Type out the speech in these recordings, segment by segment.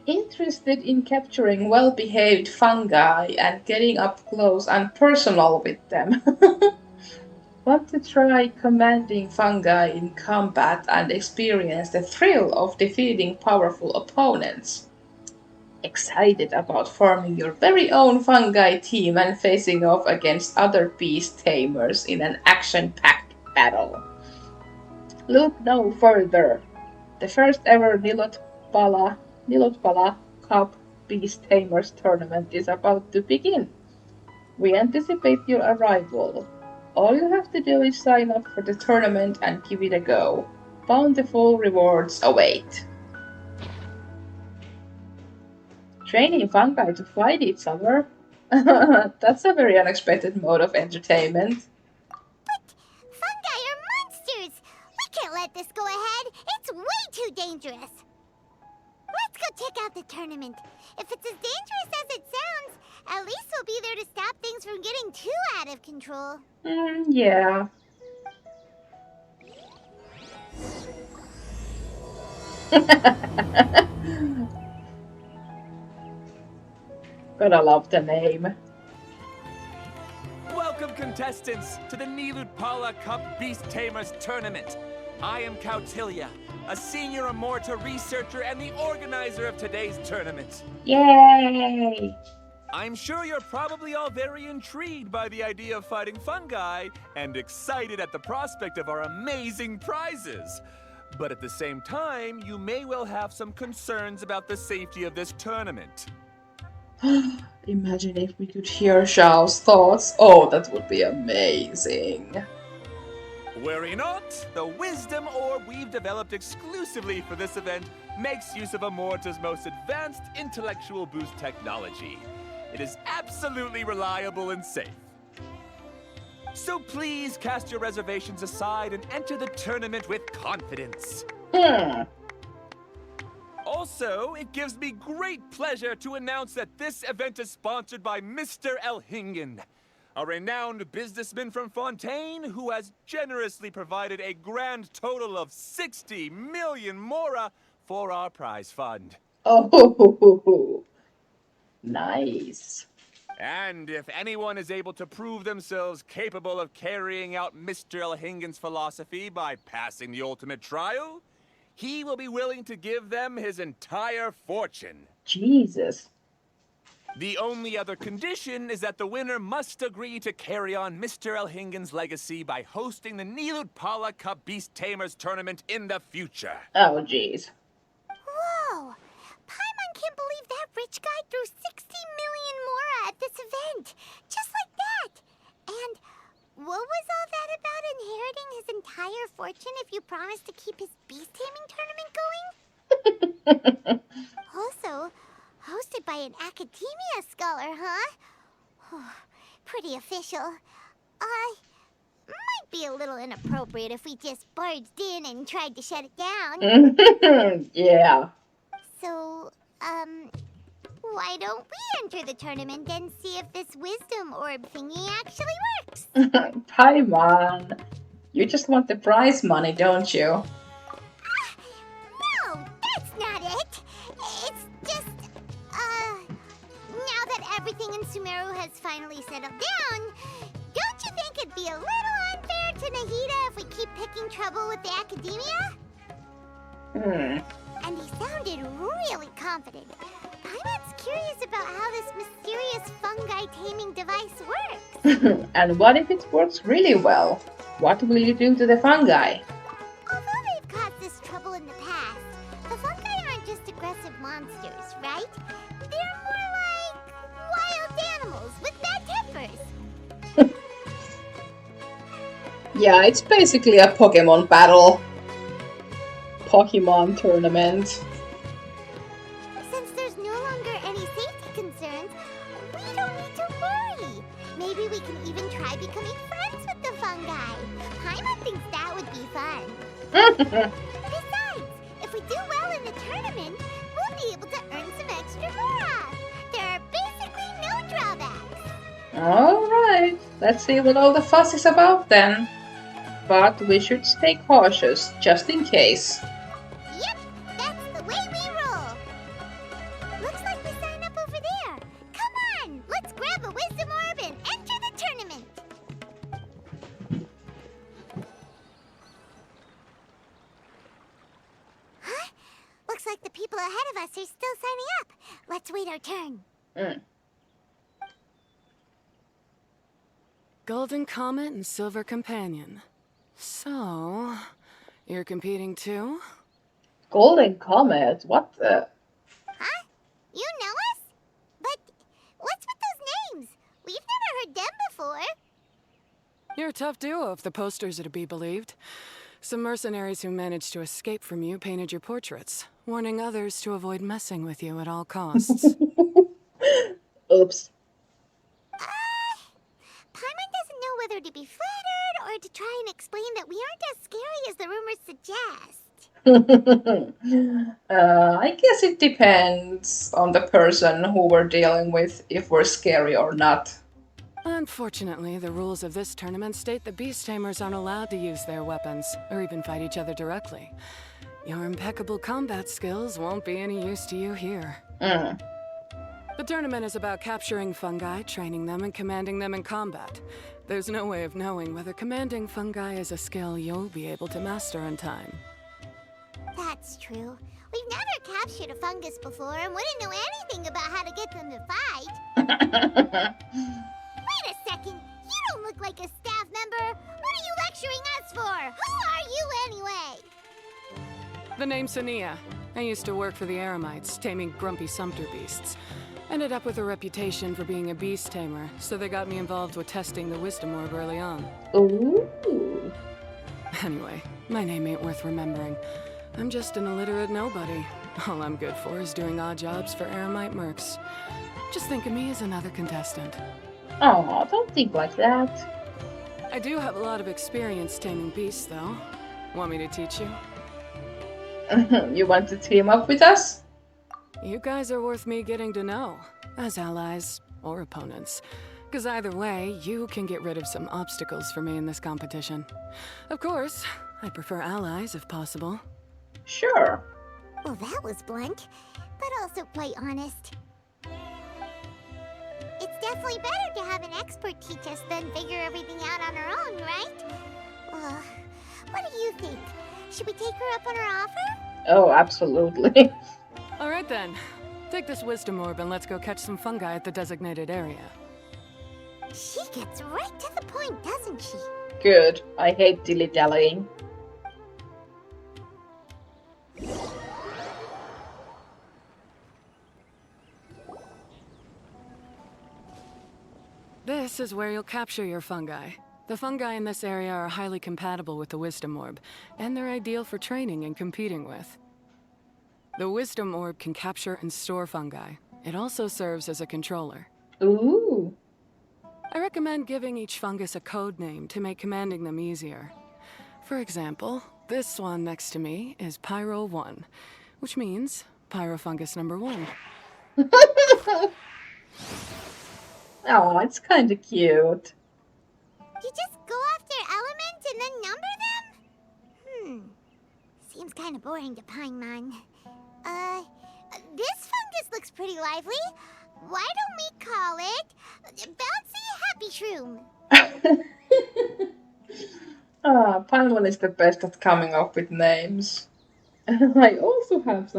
Interested in capturing well-behaved fungi and getting up close and personal with them. Want to try commanding fungi in combat and experience the thrill of defeating powerful opponents? Excited about forming your very own fungi team and facing off against other beast tamers in an action-packed battle? Look no further. The first ever Nilotpala Cup Beast Tamers tournament is about to begin. We anticipate your arrival. All you have to do is sign up for the tournament and give it a go. Bountiful rewards await. Training fungi to fight each other? That's a very unexpected mode of entertainment. But fungi are monsters! We can't let this go ahead. It's way too dangerous. Let's go check out the tournament. If it's as dangerous as it sounds, at least we'll be there to stop things from getting too out of control. Yeah. Gotta love the name. Welcome, contestants, to the Nilutpala Cup Beast Tamers Tournament. I am Cautilia, a senior Amorta researcher and the organizer of today's tournament. Yay! I'm sure you're probably all very intrigued by the idea of fighting fungi and excited at the prospect of our amazing prizes. But at the same time, you may well have some concerns about the safety of this tournament. Imagine if we could hear Zhao's thoughts. Oh, that would be amazing. Worry not, the wisdom orb we've developed exclusively for this event makes use of Amorta's most advanced intellectual boost technology. It is absolutely reliable and safe. So please cast your reservations aside and enter the tournament with confidence. Also, it gives me great pleasure to announce that this event is sponsored by Mr. Elhingen, a renowned businessman from Fontaine who has generously provided a grand total of 60 million mora for our prize fund. Oh, nice. And if anyone is able to prove themselves capable of carrying out Mr. Elhingen's philosophy by passing the ultimate trial, he will be willing to give them his entire fortune. Jesus. The only other condition is that the winner must agree to carry on Mr. Elhingen's legacy by hosting the Nilutpala Cup Beast Tamers tournament in the future. Oh, jeez. Whoa! Paimon can't believe that rich guy threw 60 million mora at this event. Just like that. And what was all that about inheriting his entire fortune if you promised to keep his beast taming tournament going? Also, hosted by an academia scholar, huh? Pretty official. Might be a little inappropriate if we just barged in and tried to shut it down. Yeah. So, why don't we enter the tournament and see if this wisdom orb thingy actually works? Paimon, you just want the prize money, don't you? No, that's not it. It's just, now that everything in Sumeru has finally settled down, don't you think it'd be a little unfair to Nahida if we keep picking trouble with the academia? And he sounded really confident. Paimon's curious about how this mysterious fungi taming device works. And what if it works really well? What will you do to the fungi? Although they've caused us trouble in the past, the fungi aren't just aggressive monsters, right? They're more like wild animals with bad tempers. Yeah, it's basically a Pokémon battle. Pokémon tournament. Since there's no longer any safety concerns, we don't need to worry. Maybe we can even try becoming friends with the fungi. Paimon thinks that would be fun. Besides, if we do well in the tournament, we'll be able to earn some extra mora. There are basically no drawbacks. Alright, let's see what all the fuss is about then. But we should stay cautious, just in case. Yep, that's the way we roll. of us are still signing up. Let's wait our turn. Mm. Golden Comet and Silver Companion. So, you're competing too? Golden Comet? What the? Huh? You know us? But what's with those names? We've never heard them before. You're a tough duo if the posters are to be believed. Some mercenaries who managed to escape from you painted your portraits, warning others to avoid messing with you at all costs. Oops. Paimon doesn't know whether to be flattered or to try and explain that we aren't as scary as the rumors suggest. I guess it depends on the person who we're dealing with, if we're scary or not. Unfortunately, the rules of this tournament state that beast tamers aren't allowed to use their weapons, or even fight each other directly. Your impeccable combat skills won't be any use to you here. Mm. The tournament is about capturing fungi, training them, and commanding them in combat. There's no way of knowing whether commanding fungi is a skill you'll be able to master in time. That's true. We've never captured a fungus before and wouldn't know anything about how to get them to fight. Wait a second. You don't look like a staff member. What are you lecturing us for? Who are you anyway? The name's Sania. I used to work for the Eremites, taming grumpy sumpter beasts. Ended up with a reputation for being a beast tamer, so they got me involved with testing the wisdom orb early on. Ooh. Anyway, my name ain't worth remembering. I'm just an illiterate nobody. All I'm good for is doing odd jobs for Eremite mercs. Just think of me as another contestant. Oh, don't think like that. I do have a lot of experience taming beasts, though. Want me to teach you? You want to team up with us? You guys are worth me getting to know, as allies or opponents. Because either way, you can get rid of some obstacles for me in this competition. Of course, I prefer allies if possible. Sure. Well, that was blunt, but also quite honest. It's definitely better to have an expert teach us than figure everything out on our own, right? What do you think? Should we take her up on her offer? Oh, absolutely. All right then. Take this wisdom orb and let's go catch some fungi at the designated area. She gets right to the point, doesn't she? Good. I hate dilly-dallying. This is where you'll capture your fungi. The fungi in this area are highly compatible with the wisdom orb, and they're ideal for training and competing with. The wisdom orb can capture and store fungi. It also serves as a controller. Ooh. I recommend giving each fungus a code name to make commanding them easier. For example, this one next to me is Pyro 1, which means Pyrofungus number 1. Oh, it's kind of cute. You just go after elements and then number them? Seems kind of boring to Paimon. This fungus looks pretty lively. Why don't we call it Bouncy Happy Shroom? Paimon is the best at coming up with names. I also have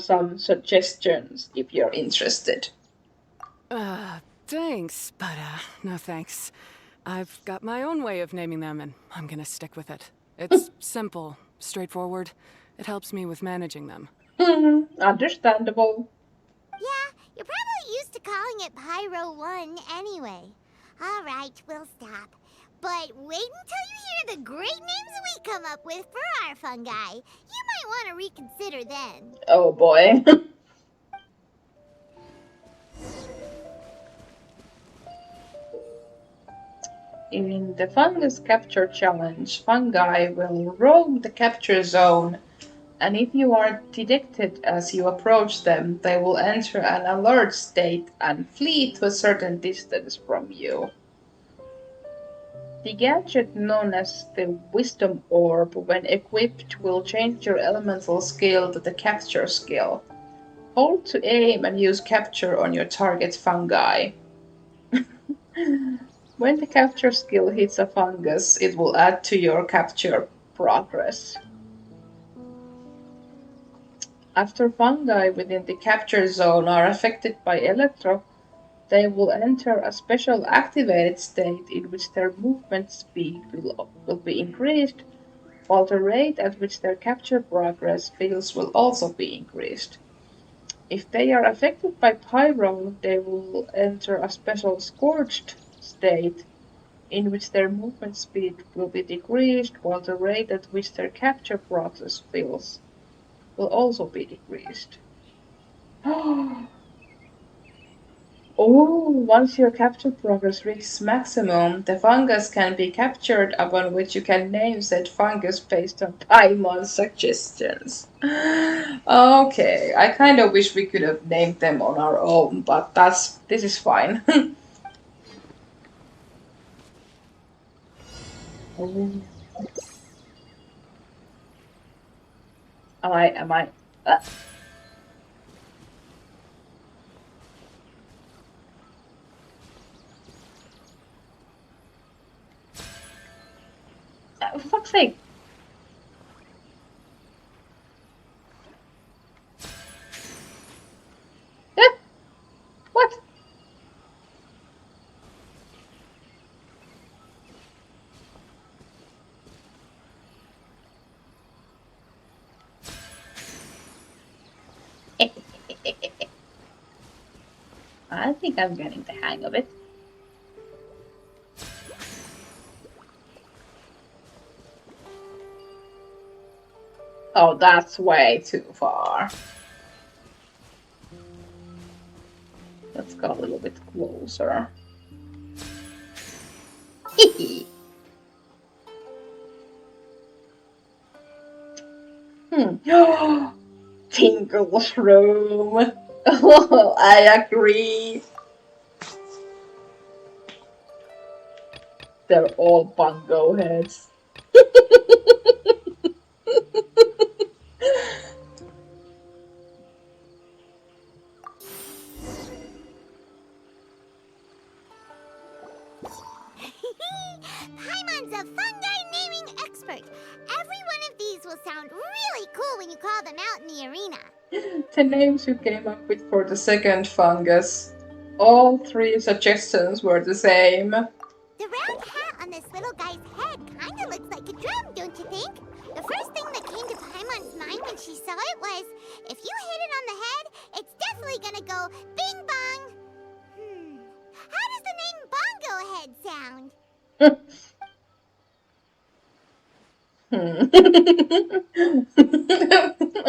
some suggestions if you're interested. Thanks, but no thanks. I've got my own way of naming them, and I'm gonna stick with it. It's simple, straightforward. It helps me with managing them. Understandable. Yeah, you're probably used to calling it Pyro 1 anyway. Alright, we'll stop. But wait until you hear the great names we come up with for our fungi. You might want to reconsider then. Oh boy. In the fungus capture challenge, fungi will roam the capture zone, and if you are detected as you approach them, they will enter an alert state and flee to a certain distance from you. The gadget known as the Wisdom Orb, when equipped, will change your elemental skill to the Capture skill. Hold to aim and use Capture on your target fungi. When the Capture skill hits a fungus, it will add to your Capture progress. After fungi within the capture zone are affected by electro, they will enter a special activated state in which their movement speed will be increased, while the rate at which their capture progress fields will also be increased. If they are affected by pyro, they will enter a special scorched state in which their movement speed will be decreased, while the rate at which their capture progress fields will also be decreased. Oh, once your capture progress reaches maximum, the fungus can be captured, upon which you can name said fungus based on Paimon's suggestions. Okay, I kind of wish we could have named them on our own, but this is fine. Oh, am I? Uh, for fuck's sake! What? I think I'm getting the hang of it. Oh, that's way too far. Let's go a little bit closer. Tinkle's room. Oh, I agree. They're all bungo heads. Paimon's a fungi naming expert. Every one of these will sound really cool when you call them out in the arena. The names you came up with for the second fungus. All three suggestions were the same. The round hat on this little guy's head kinda looks like a drum, don't you think? The first thing that came to Paimon's mind when she saw it was, if you hit it on the head, it's definitely gonna go bing bong. How does the name Bongo Head sound?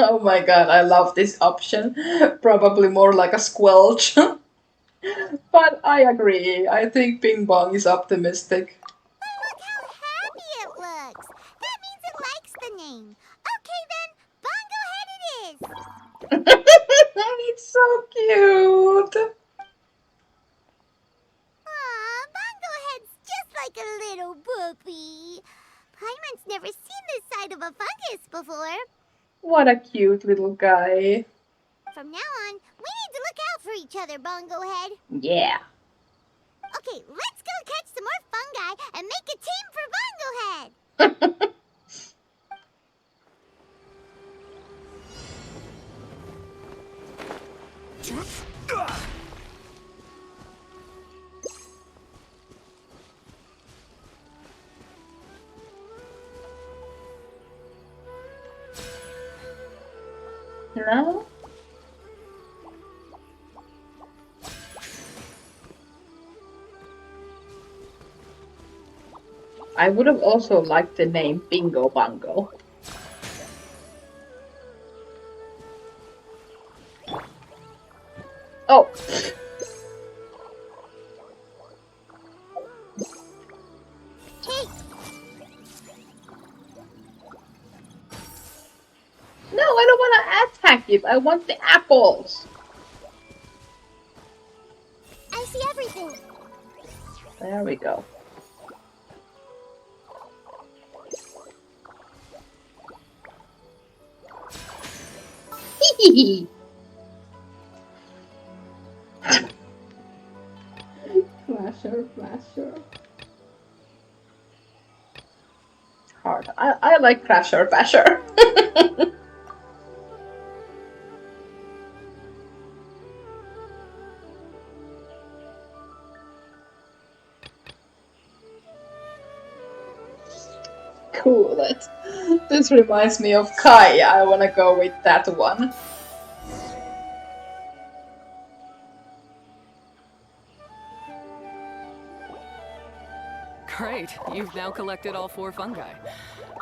Oh my god, I love this option. Probably more like a squelch. But I agree. I think Ping Pong is optimistic. But look how happy it looks. That means it likes the name. Okay then, Bongo Head it is. It's so cute. Aw, Bongo Head's just like a little puppy. Paimon's never seen this side of a fungus before. What a cute little guy. From now on, we need to look out for each other, Bongo Head. Yeah. Okay, let's go catch some more fungi and make a team for Bongo Head. No? I would have also liked the name Bingo Bongo. Oh! Hey, No, I don't want to attack it. I want the apples. I see everything. There we go. Flasher. Heart. I like Crasher Basher. Cool it. This reminds me of Kai. I wanna go with that one. Great, you've now collected all 4 fungi.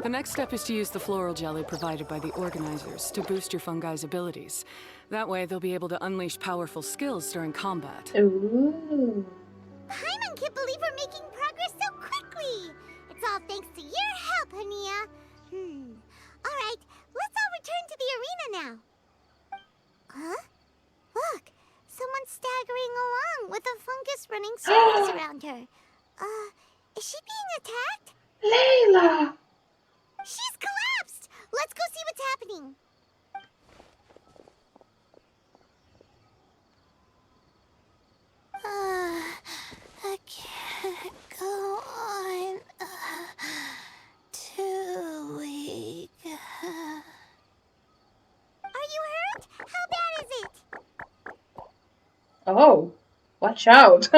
The next step is to use the floral jelly provided by the organizers to boost your fungi's abilities. That way, they'll be able to unleash powerful skills during combat. Ooh. Paimon can't believe we're making progress so quickly! It's all thanks to your help, Hania. Alright, let's all return to the arena now. Huh? Look, someone's staggering along with a fungus running circles around her. Is she being attacked? Layla! She's collapsed! Let's go see what's happening. I can't go on. Too weak. Are you hurt? How bad is it? Oh, watch out.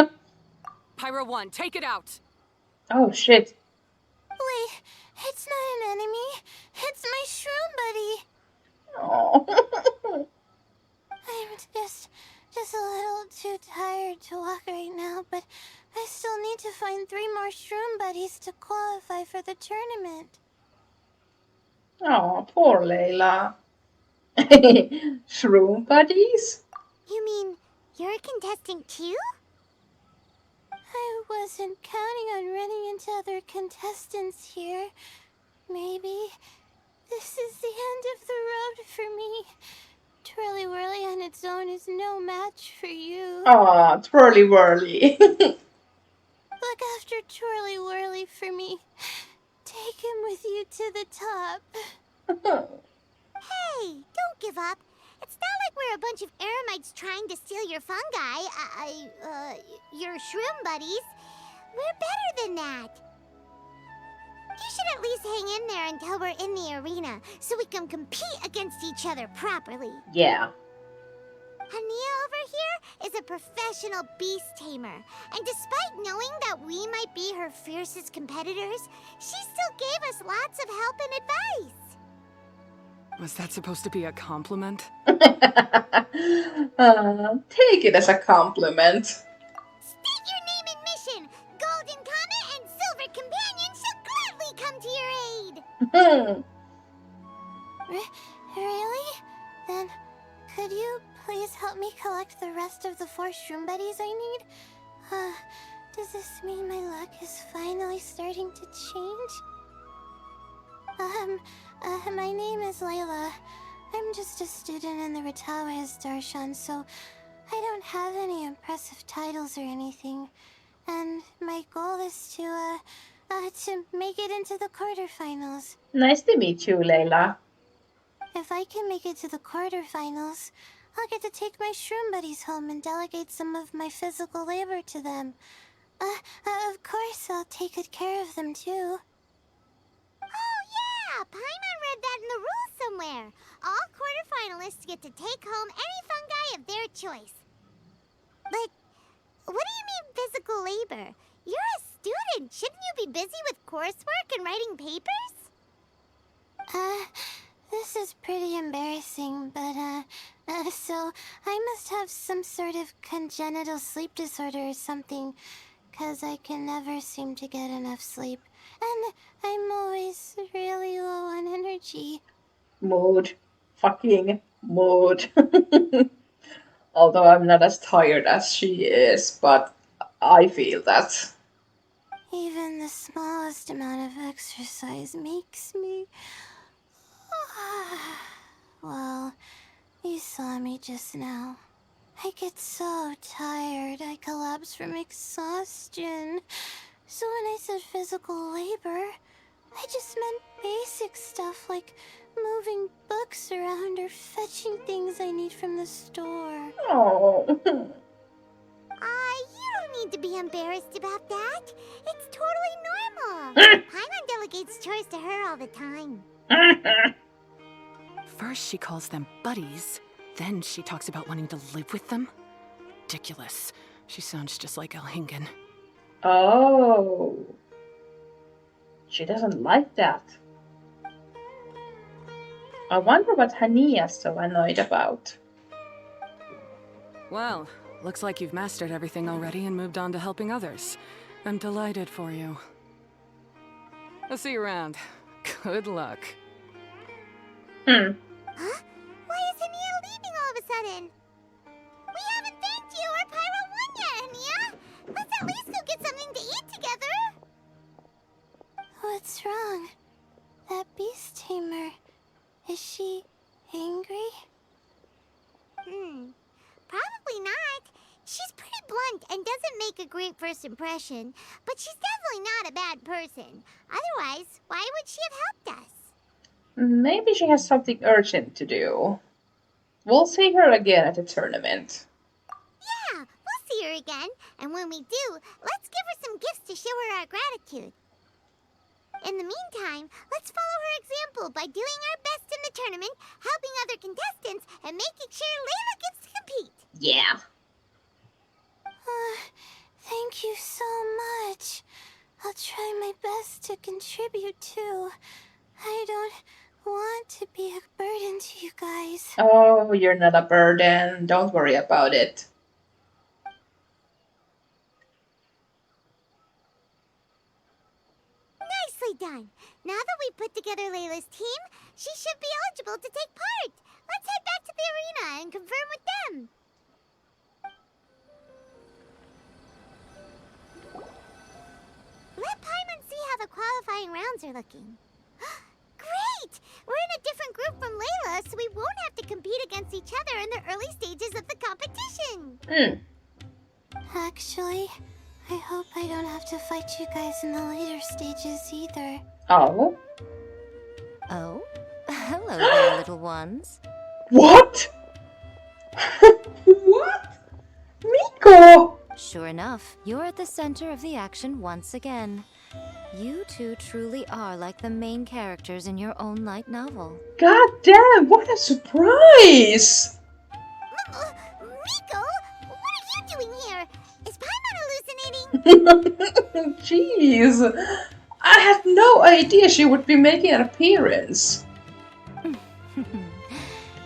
Pyro 1, take it out! Oh shit. Wait, it's not an enemy. It's my shroom buddy. Oh. I'm just a little too tired to walk right now, but I still need to find 3 more shroom buddies to qualify for the tournament. Oh, poor Layla. Shroom buddies? You mean you're a contestant too? I wasn't counting on running into other contestants here. Maybe this is the end of the road for me. Twirly Whirly on its own is no match for you. Aw, Twirly Whirly. Look after Twirly Whirly for me. Take him with you to the top. Hey, don't give up. It's not like we're a bunch of eremites trying to steal your fungi. Your shroom buddies. We're better than that. You should at least hang in there until we're in the arena, so we can compete against each other properly. Yeah. Hania over here is a professional beast tamer, and despite knowing that we might be her fiercest competitors, she still gave us lots of help and advice. Was that supposed to be a compliment? Take it as a compliment. State your name and mission. Golden Comet and Silver Companion shall gladly come to your aid. Really? Then, could you please help me collect the rest of the 4 shroom buddies I need? Does this mean my luck is finally starting to change? My name is Layla. I'm just a student in the Ratawa's Darshan, so I don't have any impressive titles or anything. And my goal is to make it into the quarterfinals. Nice to meet you, Layla. If I can make it to the quarterfinals, I'll get to take my shroom buddies home and delegate some of my physical labor to them. Of course, I'll take good care of them, too. Oh, yeah! Paimon read that in the rules somewhere. All quarterfinalists get to take home any fungi of their choice. But what do you mean physical labor? You're a student. Shouldn't you be busy with coursework and writing papers? This is pretty embarrassing, but, so I must have some sort of congenital sleep disorder or something, 'cause I can never seem to get enough sleep. And I'm always really low on energy. Mood. Fucking mood. Although I'm not as tired as she is, but I feel that. Even the smallest amount of exercise makes me... Well, you saw me just now. I get so tired, I collapse from exhaustion. So when I said physical labor, I just meant basic stuff like moving books around or fetching things I need from the store. Oh. You don't need to be be embarrassed about that. It's totally normal. Paimon delegates chores to her all the time. First she calls them buddies, then she talks about wanting to live with them. Ridiculous. She sounds just like Elhingen. Oh. She doesn't like that. I wonder what Hania's so annoyed about. Well, looks like you've mastered everything already and moved on to helping others. I'm delighted for you. I'll see you around. Good luck. Huh? Why is Hania leaving all of a sudden? We haven't thanked you or Pyro 1 yet, Hania! Let's at least go get something to eat together! What's wrong? That beast tamer... Is she... angry? Probably not. She's pretty blunt and doesn't make a great first impression, but she's definitely not a bad person. Otherwise, why would she have helped us? Maybe she has something urgent to do. We'll see her again at the tournament. Yeah, we'll see her again, and when we do, let's give her some gifts to show her our gratitude. In the meantime, let's follow her example by doing our best in the tournament, helping other contestants, and making sure Layla gets to compete. Yeah. Thank you so much. I'll try my best to contribute too. I don't want to be a burden to you guys. Oh, you're not a burden. Don't worry about it. Nicely done. Now that we've put together Layla's team, she should be eligible to take part. Let's head back to the arena and confirm with them. Let Paimon see how the qualifying rounds are looking. Great! We're in a different group from Layla, so we won't have to compete against each other in the early stages of the competition. Actually, I hope I don't have to fight you guys in the later stages either. Oh. Oh? Hello there, little ones. What? What? Miko! Sure enough, you're at the center of the action once again. You two truly are like the main characters in your own light novel. God damn, what a surprise! Miko, what are you doing here? Is Paimon hallucinating? Jeez. I had no idea she would be making an appearance.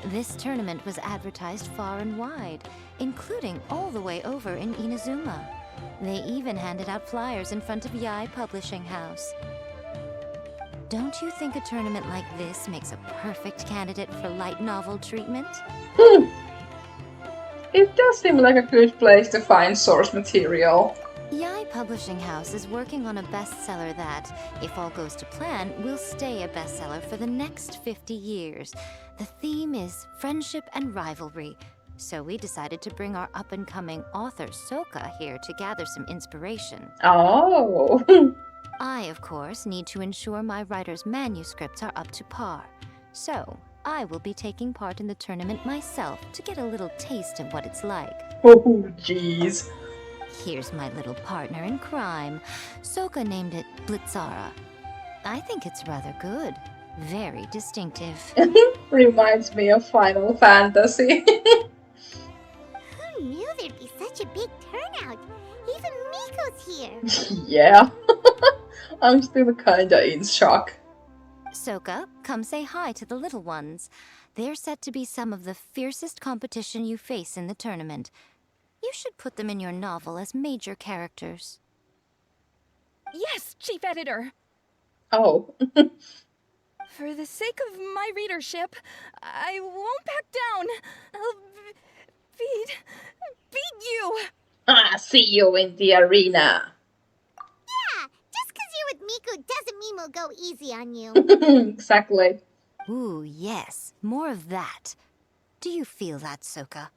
This tournament was advertised far and wide, including all the way over in Inazuma. They even handed out flyers in front of Yae Publishing House. Don't you think a tournament like this makes a perfect candidate for light novel treatment? It does seem like a good place to find source material. Yae Publishing House is working on a bestseller that, if all goes to plan, will stay a bestseller for the next 50 years. The theme is friendship and rivalry, so we decided to bring our up-and-coming author Soka here to gather some inspiration. Oh. I, of course, need to ensure my writer's manuscripts are up to par. So, I will be taking part in the tournament myself to get a little taste of what it's like. Oh, jeez. Here's my little partner in crime. Soka named it Blitzara. I think it's rather good. Very distinctive. Reminds me of Final Fantasy. Who knew there'd be such a big turnout? Even Miko's here. Yeah. I'm still kinda in shock. Soka, come say hi to the little ones. They're set to be some of the fiercest competition you face in the tournament. You should put them in your novel as major characters. Yes, Chief Editor. Oh. For the sake of my readership, I won't back down. I'll beat you. See you in the arena. Yeah, just 'cause you're with Miko doesn't mean we'll go easy on you. Exactly. Ooh, yes, more of that. Do you feel that, Soka?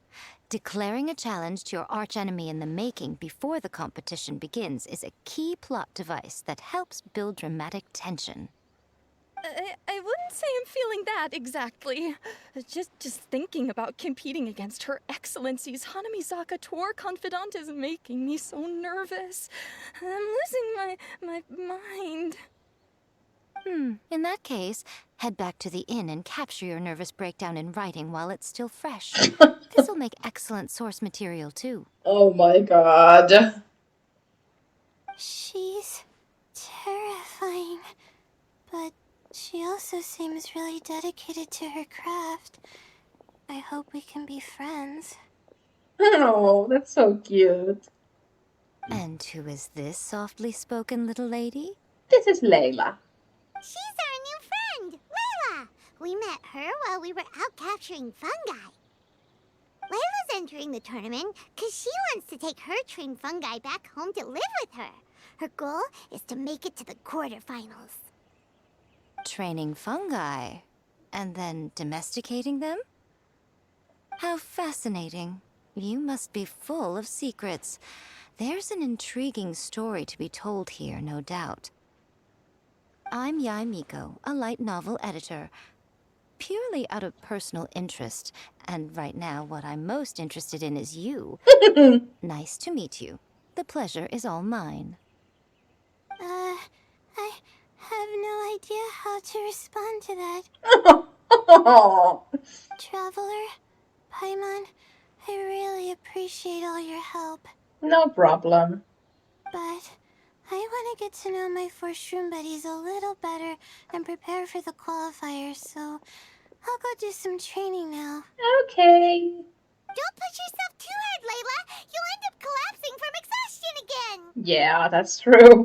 Declaring a challenge to your archenemy in the making before the competition begins is a key plot device that helps build dramatic tension. I wouldn't say I'm feeling that exactly. Just thinking about competing against Her Excellency's Hanamizaka tour confidant is making me so nervous. I'm losing my mind. In that case, head back to the inn and capture your nervous breakdown in writing while it's still fresh. This'll make excellent source material, too. Oh my god. She's terrifying, but she also seems really dedicated to her craft. I hope we can be friends. Oh, that's so cute. And who is this softly spoken little lady? This is Layla. She's our new friend, Layla. We met her while we were out capturing fungi. Layla's entering the tournament because she wants to take her trained fungi back home to live with her. Her goal is to make it to the quarterfinals. Training fungi, and then domesticating them? How fascinating. You must be full of secrets. There's an intriguing story to be told here, no doubt. I'm Yai Miko, a light novel editor. Purely out of personal interest, and right now what I'm most interested in is you. Nice to meet you. The pleasure is all mine. I have no idea how to respond to that. Traveler, Paimon, I really appreciate all your help. No problem. But I want to get to know my 4 shroom buddies a little better and prepare for the qualifiers, so I'll go do some training now. Okay. Don't push yourself too hard, Layla! You'll end up collapsing from exhaustion again! Yeah, that's true.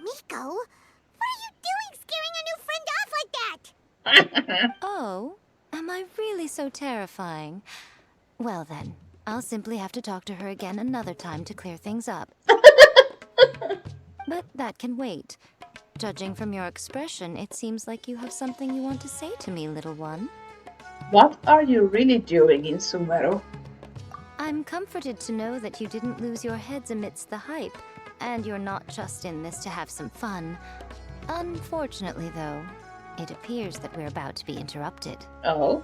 Miko, what are you doing scaring a new friend off like that? Oh, am I really so terrifying? Well then, I'll simply have to talk to her again another time to clear things up. But that can wait. Judging from your expression, it seems like you have something you want to say to me, little one. What are you really doing in Sumeru? I'm comforted to know that you didn't lose your heads amidst the hype, and you're not just in this to have some fun. Unfortunately, though, it appears that we're about to be interrupted. Oh?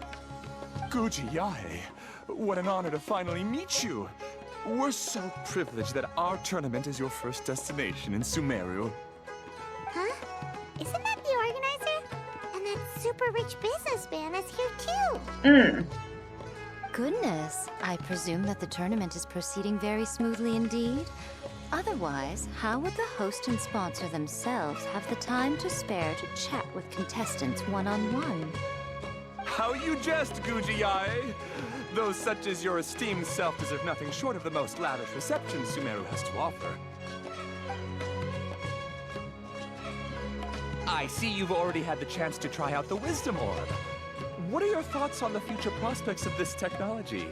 Guji Yae, what an honor to finally meet you. We're so privileged that our tournament is your first destination in Sumeru. Huh? Isn't that the organizer? And that super rich businessman is here too. Goodness, I presume that the tournament is proceeding very smoothly indeed. Otherwise, how would the host and sponsor themselves have the time to spare to chat with contestants one-on-one? How you jest, Guji Yae! Those such as your esteemed self deserve nothing short of the most lavish reception Sumeru has to offer. I see you've already had the chance to try out the Wisdom Orb. What are your thoughts on the future prospects of this technology?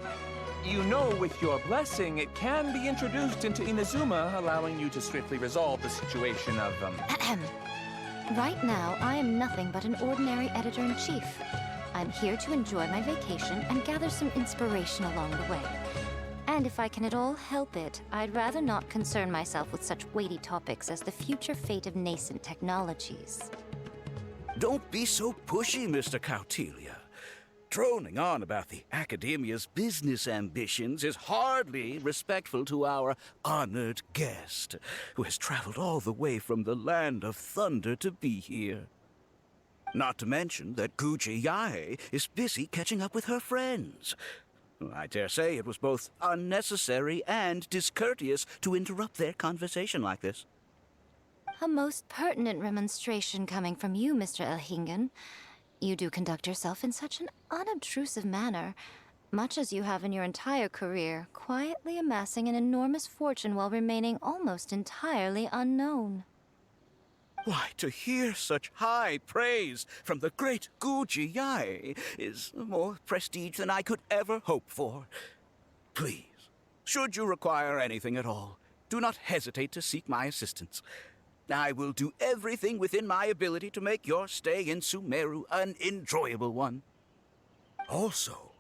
You know, with your blessing, it can be introduced into Inazuma, allowing you to swiftly resolve the situation of, Right now, I am nothing but an ordinary editor-in-chief. I'm here to enjoy my vacation and gather some inspiration along the way. And if I can at all help it, I'd rather not concern myself with such weighty topics as the future fate of nascent technologies. Don't be so pushy, Mr. Cautelia. Droning on about the Academia's business ambitions is hardly respectful to our honored guest, who has traveled all the way from the land of thunder to be here. Not to mention that Guji Yae is busy catching up with her friends. I dare say it was both unnecessary and discourteous to interrupt their conversation like this. A most pertinent remonstration coming from you, Mr. Elhingen. You do conduct yourself in such an unobtrusive manner, much as you have in your entire career, quietly amassing an enormous fortune while remaining almost entirely unknown. Why, to hear such high praise from the great Guji Yae is more prestige than I could ever hope for. Please, should you require anything at all, do not hesitate to seek my assistance. I will do everything within my ability to make your stay in Sumeru an enjoyable one. Also,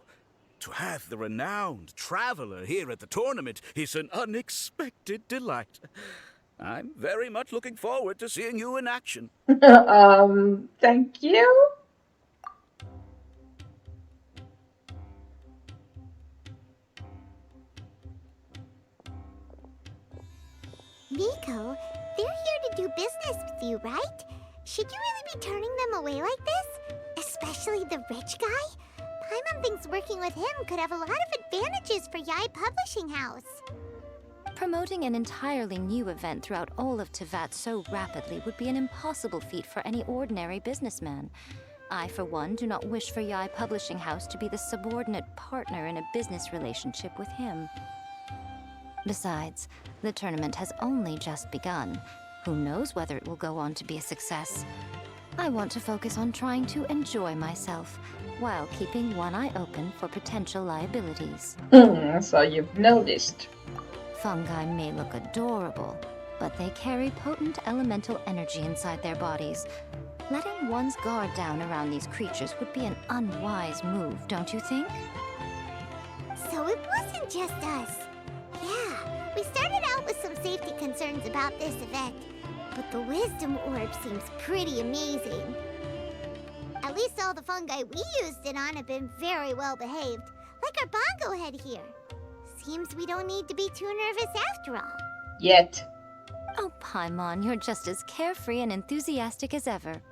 to have the renowned traveler here at the tournament is an unexpected delight. I'm very much looking forward to seeing you in action. Thank you. Nico, they're here to do business with you, right? Should you really be turning them away like this? Especially the rich guy? Paimon thinks working with him could have a lot of advantages for Yai Publishing House. Promoting an entirely new event throughout all of Teyvat so rapidly would be an impossible feat for any ordinary businessman. I, for one, do not wish for Yai Publishing House to be the subordinate partner in a business relationship with him. Besides, the tournament has only just begun. Who knows whether it will go on to be a success? I want to focus on trying to enjoy myself, while keeping one eye open for potential liabilities. So you've noticed. Fungi may look adorable, but they carry potent elemental energy inside their bodies. Letting one's guard down around these creatures would be an unwise move, don't you think? So it wasn't just us. Yeah, we started out with some safety concerns about this event, but the wisdom orb seems pretty amazing. At least all the fungi we used it on have been very well behaved, like our bongo head here. Seems we don't need to be too nervous after all. Yet. Oh, Paimon, you're just as carefree and enthusiastic as ever.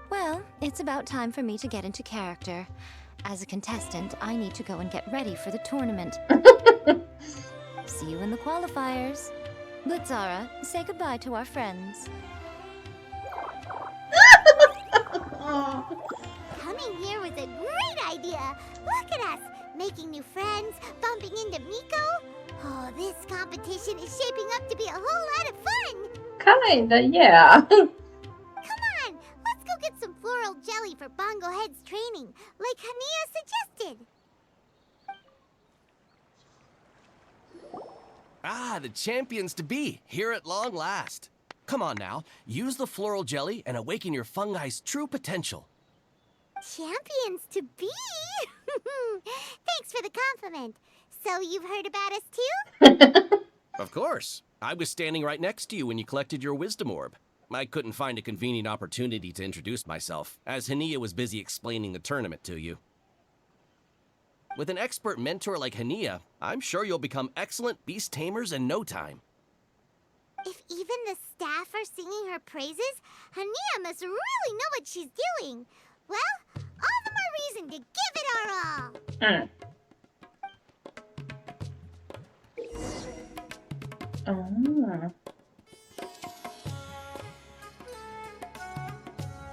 Well, it's about time for me to get into character. As a contestant, I need to go and get ready for the tournament. See you in the qualifiers. Blitzara, say goodbye to our friends. Coming here was a great idea. Look at us, making new friends, bumping into Miko. Oh, this competition is shaping up to be a whole lot of fun. Kinda, yeah. Come on, let's go get some floral jelly for Bongo Head's training, like Hania suggested. Ah, the champions to be, here at long last. Come on now, use the floral jelly and awaken your fungi's true potential. Champions to be? Thanks for the compliment. So you've heard about us too? Of course. I was standing right next to you when you collected your wisdom orb. I couldn't find a convenient opportunity to introduce myself, as Hania was busy explaining the tournament to you. With an expert mentor like Hania, I'm sure you'll become excellent beast tamers in no time. If even the staff are singing her praises, Hania must really know what she's doing. Well, all the more reason to give it our all.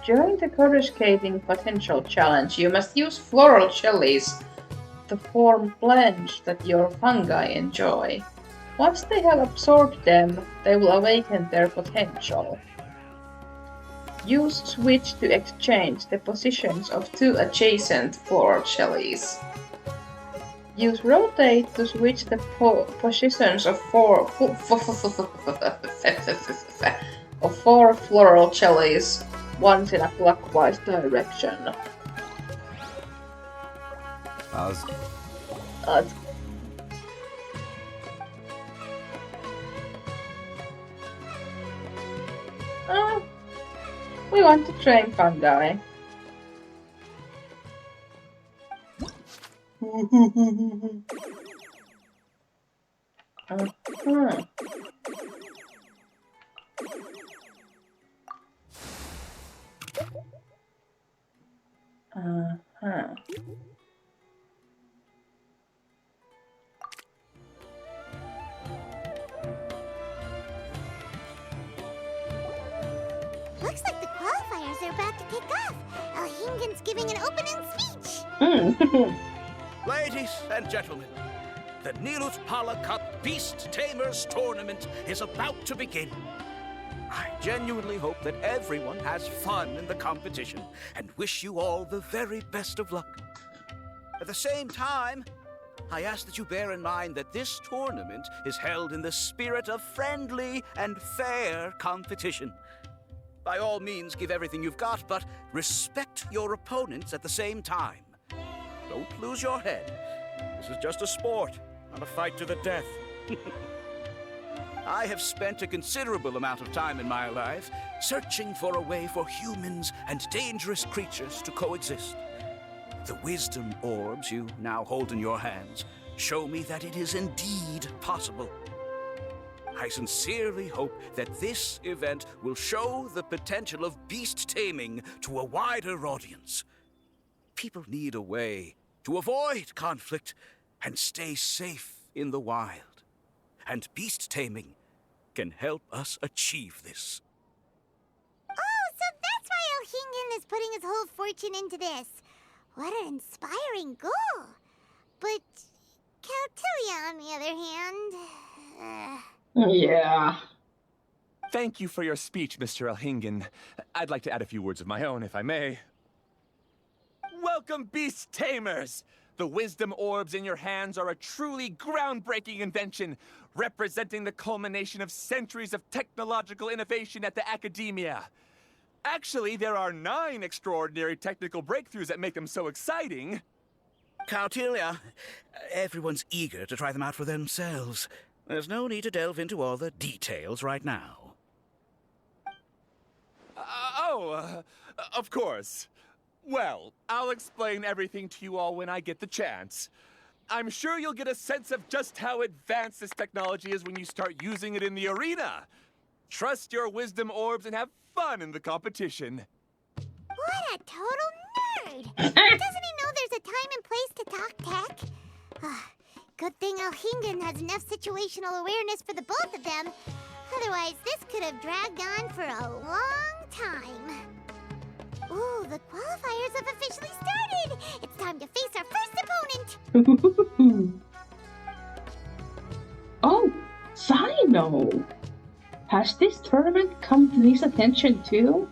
During the coruscating potential challenge, you must use floral jellies to form blends that your fungi enjoy. Once they have absorbed them, they will awaken their potential. Use switch to exchange the positions of two adjacent floral jellies. Use rotate to switch the positions of four floral jellies, once in a clockwise direction. We want to train fungi. Looks like the qualifiers are about to kick off. Elhingen's giving an opening speech. Ladies and gentlemen, the Nilus Pala Cup Beast Tamers Tournament is about to begin. I genuinely hope that everyone has fun in the competition and wish you all the very best of luck. At the same time, I ask that you bear in mind that this tournament is held in the spirit of friendly and fair competition. By all means, give everything you've got, but respect your opponents at the same time. Don't lose your head. This is just a sport, not a fight to the death. I have spent a considerable amount of time in my life searching for a way for humans and dangerous creatures to coexist. The wisdom orbs you now hold in your hands show me that it is indeed possible. I sincerely hope that this event will show the potential of beast taming to a wider audience. People need a way to avoid conflict and stay safe in the wild. And beast taming can help us achieve this. Oh, so that's why Elhingen is putting his whole fortune into this. What an inspiring goal. But Caltilia, on the other hand... Yeah. Thank you for your speech, Mr. Elhingen. I'd like to add a few words of my own, if I may. Welcome, Beast Tamers! The wisdom orbs in your hands are a truly groundbreaking invention, representing the culmination of centuries of technological innovation at the academia. Actually, there are 9 extraordinary technical breakthroughs that make them so exciting. Caltilia, everyone's eager to try them out for themselves. There's no need to delve into all the details right now. Of course. Well, I'll explain everything to you all when I get the chance. I'm sure you'll get a sense of just how advanced this technology is when you start using it in the arena. Trust your wisdom orbs and have fun in the competition. What a total nerd! Doesn't he know there's a time and place to talk tech? Good thing Elhingen has enough situational awareness for the both of them. Otherwise, this could have dragged on for a long time. Ooh, the qualifiers have officially started! It's time to face our first opponent! Oh, Sino! Has this tournament come to his attention too?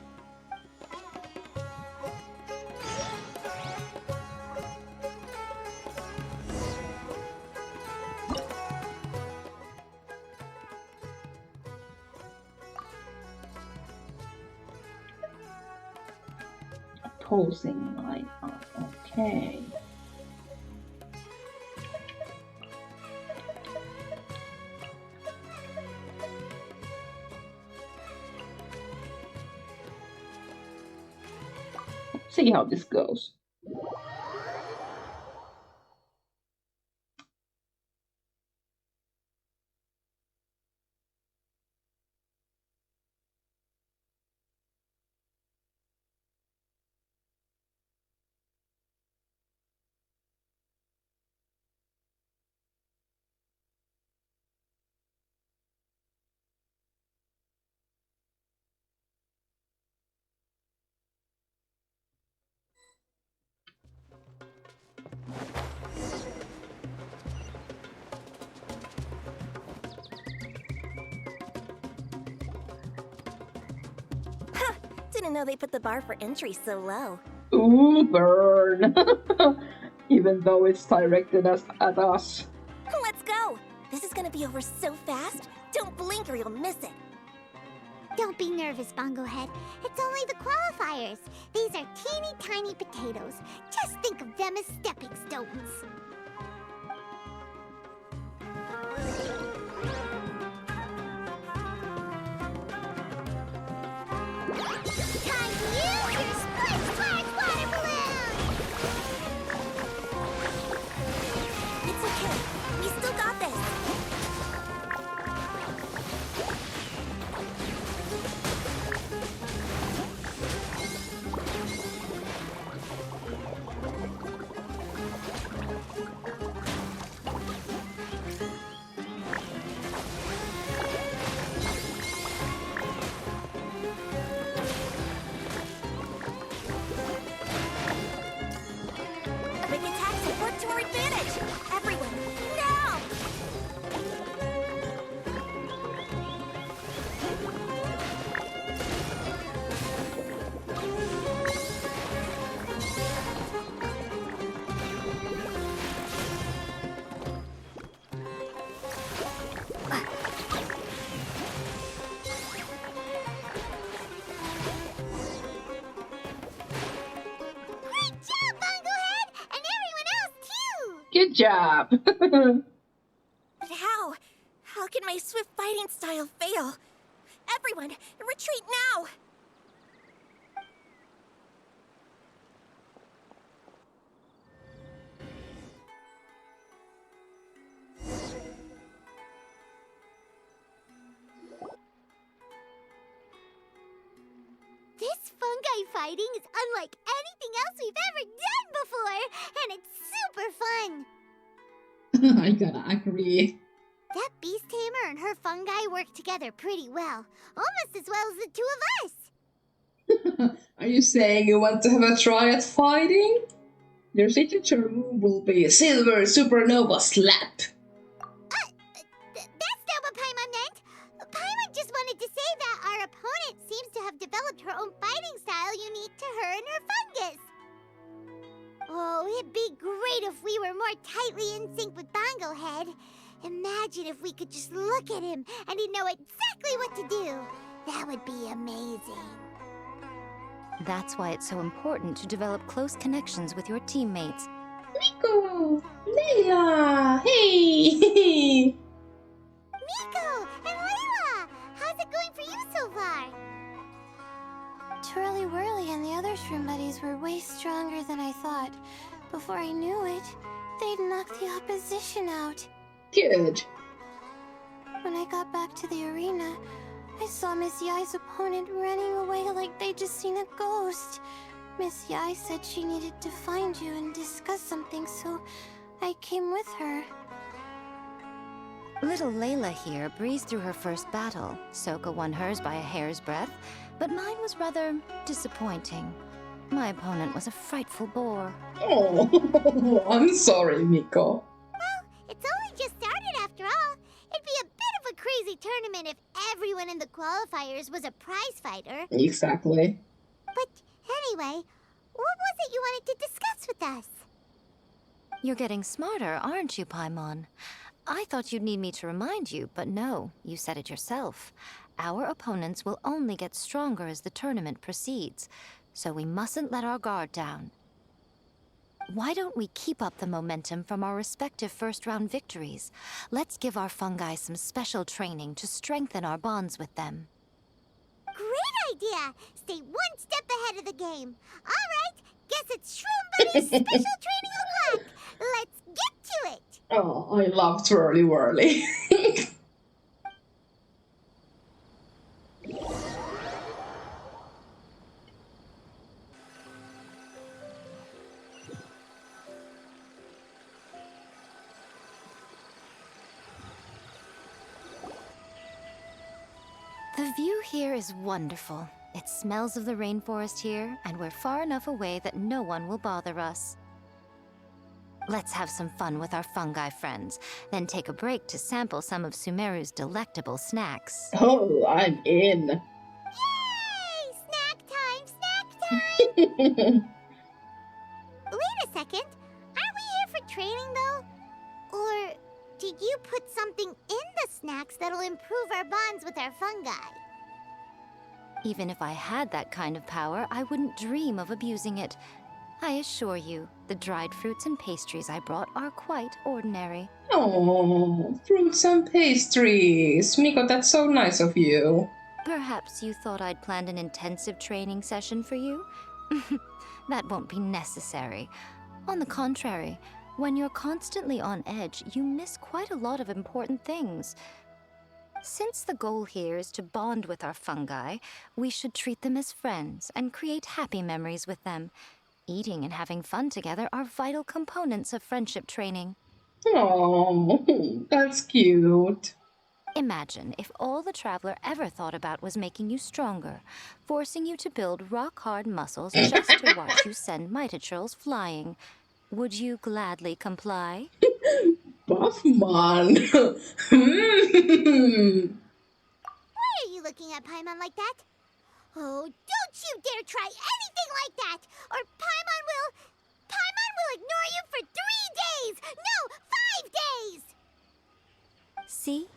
Opposing lineup, okay. Let's see how this goes. Didn't know they put the bar for entry so low. Ooh, burn! Even though it's directed at us. Let's go! This is gonna be over so fast. Don't blink or you'll miss it. Don't be nervous, Bongo Head. It's only the qualifiers. These are teeny tiny potatoes. Just think of them as stepping stones. Time to use your split-splash water balloon! It's okay. We still got this. Quick attacks have worked to our advantage. Everyone, now! Great job, Bongo Head! And everyone else, too! Good job! But how? How can my swift fighting style fail? Everyone, retreat now! This fungi fighting is unlike anything else we've ever done before, and it's super fun. I gotta agree. That beast tamer and her fungi work together pretty well, almost as well as the two of us. Are you saying you want to have a try at fighting? Your signature move will be a silver supernova slap. That's not what Paimon meant. Paimon just wanted to say that our opponent seems to have developed her own fighting style unique to her and her fungus. Oh, it'd be great if we were more tightly in sync with Bongo Head. Imagine if we could just look at him and he'd know exactly what to do. That would be amazing. That's why it's so important to develop close connections with your teammates. Miko! Layla! Hey! Miko and Layla! How's it going for you so far? Twirly Whirly and the other shroom buddies were way stronger than I thought. Before I knew it, they'd knocked the opposition out. Good. When I got back to the arena, I saw Miss Yai's opponent running away like they'd just seen a ghost. Miss Yai said she needed to find you and discuss something, so I came with her. Little Layla here breezed through her first battle. Soka won hers by a hair's breadth, but mine was rather disappointing. My opponent was a frightful bore. Oh, I'm sorry, Miko. It's only just started after all. It'd be a bit of a crazy tournament if everyone in the qualifiers was a prize fighter. Exactly. But anyway, what was it you wanted to discuss with us? You're getting smarter, aren't you, Paimon? I thought you'd need me to remind you, but no, you said it yourself. Our opponents will only get stronger as the tournament proceeds, so we mustn't let our guard down. Why don't we keep up the momentum from our respective first-round victories? Let's give our fungi some special training to strengthen our bonds with them. Great idea! Stay one step ahead of the game. All right, guess it's Shroom Buddy's special training o'clock. Let's get to it. Oh, I love Twirly Whirly. The view here is wonderful. It smells of the rainforest here, and we're far enough away that no one will bother us. Let's have some fun with our fungi friends, then take a break to sample some of Sumeru's delectable snacks. Oh, I'm in. Yay! Snack time! Snack time! Wait a second. Aren't we here for training, though? Or did you put something in the snacks that'll improve our bonds with our fungi? Even if I had that kind of power, I wouldn't dream of abusing it. I assure you, the dried fruits and pastries I brought are quite ordinary. Oh, fruits and pastries. Miko, that's so nice of you. Perhaps you thought I'd planned an intensive training session for you? That won't be necessary. On the contrary, when you're constantly on edge, you miss quite a lot of important things. Since the goal here is to bond with our fungi, we should treat them as friends and create happy memories with them. Eating and having fun together are vital components of friendship training. Oh, that's cute. Imagine if all the Traveler ever thought about was making you stronger, forcing you to build rock-hard muscles just to watch you send Mitatrolls flying. Would you gladly comply? Buffman. Why are you looking at Paimon like that? Oh, don't you dare try anything like that! Or Paimon will ignore you for 3 days! No, 5 days! See?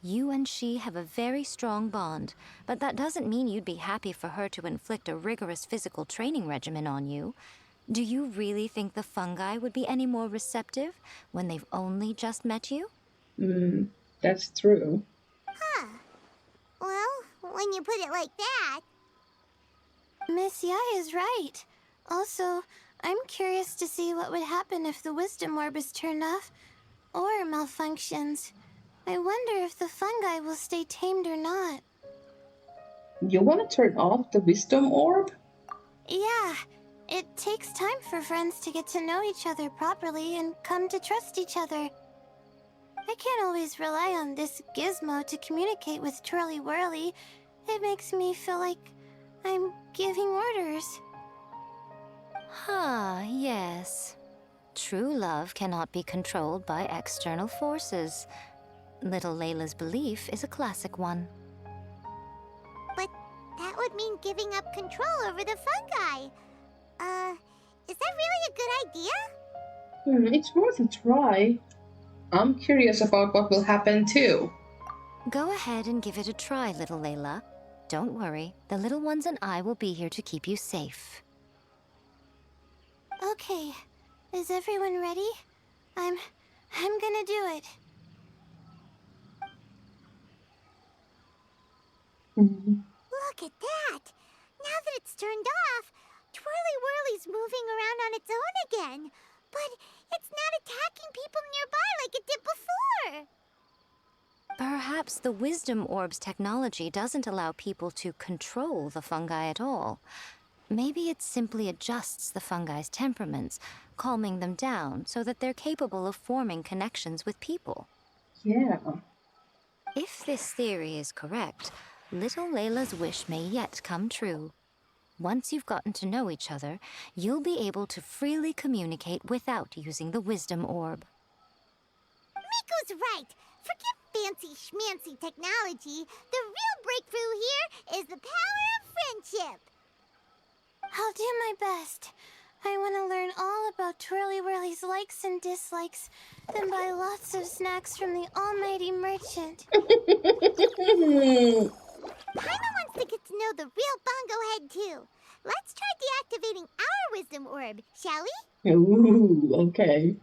You and she have a very strong bond, but that doesn't mean you'd be happy for her to inflict a rigorous physical training regimen on you. Do you really think the fungi would be any more receptive when they've only just met you? That's true. Huh. Well, when you put it like that. Miss Yai is right. Also, I'm curious to see what would happen if the wisdom orb is turned off or malfunctions. I wonder if the fungi will stay tamed or not. You want to turn off the wisdom orb? Yeah, it takes time for friends to get to know each other properly and come to trust each other. I can't always rely on this gizmo to communicate with Twirly Whirly. It makes me feel like I'm giving orders. Ah, yes. True love cannot be controlled by external forces. Little Layla's belief is a classic one. But that would mean giving up control over the fungi. Is that really a good idea? It's worth a try. I'm curious about what will happen too. Go ahead and give it a try, little Layla. Don't worry, the little ones and I will be here to keep you safe. Okay, is everyone ready? I'm gonna do it. Look at that! Now that it's turned off, Twirly Whirly's moving around on its own again. But it's not attacking people nearby like it did before. Perhaps the Wisdom Orb's technology doesn't allow people to control the fungi at all. Maybe it simply adjusts the fungi's temperaments, calming them down so that they're capable of forming connections with people. Yeah. If this theory is correct, little Layla's wish may yet come true. Once you've gotten to know each other, you'll be able to freely communicate without using the Wisdom Orb. Miko's right. Forget fancy schmancy technology. The real breakthrough here is the power of friendship. I'll do my best. I want to learn all about Twirly Whirly's likes and dislikes, then buy lots of snacks from the almighty merchant. Paimon wants to get to know the real Bongo Head too. Let's try deactivating our Wisdom Orb, shall we? Ooh, okay.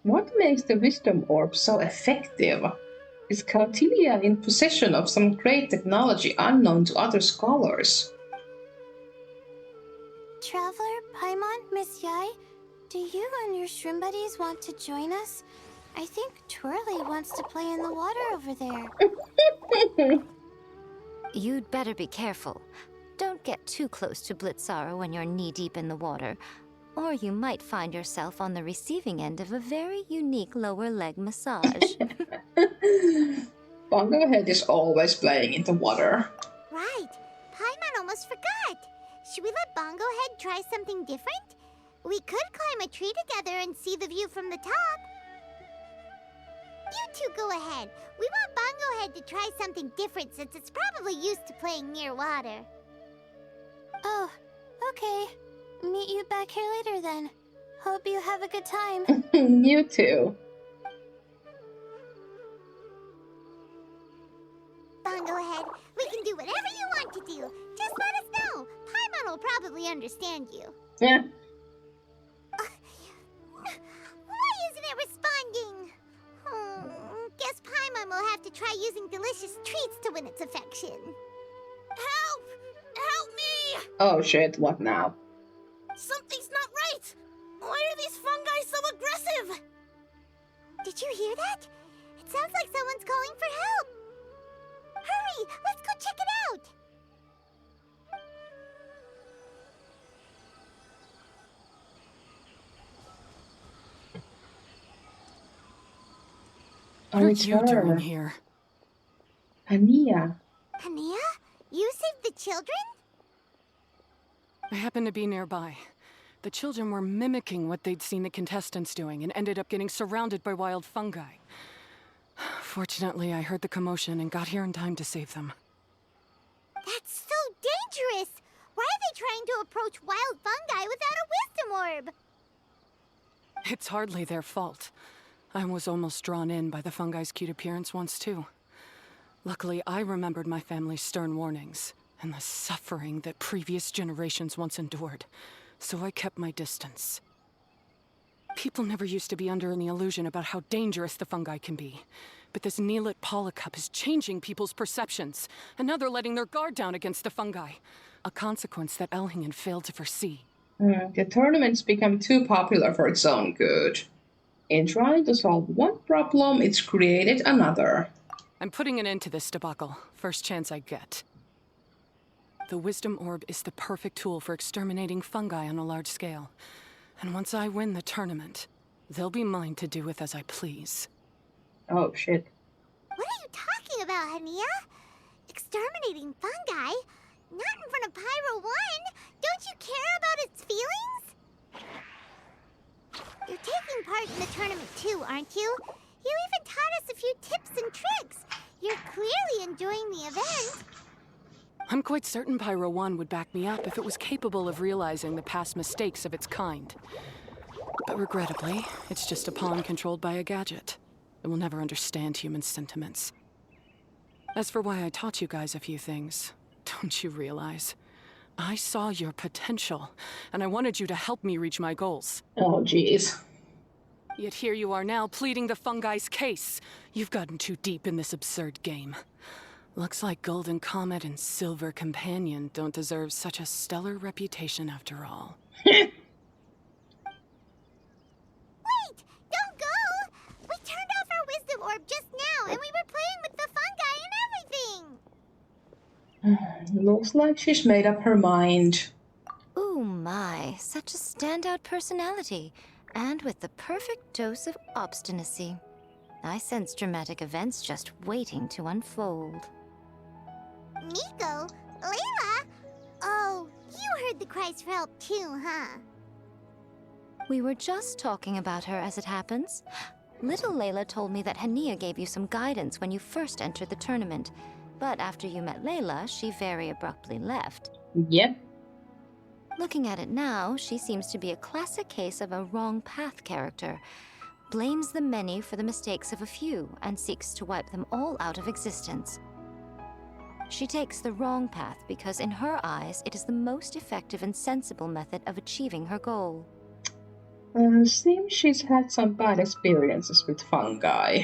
What makes the Wisdom Orb so effective? Is Cautelia in possession of some great technology unknown to other scholars? Traveler, Paimon, Miss Yai, do you and your shrimp buddies want to join us? I think Twirly wants to play in the water over there. You'd better be careful. Don't get too close to Blitzara when you're knee-deep in the water, or you might find yourself on the receiving end of a very unique lower leg massage. Bongo Head is always playing in the water. Right. Paimon almost forgot. Should we let Bongo Head try something different? We could climb a tree together and see the view from the top. You two go ahead. We want Bongo Head to try something different since it's probably used to playing near water. Oh, okay. Meet you back here later then. Hope you have a good time. You too. Bongo Head, we can do whatever you want to do. Just let us know. Paimon will probably understand you. Yeah. Why isn't it responding? Guess Paimon will have to try using delicious treats to win its affection. Help! Help me! Oh shit, what now? Something's not right! Why are these fungi so aggressive? Did you hear that? It sounds like someone's calling for help. Hurry! Let's go check it out! What are you doing here? Ania. Ania? You saved the children? I happened to be nearby. The children were mimicking what they'd seen the contestants doing and ended up getting surrounded by wild fungi. Fortunately, I heard the commotion and got here in time to save them. That's so dangerous! Why are they trying to approach wild fungi without a wisdom orb? It's hardly their fault. I was almost drawn in by the fungi's cute appearance once, too. Luckily, I remembered my family's stern warnings. and the suffering that previous generations once endured, so I kept my distance. People never used to be under any illusion about how dangerous the fungi can be. But this Neelit polycup is changing people's perceptions, and now they're letting their guard down against the fungi. A consequence that Elhingen failed to foresee. The tournament's become too popular for its own good. In trying to solve one problem, it's created another. I'm putting an end to this debacle, first chance I get. The Wisdom Orb is the perfect tool for exterminating fungi on a large scale. And once I win the tournament, they'll be mine to do with as I please. Oh, shit. What are you talking about, Hania? Exterminating fungi? Not in front of Pyro 1! Don't you care about its feelings? You're taking part in the tournament too, aren't you? You even taught us a few tips and tricks. You're clearly enjoying the event. I'm quite certain Pyro 1 would back me up if it was capable of realizing the past mistakes of its kind. But regrettably, it's just a pawn controlled by a gadget. It will never understand human sentiments. As for why I taught you guys a few things, don't you realize? I saw your potential, and I wanted you to help me reach my goals. Oh, jeez. Yet here you are now pleading the fungi's case. You've gotten too deep in this absurd game. Looks like Golden Comet and Silver Companion don't deserve such a stellar reputation after all. Wait! Don't go! We turned off our Wisdom Orb just now, and we were playing with the fungi and everything! Looks like she's made up her mind. Ooh my, such a standout personality, and with the perfect dose of obstinacy. I sense dramatic events just waiting to unfold. Nico? Layla? Oh, you heard the cries for help too, huh? We were just talking about her as it happens. Little Layla told me that Hania gave you some guidance when you first entered the tournament, but after you met Layla, she very abruptly left. Yep. Looking at it now, she seems to be a classic case of a wrong path character. Blames the many for the mistakes of a few and seeks to wipe them all out of existence. She takes the wrong path because in her eyes, it is the most effective and sensible method of achieving her goal. Seems she's had some bad experiences with fungi.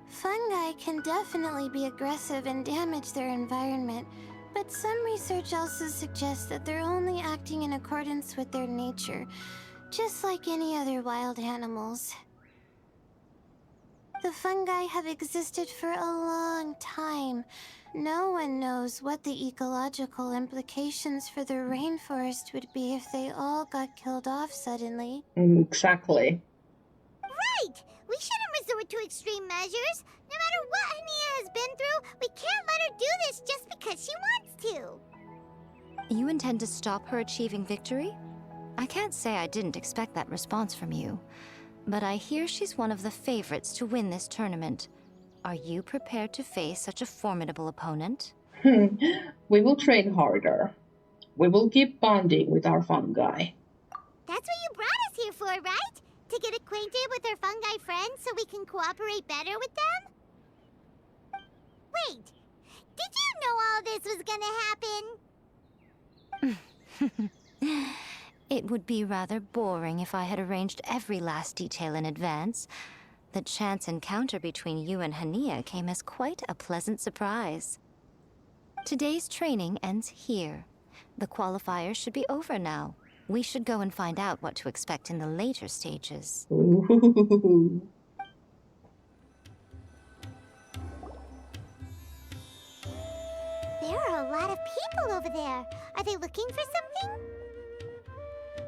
Fungi can definitely be aggressive and damage their environment, but some research also suggests that they're only acting in accordance with their nature, just like any other wild animals. The fungi have existed for a long time. No one knows what the ecological implications for the rainforest would be if they all got killed off suddenly. Exactly. Right! We shouldn't resort to extreme measures. No matter what Hania has been through, we can't let her do this just because she wants to. You intend to stop her achieving victory? I can't say I didn't expect that response from you, but I hear she's one of the favorites to win this tournament. Are you prepared to face such a formidable opponent? We will train harder. We will keep bonding with our fungi. That's what you brought us here for, right? To get acquainted with our fungi friends so we can cooperate better with them? Wait, did you know all this was gonna happen? It would be rather boring if I had arranged every last detail in advance. The chance encounter between you and Hania came as quite a pleasant surprise. Today's training ends here. The qualifiers should be over now. We should go and find out what to expect in the later stages. Ooh. There are a lot of people over there. Are they looking for something?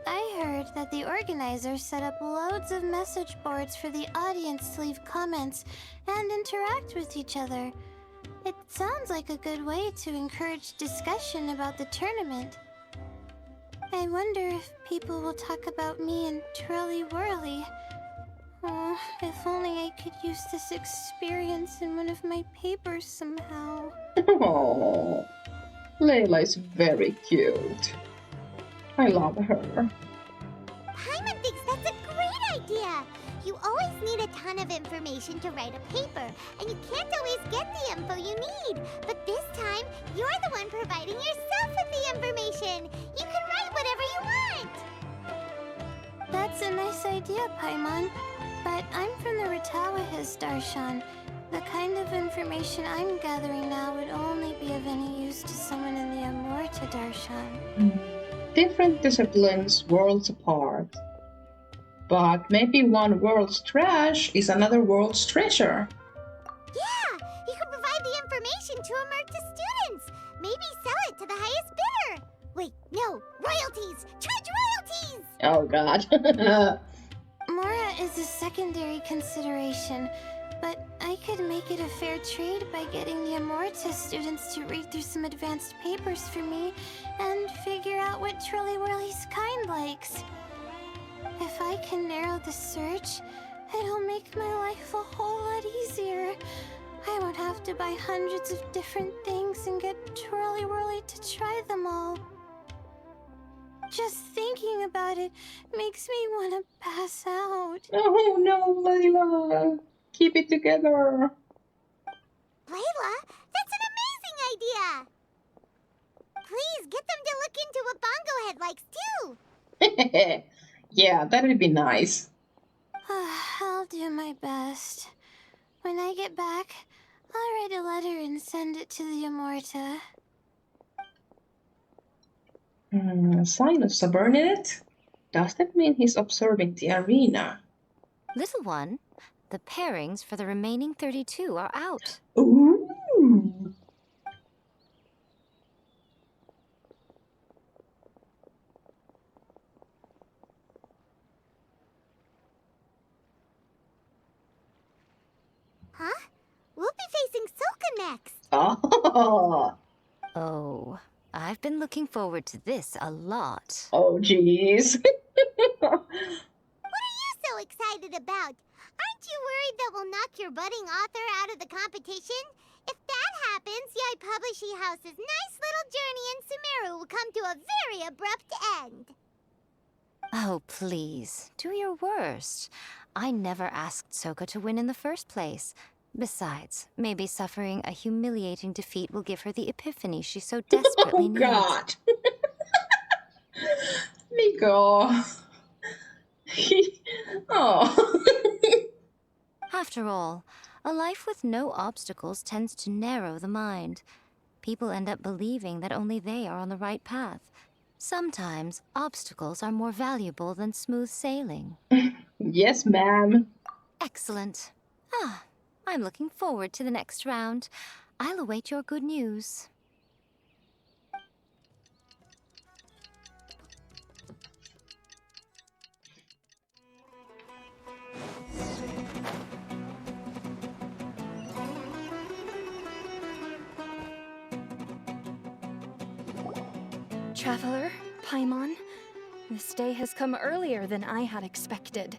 I heard that the organizers set up loads of message boards for the audience to leave comments and interact with each other. It sounds like a good way to encourage discussion about the tournament. I wonder if people will talk about me and Twirly Whirly. Oh, if only I could use this experience in one of my papers somehow. Oh, Layla is very cute. I love her. Paimon thinks that's a great idea. You always need a ton of information to write a paper, and you can't always get the info you need. But this time, you're the one providing yourself with the information. You can write whatever you want. That's a nice idea, Paimon. But I'm from the Ratawa Darshan. The kind of information I'm gathering now would only be of any use to someone in the Amorta Darshan. Different disciplines, worlds apart. But maybe one world's trash is another world's treasure. Yeah, you can provide the information to Amurta students. Maybe sell it to the highest bidder. Wait, no, royalties! Charge royalties! Oh god. Mora is a secondary consideration, but I could make it a fair trade by getting the Amorta students to read through some advanced papers for me and figure out what Trolly Whirly's kind likes. If I can narrow the search, it'll make my life a whole lot easier. I won't have to buy hundreds of different things and get Trolly Whirly to try them all. Just thinking about it makes me want to pass out. Oh no, Layla. Keep it together. Layla, that's an amazing idea! Please get them to look into what Bongo Head likes too! Yeah, that would be nice. I'll do my best. When I get back, I'll write a letter and send it to the Amorta. Sign of subordinate? Does that mean he's observing the arena? Little one, the pairings for the remaining 32 are out. Ooh! Huh? We'll be facing Soka next! Oh, Oh, I've been looking forward to this a lot. oh jeez. What are you so excited about? Aren't you worried that we'll knock your budding author out of the competition? If that happens, Yai Publishing House's nice little journey in Sumeru will come to a very abrupt end. Oh, please, do your worst. I never asked Soka to win in the first place. Besides, maybe suffering a humiliating defeat will give her the epiphany she so desperately Oh needs. god. Miko. Oh. After all, a life with no obstacles tends to narrow the mind. People end up believing that only they are on the right path. Sometimes, obstacles are more valuable than smooth sailing. Yes, ma'am. Excellent. I'm looking forward to the next round. I'll await your good news. Traveler, Paimon, this day has come earlier than I had expected.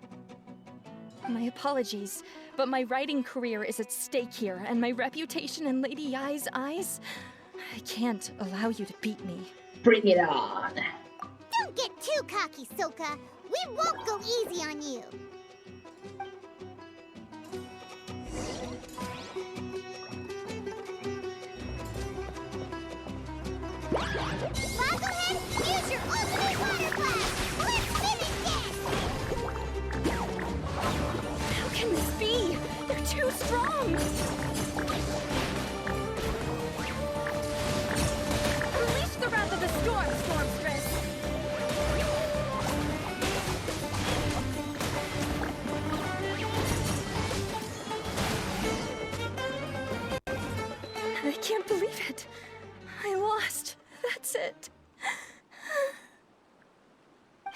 My apologies, but my writing career is at stake here, and my reputation in Lady Yai's eyes, I can't allow you to beat me. Bring it on. Don't get too cocky, Soka. We won't go easy on you. Bogglehead, use your ultimate water blast! Let's finish this! How can this be? They're too strong! Unleash the wrath of the storm, Stormstress! I can't believe it. I lost. That's it.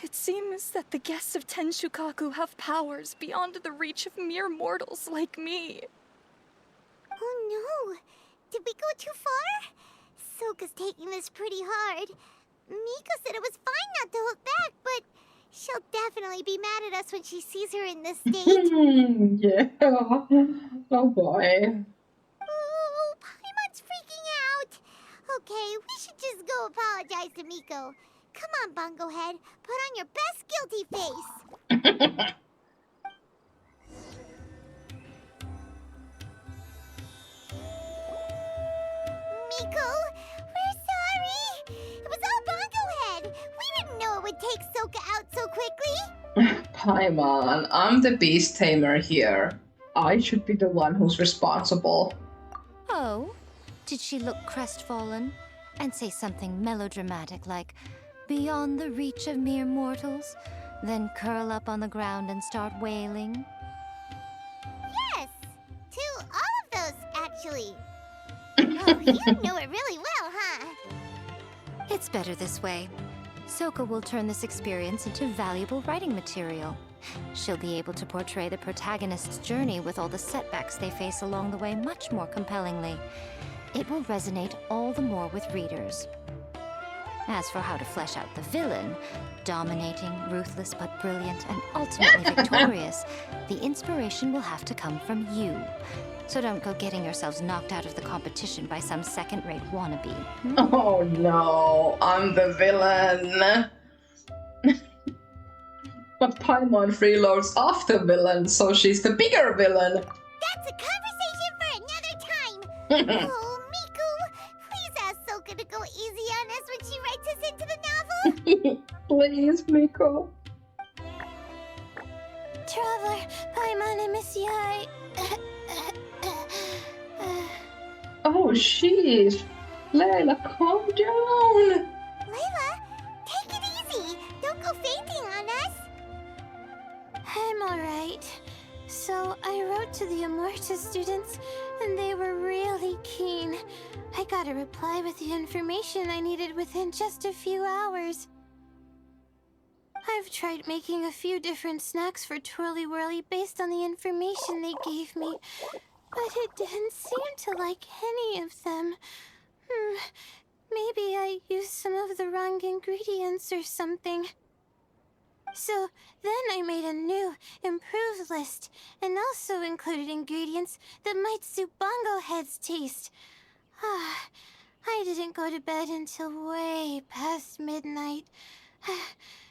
It seems that the guests of Tenshukaku have powers beyond the reach of mere mortals like me. Oh no! Did we go too far? Soka's taking this pretty hard. Miko said it was fine not to look back, but she'll definitely be mad at us when she sees her in this state. Yeah. Oh boy. Oh, Paimon's freaking out! Okay, we should just go apologize to Miko. Come on, Bungo Head. Put on your best guilty face. Miku! We're sorry! It was all Bongo Head! We didn't know it would take Soka out so quickly! Paimon, I'm the beast tamer here. I should be the one who's responsible. Oh? Did she look crestfallen? And say something melodramatic like, beyond the reach of mere mortals? Then curl up on the ground and start wailing? Yes! To all of those, actually. Oh, you know it really well, huh? It's better this way. Soka will turn this experience into valuable writing material. She'll be able to portray the protagonist's journey with all the setbacks they face along the way much more compellingly. It will resonate all the more with readers. As for how to flesh out the villain, dominating, ruthless but brilliant, and ultimately victorious, the inspiration will have to come from you. So don't go getting yourselves knocked out of the competition by some second-rate wannabe. Oh no, I'm the villain. But Paimon freeloads off the villain, so she's the bigger villain. That's a conversation for another time! Oh, Miku! Please ask Soka to go easy on us when she writes us into the novel! Please, Miko. Traveler, Paimon and Miss Yai. Oh, sheesh. Layla, calm down. Layla, take it easy! Don't go fainting on us! I'm alright. So I wrote to the Amorta students, and they were really keen. I got a reply with the information I needed within just a few hours. I've tried making a few different snacks for Twirly Whirly based on the information they gave me, but it didn't seem to like any of them. Maybe I used some of the wrong ingredients or something. So then I made a new, improved list, and also included ingredients that might suit Bongo Head's taste. I didn't go to bed until way past midnight.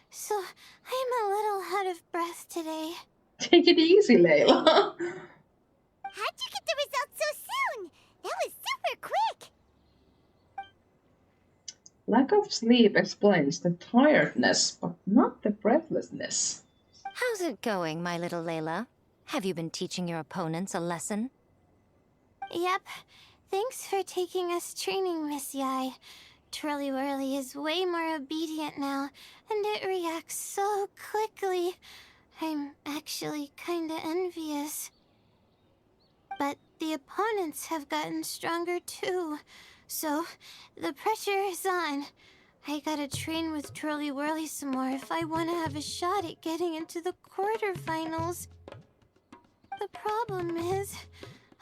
So I'm a little out of breath today. Take it easy, Layla. How'd you get the results so soon? That was super quick! Lack of sleep explains the tiredness, but not the breathlessness. How's it going, my little Layla? Have you been teaching your opponents a lesson? Yep. Thanks for taking us training, Miss Yai. Twirly Whirly is way more obedient now, and it reacts so quickly. I'm actually kinda envious. But the opponents have gotten stronger too, so the pressure is on. I gotta train with Twirly Whirly some more if I want to have a shot at getting into the quarterfinals. The problem is,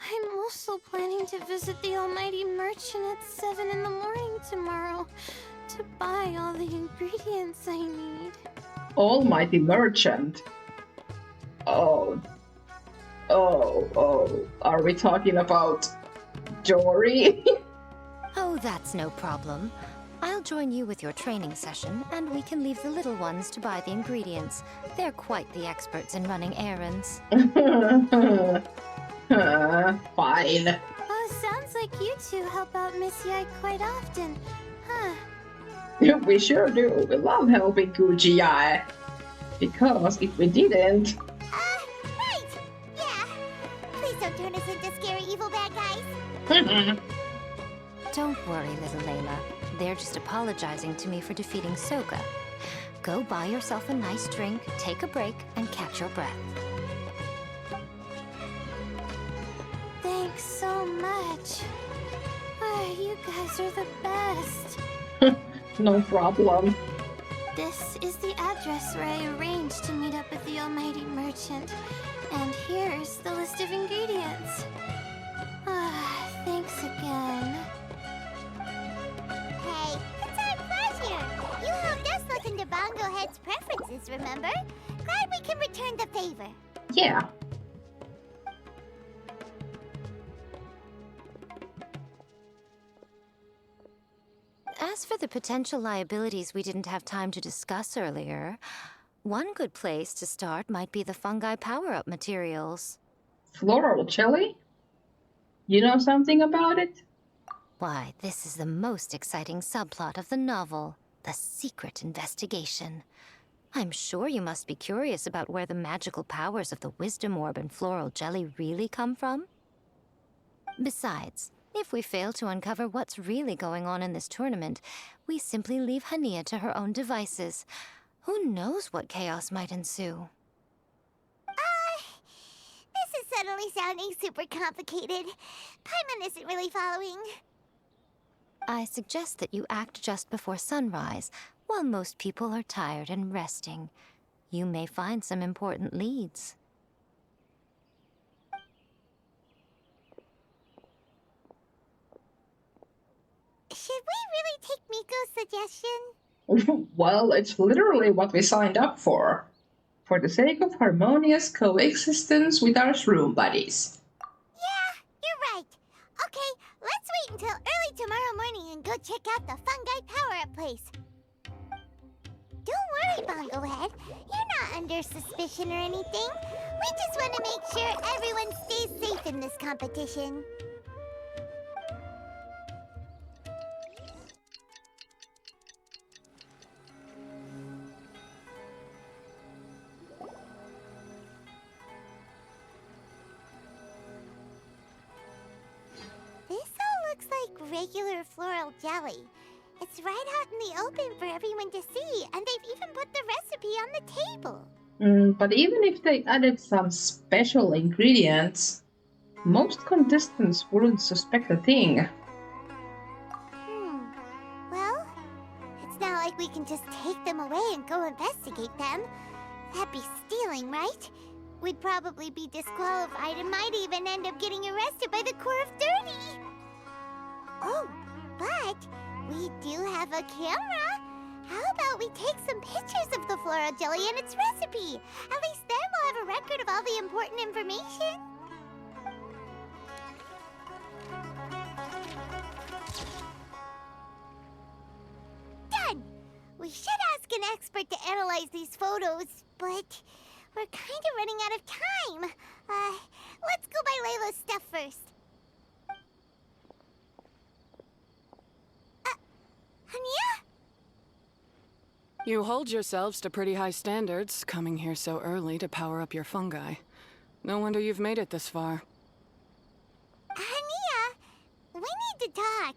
I'm also planning to visit the Almighty Merchant at 7 in the morning tomorrow to buy all the ingredients I need. Almighty Merchant. Oh. Are we talking about Jory? Oh, that's no problem. I'll join you with your training session, and we can leave the little ones to buy the ingredients. They're quite the experts in running errands. Fine. Oh, sounds like you two help out Miss Yai quite often, huh? We sure do. We love helping Guji. Because if we didn't... Right! Yeah. Please don't turn us into scary evil bad guys. Don't worry, little Layla. They're just apologizing to me for defeating Soka. Go buy yourself a nice drink, take a break, and catch your breath. Thanks so much. You guys are the best. No problem. This is the address where I arranged to meet up with the Almighty Merchant. And here's the list of ingredients. Thanks again. Hey, it's our pleasure. You helped us look into Bongo Head's preferences, remember? Glad we can return the favor. Yeah. As for the potential liabilities we didn't have time to discuss earlier, one good place to start might be the fungi power-up materials. Floral jelly? You know something about it? Why, this is the most exciting subplot of the novel, the secret investigation. I'm sure you must be curious about where the magical powers of the Wisdom Orb and Floral Jelly really come from. Besides, if we fail to uncover what's really going on in this tournament, we simply leave Hania to her own devices. Who knows what chaos might ensue? This is suddenly sounding super complicated. Paimon isn't really following. I suggest that you act just before sunrise, while most people are tired and resting. You may find some important leads. Should we really take Miko's suggestion? Well, it's literally what we signed up for the sake of harmonious coexistence with our shroom buddies. Yeah, you're right. Okay, let's wait until early tomorrow morning and go check out the fungi power-up place. Don't worry, Bongo Head. You're not under suspicion or anything. We just want to make sure everyone stays safe in this competition. This all looks like regular floral jelly. It's right out in the open for everyone to see, and they've even put the recipe on the table. But even if they added some special ingredients, most contestants wouldn't suspect a thing. Well, it's not like we can just take them away and go investigate them. That'd be stealing, right? We'd probably be disqualified and might even end up getting arrested by the Corps of 30. Oh, but we do have a camera. How about we take some pictures of the floral jelly and its recipe? At least then we'll have a record of all the important information. Done! We should ask an expert to analyze these photos, but we're kind of running out of time. Let's go by Layla's stuff first. Hania? You hold yourselves to pretty high standards, coming here so early to power up your fungi. No wonder you've made it this far. Hania, we need to talk.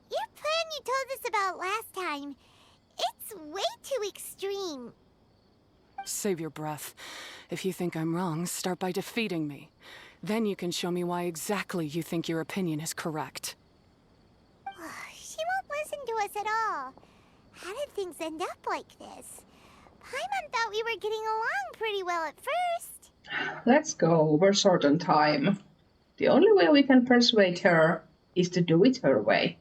Your plan you told us about last time, it's way too extreme. Save your breath. If you think I'm wrong, start by defeating me. Then you can show me why exactly you think your opinion is correct. She won't listen to us at all. How did things end up like this? Paimon thought we were getting along pretty well at first. Let's go, we're short on time. The only way we can persuade her is to do it her way.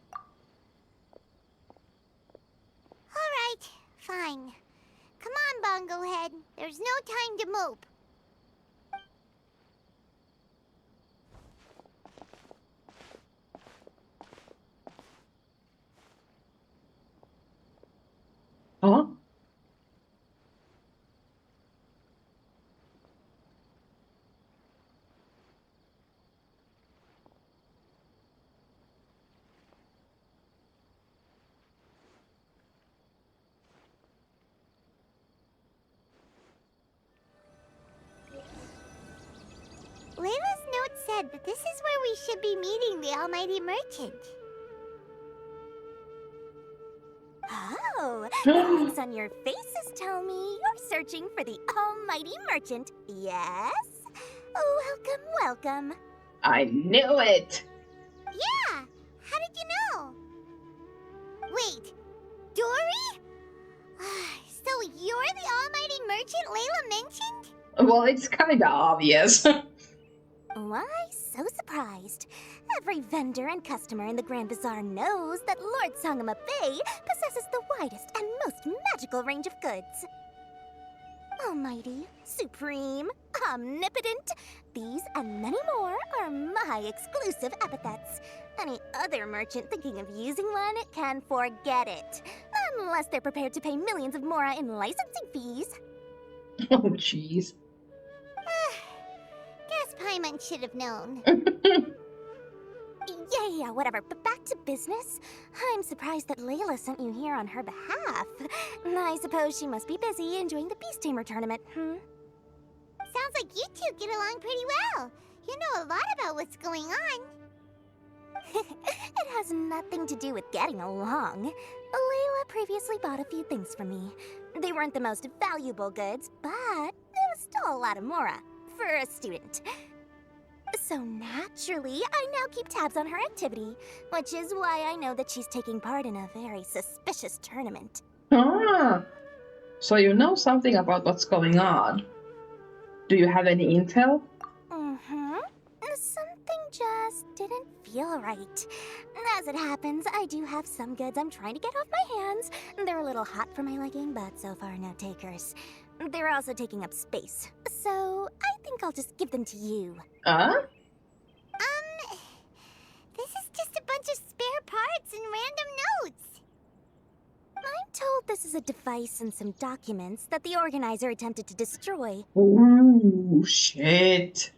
Alright, fine. Come on, Bongo Head. There's no time to mope. Huh? Layla's note said that this is where we should be meeting the Almighty Merchant. Oh, the looks on your faces tell me you're searching for the Almighty Merchant, yes? Welcome, welcome. I knew it! Yeah! How did you know? Wait, Dory? So you're the Almighty Merchant Layla mentioned? Well, it's kinda obvious. Why so surprised? Every vendor and customer in the Grand Bazaar knows that Lord Sangama Bay possesses the widest and most magical range of goods. Almighty, supreme, omnipotent, these and many more are my exclusive epithets. Any other merchant thinking of using one can forget it, unless they're prepared to pay millions of mora in licensing fees. Oh, jeez. Guess Paimon should have known. Yeah, whatever. But back to business. I'm surprised that Layla sent you here on her behalf. I suppose she must be busy enjoying the Beast Tamer tournament, Sounds like you two get along pretty well. You know a lot about what's going on. It has nothing to do with getting along. Layla previously bought a few things from me. They weren't the most valuable goods, but it was still a lot of mora for a student. So naturally, I now keep tabs on her activity, which is why I know that she's taking part in a very suspicious tournament. Ah, so you know something about what's going on. Do you have any intel? Something just didn't feel right. As it happens, I do have some goods I'm trying to get off my hands. They're a little hot for my liking, but so far no takers. They're also taking up space, so I think I'll just give them to you. This is just a bunch of spare parts and random notes. I'm told this is a device and some documents that the organizer attempted to destroy. Ooh, shit.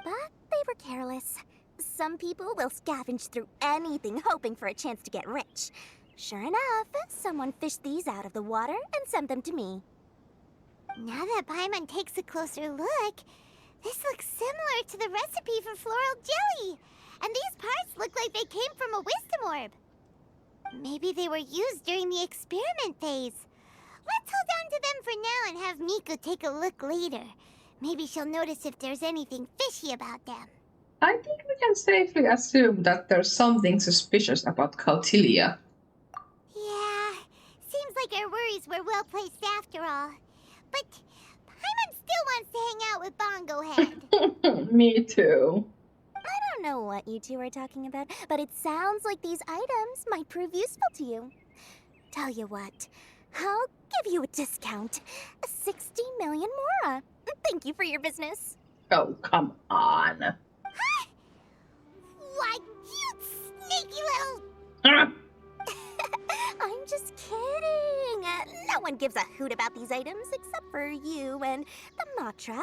But they were careless. Some people will scavenge through anything hoping for a chance to get rich. Sure enough, someone fished these out of the water and sent them to me. Now that Paimon takes a closer look, this looks similar to the recipe for floral jelly. And these parts look like they came from a wisdom orb. Maybe they were used during the experiment phase. Let's hold on to them for now and have Miku take a look later. Maybe she'll notice if there's anything fishy about them. I think we can safely assume that there's something suspicious about Cautilia. Yeah, seems like our worries were well placed after all. But Paimon still wants to hang out with Bongo Head. Me too. I don't know what you two are talking about, but it sounds like these items might prove useful to you. Tell you what, I'll give you a discount. 60 million mora. Thank you for your business. Oh, come on. Huh? Why, you sneaky little... Ah, I'm just kidding. No one gives a hoot about these items except for you and the Matra.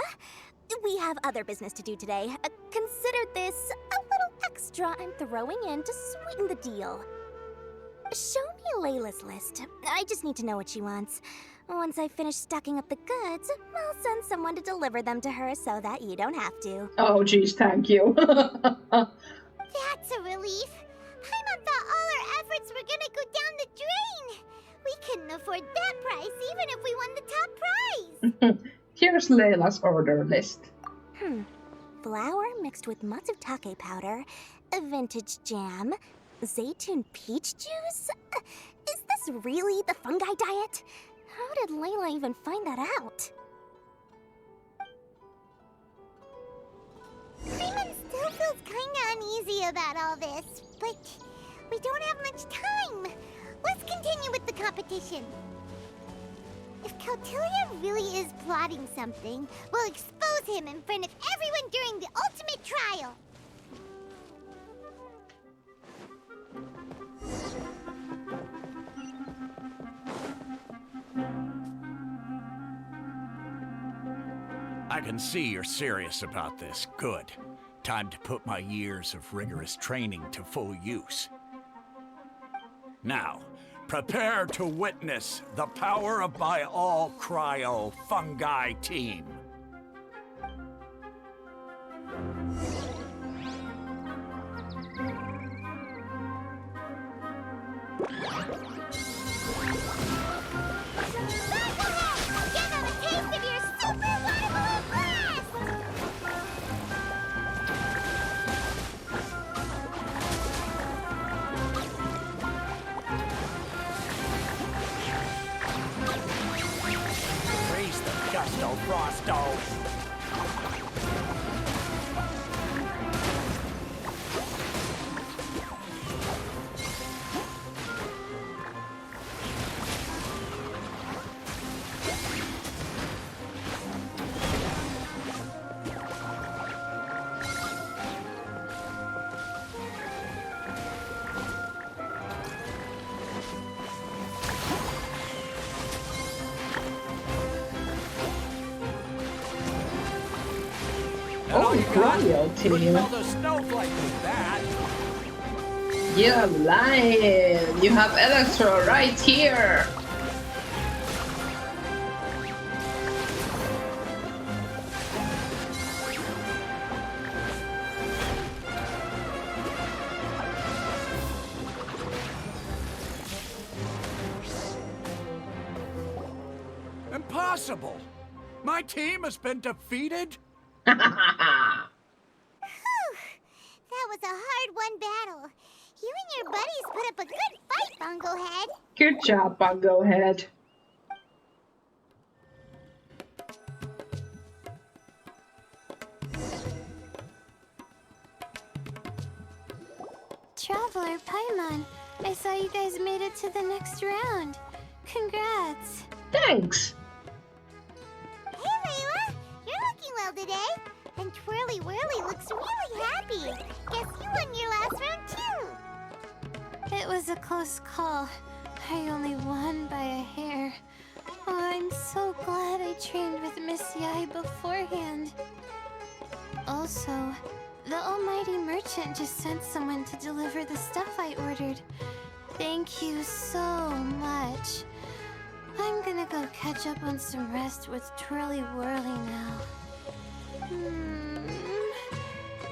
We have other business to do today. Consider this a little extra I'm throwing in to sweeten the deal. Show me Layla's list. I just need to know what she wants. Once I finish stocking up the goods, I'll send someone to deliver them to her so that you don't have to. oh, geez, thank you. That's a relief. Paimon thought all our efforts were gonna go down the drain. We couldn't afford that price even if we won the top prize. Here's Layla's order list. Flour mixed with matsutake powder, a vintage jam, zaytun peach juice? Is this really the fungi diet? How did Layla even find that out? Paimon still feels kinda uneasy about all this, but we don't have much time. Let's continue with the competition. If Cautilia really is plotting something, we'll expose him in front of everyone during the ultimate trial. I can see you're serious about this. Good. Time to put my years of rigorous training to full use. Now, prepare to witness the power of my all-cryo fungi team. Give them a taste of your super water balloon blast! Freeze the gusto, Frosto! Oh, cryo Wouldn't team. build a snowflake with that. You're lying. You have Electro right here. Impossible! My team has been defeated? Whew. That was a hard-won battle. You and your buddies put up a good fight, Bungo Head. Good job, Bungo Head. Traveler Paimon, I saw you guys made it to the next round. Congrats. Thanks. Hey, Layla! You're looking well today. And Twirly Whirly looks really happy. Guess you won your last round, too. It was a close call. I only won by a hair. Oh, I'm so glad I trained with Miss Yai beforehand. Also, the almighty merchant just sent someone to deliver the stuff I ordered. Thank you so much. I'm gonna go catch up on some rest with Twirly Whirly now.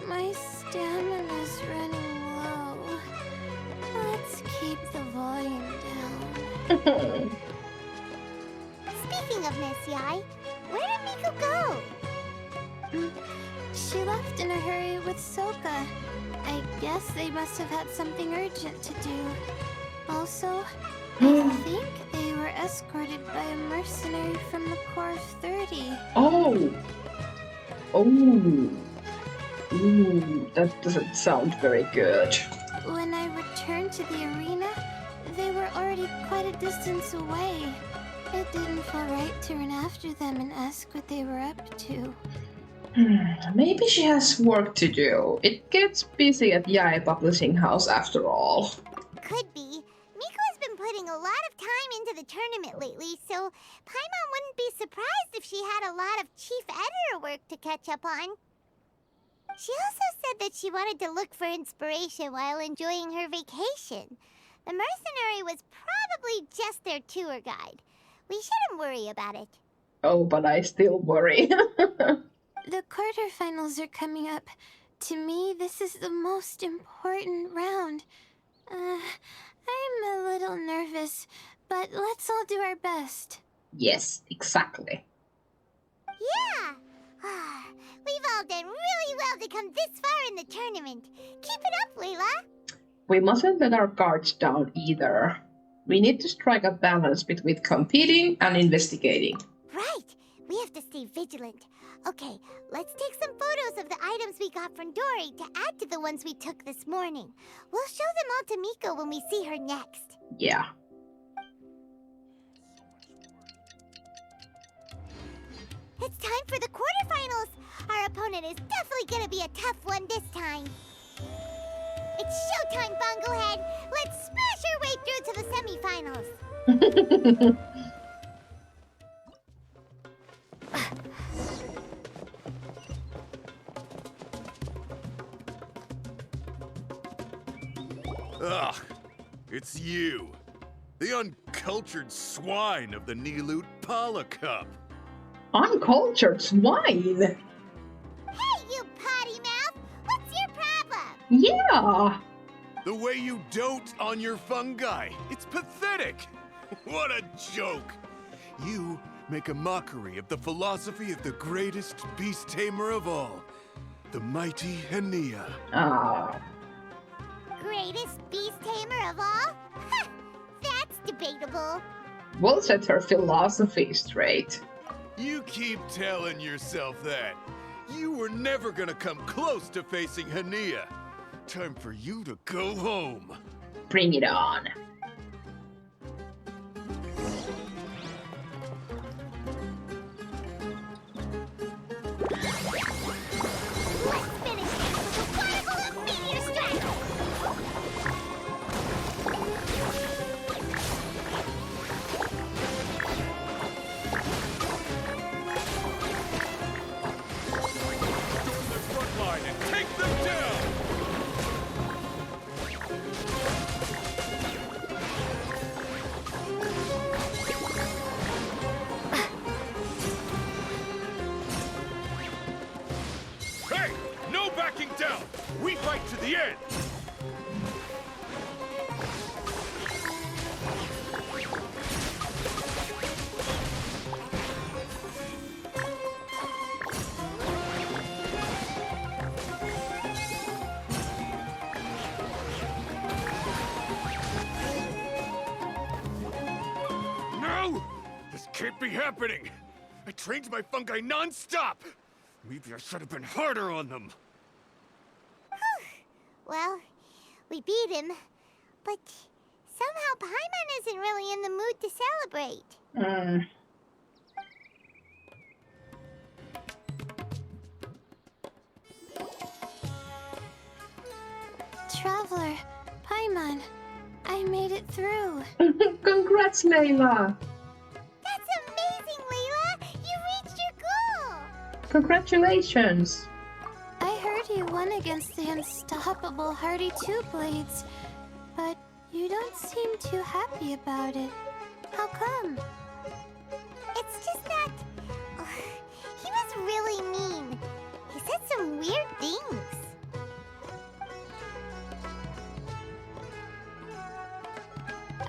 My stamina's running low. Let's keep the volume down. Speaking of Miss Yai, where did Miko go? She left in a hurry with Soka. I guess they must have had something urgent to do. Also, I think they were escorted by a mercenary from the Corps of 30. Oh. Oh. Ooh, that doesn't sound very good. When I returned to the arena, they were already quite a distance away. It didn't feel right to run after them and ask what they were up to. Maybe she has work to do. It gets busy at Yai Publishing House after all. Could be. Miko has been putting a lot of time into the tournament lately, so Paimon wouldn't be surprised if she had a lot of chief editor work to catch up on. She also said that she wanted to look for inspiration while enjoying her vacation. The mercenary was probably just their tour guide. We shouldn't worry about it. Oh, but I still worry. The quarterfinals are coming up. To me, this is the most important round. I'm a little nervous, but let's all do our best. Yes, exactly. Yeah! We've all done really well to come this far in the tournament. Keep it up, Layla! We mustn't let our guards down either. We need to strike a balance between competing and investigating. Right! We have to stay vigilant. Okay, let's take some photos of the items we got from Dory to add to the ones we took this morning. We'll show them all to Miko when we see her next. Yeah. It's time for the quarterfinals! Our opponent is definitely gonna be a tough one this time. It's showtime, Bungohead! Let's smash our way through to the semifinals! Ugh, it's you. The uncultured swine of the Nilut Pala Cup. Uncultured swine? Hey, you potty mouth! What's your problem? Yeah. The way you dote on your fungi. It's pathetic. What a joke. You make a mockery of the philosophy of the greatest beast tamer of all, the mighty Hania. Ah. Greatest beast tamer of all? Ha! That's debatable. We'll set her philosophy straight. You keep telling yourself that. You were never gonna come close to facing Hania. Time for you to go home. Bring it on. Let's finish this with a particle of meteor strike! The front line and take them down! This can't be happening! I trained my fungi non-stop! Maybe I should have been harder on them. Well, we beat him, but somehow Paimon isn't really in the mood to celebrate. Traveler, Paimon, I made it through. Congrats, Layla! That's amazing, Layla! You reached your goal! Congratulations! I heard you won against the unstoppable Hardy Two Blades, but you don't seem too happy about it. How come? It's just that... he was really mean. He said some weird things.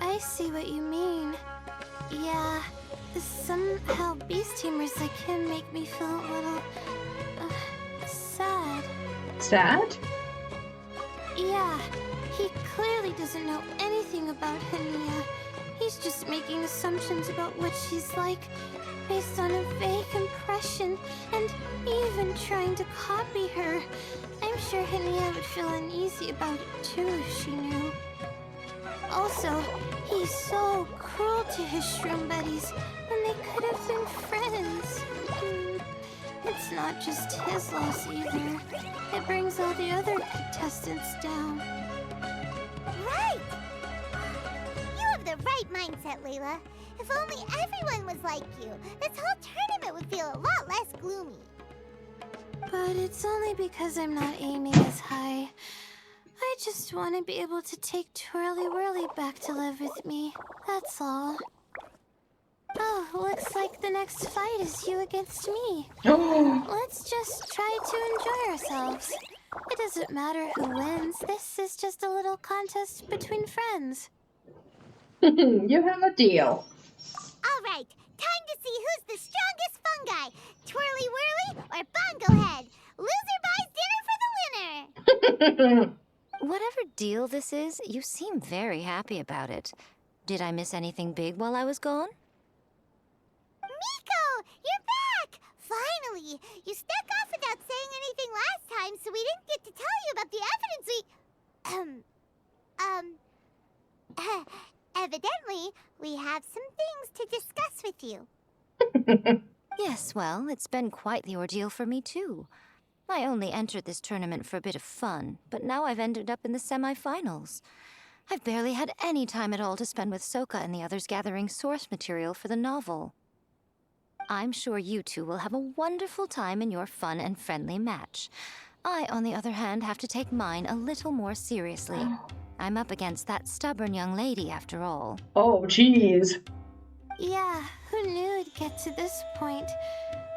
I see what you mean. Yeah, somehow beast tamers like him make me feel a little... sad. Sad? Yeah, he clearly doesn't know anything about Hania. He's just making assumptions about what she's like, based on a vague impression, and even trying to copy her. I'm sure Hania would feel uneasy about it too if she knew. Also, he's so cruel to his shroom buddies when they could have been friends. It's not just his loss either. It brings all the other contestants down. Right! You have the right mindset, Layla. If only everyone was like you, this whole tournament would feel a lot less gloomy. But it's only because I'm not aiming as high. I just want to be able to take Twirly Whirly back to live with me. That's all. Oh, looks like the next fight is you against me. Let's just try to enjoy ourselves. It doesn't matter who wins. This is just a little contest between friends. You have a deal. All right, time to see who's the strongest fungi. Twirly Whirly or Bongo Head. Loser buys dinner for the winner. Whatever deal this is, you seem very happy about it. Did I miss anything big while I was gone? Miko, you're back! Finally! You snuck off without saying anything last time, so we didn't get to tell you about the evidence evidently, we have some things to discuss with you. Yes, well, it's been quite the ordeal for me too. I only entered this tournament for a bit of fun, but now I've ended up in the semi-finals. I've barely had any time at all to spend with Soka and the others gathering source material for the novel. I'm sure you two will have a wonderful time in your fun and friendly match. I, on the other hand, have to take mine a little more seriously. I'm up against that stubborn young lady, after all. Oh, jeez. Yeah, who knew it'd get to this point?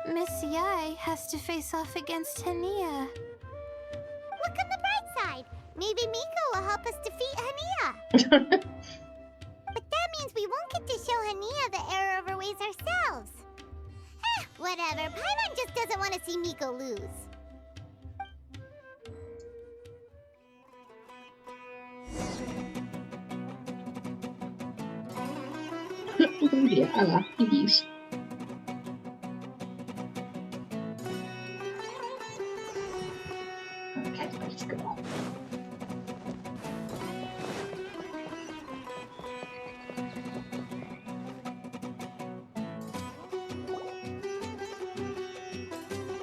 Miss Yai has to face off against Hania. Look on the bright side. Maybe Miko will help us defeat Hania. But that means we won't get to show Hania the error of her ways ourselves. Whatever. Paimon just doesn't want to see Miko lose. Yeah, please. Okay, let's go.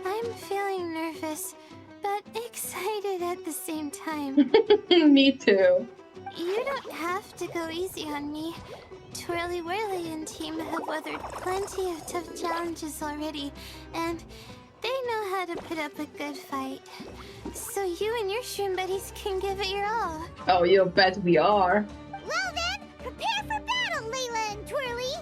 I'm feeling nervous, but excited at the same time. Me too. You don't have to go easy on me. Twirly Whirly and team have weathered plenty of tough challenges already, and they know how to put up a good fight. So you and your shroom buddies can give it your all. Oh, you bet we are. Well then, prepare for battle, Layla and Twirly!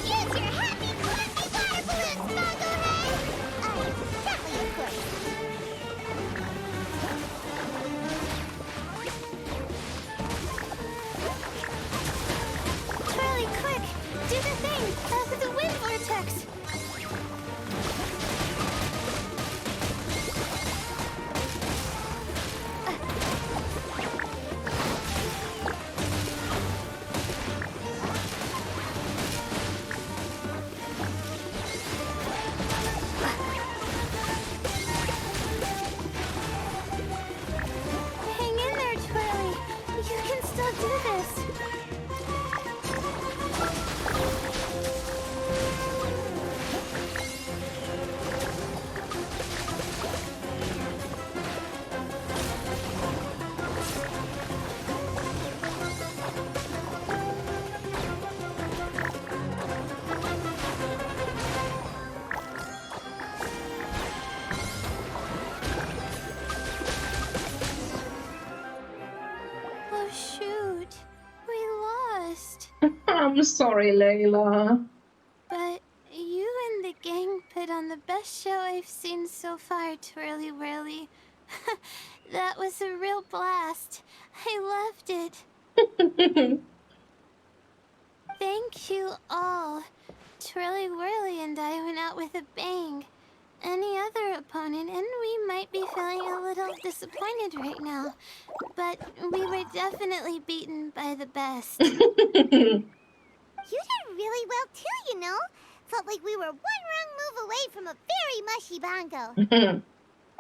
Use your happy fluffy water balloons, Bongo Head! Gently, of course. Twirly, quick! Do the thing! The wind vortex! I'm sorry, Layla. But you and the gang put on the best show I've seen so far, Twirly Whirly. That was a real blast. I loved it. Thank you all. Twirly Whirly and I went out with a bang. Any other opponent, and we might be feeling a little disappointed right now. But we were definitely beaten by the best. You did really well too, you know. Felt like we were one wrong move away from a very mushy bongo.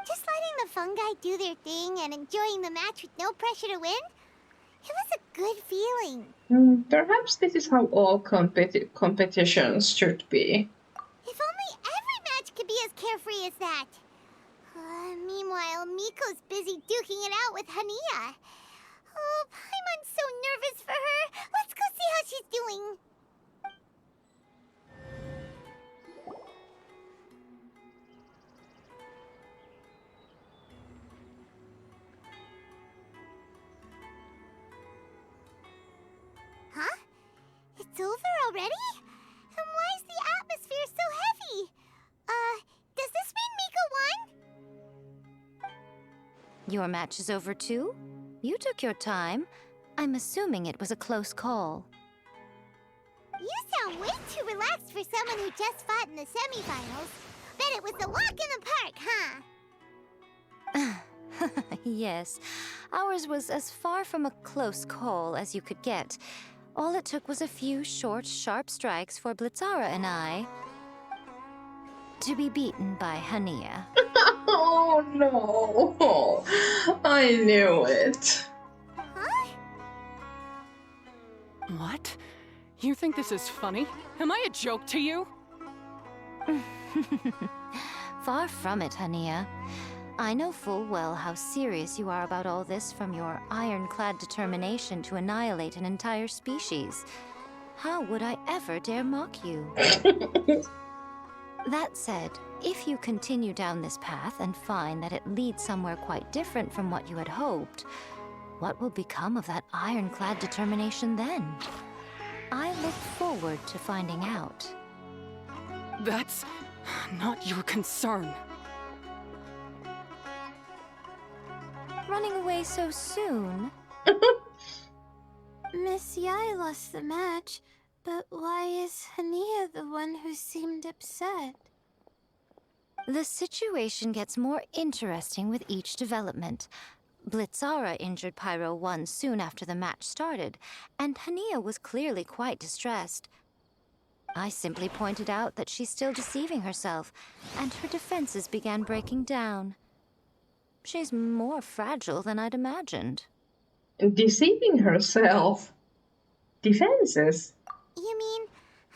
Just letting the fungi do their thing and enjoying the match with no pressure to win, it was a good feeling. Perhaps this is how all competitions should be. If only every match could be as carefree as that. Meanwhile, Miko's busy duking it out with Hania. Oh, Paimon's so nervous for her. Let's go see how she's doing. Huh? It's over already? And why is the atmosphere so heavy? Does this mean Miko won? Your match is over too? You took your time. I'm assuming it was a close call. You sound way too relaxed for someone who just fought in the semifinals. Bet it was a walk in the park, huh? Yes, ours was as far from a close call as you could get. All it took was a few short, sharp strikes for Blitzara and I to be beaten by Hania. Oh no! I knew it. Huh? What? You think this is funny? Am I a joke to you? Far from it, Hania. I know full well how serious you are about all this, from your ironclad determination to annihilate an entire species. How would I ever dare mock you? That said, if you continue down this path and find that it leads somewhere quite different from what you had hoped, what will become of that ironclad determination then? I look forward to finding out. That's not your concern. Running away so soon? Miss Yai lost the match, but why is Hania the one who seemed upset? The situation gets more interesting with each development. Blitzara injured Pyro 1 soon after the match started, and Hania was clearly quite distressed. I simply pointed out that she's still deceiving herself, and her defenses began breaking down. She's more fragile than I'd imagined. Deceiving herself. Defenses. You mean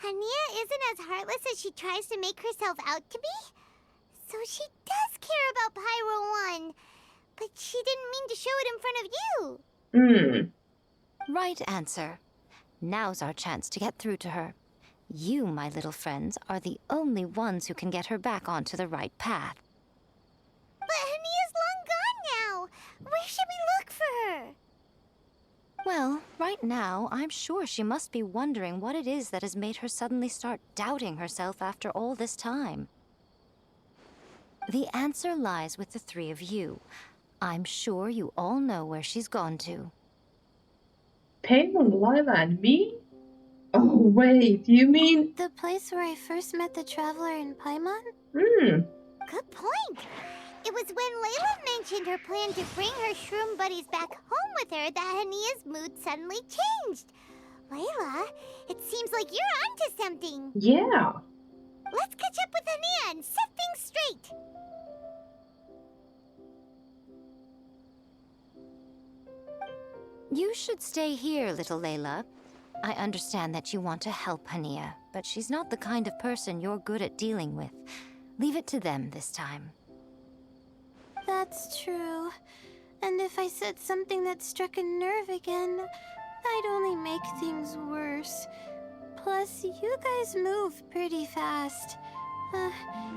Hania isn't as heartless as she tries to make herself out to be? So she does care about Pyro 1, but she didn't mean to show it in front of you. Right answer. Now's our chance to get through to her. You, my little friends, are the only ones who can get her back onto the right path. But Hania's long gone now. Where should we look for her? Well, right now, I'm sure she must be wondering what it is that has made her suddenly start doubting herself after all this time. The answer lies with the three of you. I'm sure you all know where she's gone to. Paimon, Lila, and me? Oh, wait, you mean... The place where I first met the Traveler in Paimon? Good point. It was when Layla mentioned her plan to bring her shroom buddies back home with her that Hania's mood suddenly changed. Layla, it seems like you're onto something. Yeah. Let's catch up with Hania and set things straight. You should stay here, little Layla. I understand that you want to help Hania, but she's not the kind of person you're good at dealing with. Leave it to them this time. That's true. And if I said something that struck a nerve again, I'd only make things worse. Plus, you guys move pretty fast.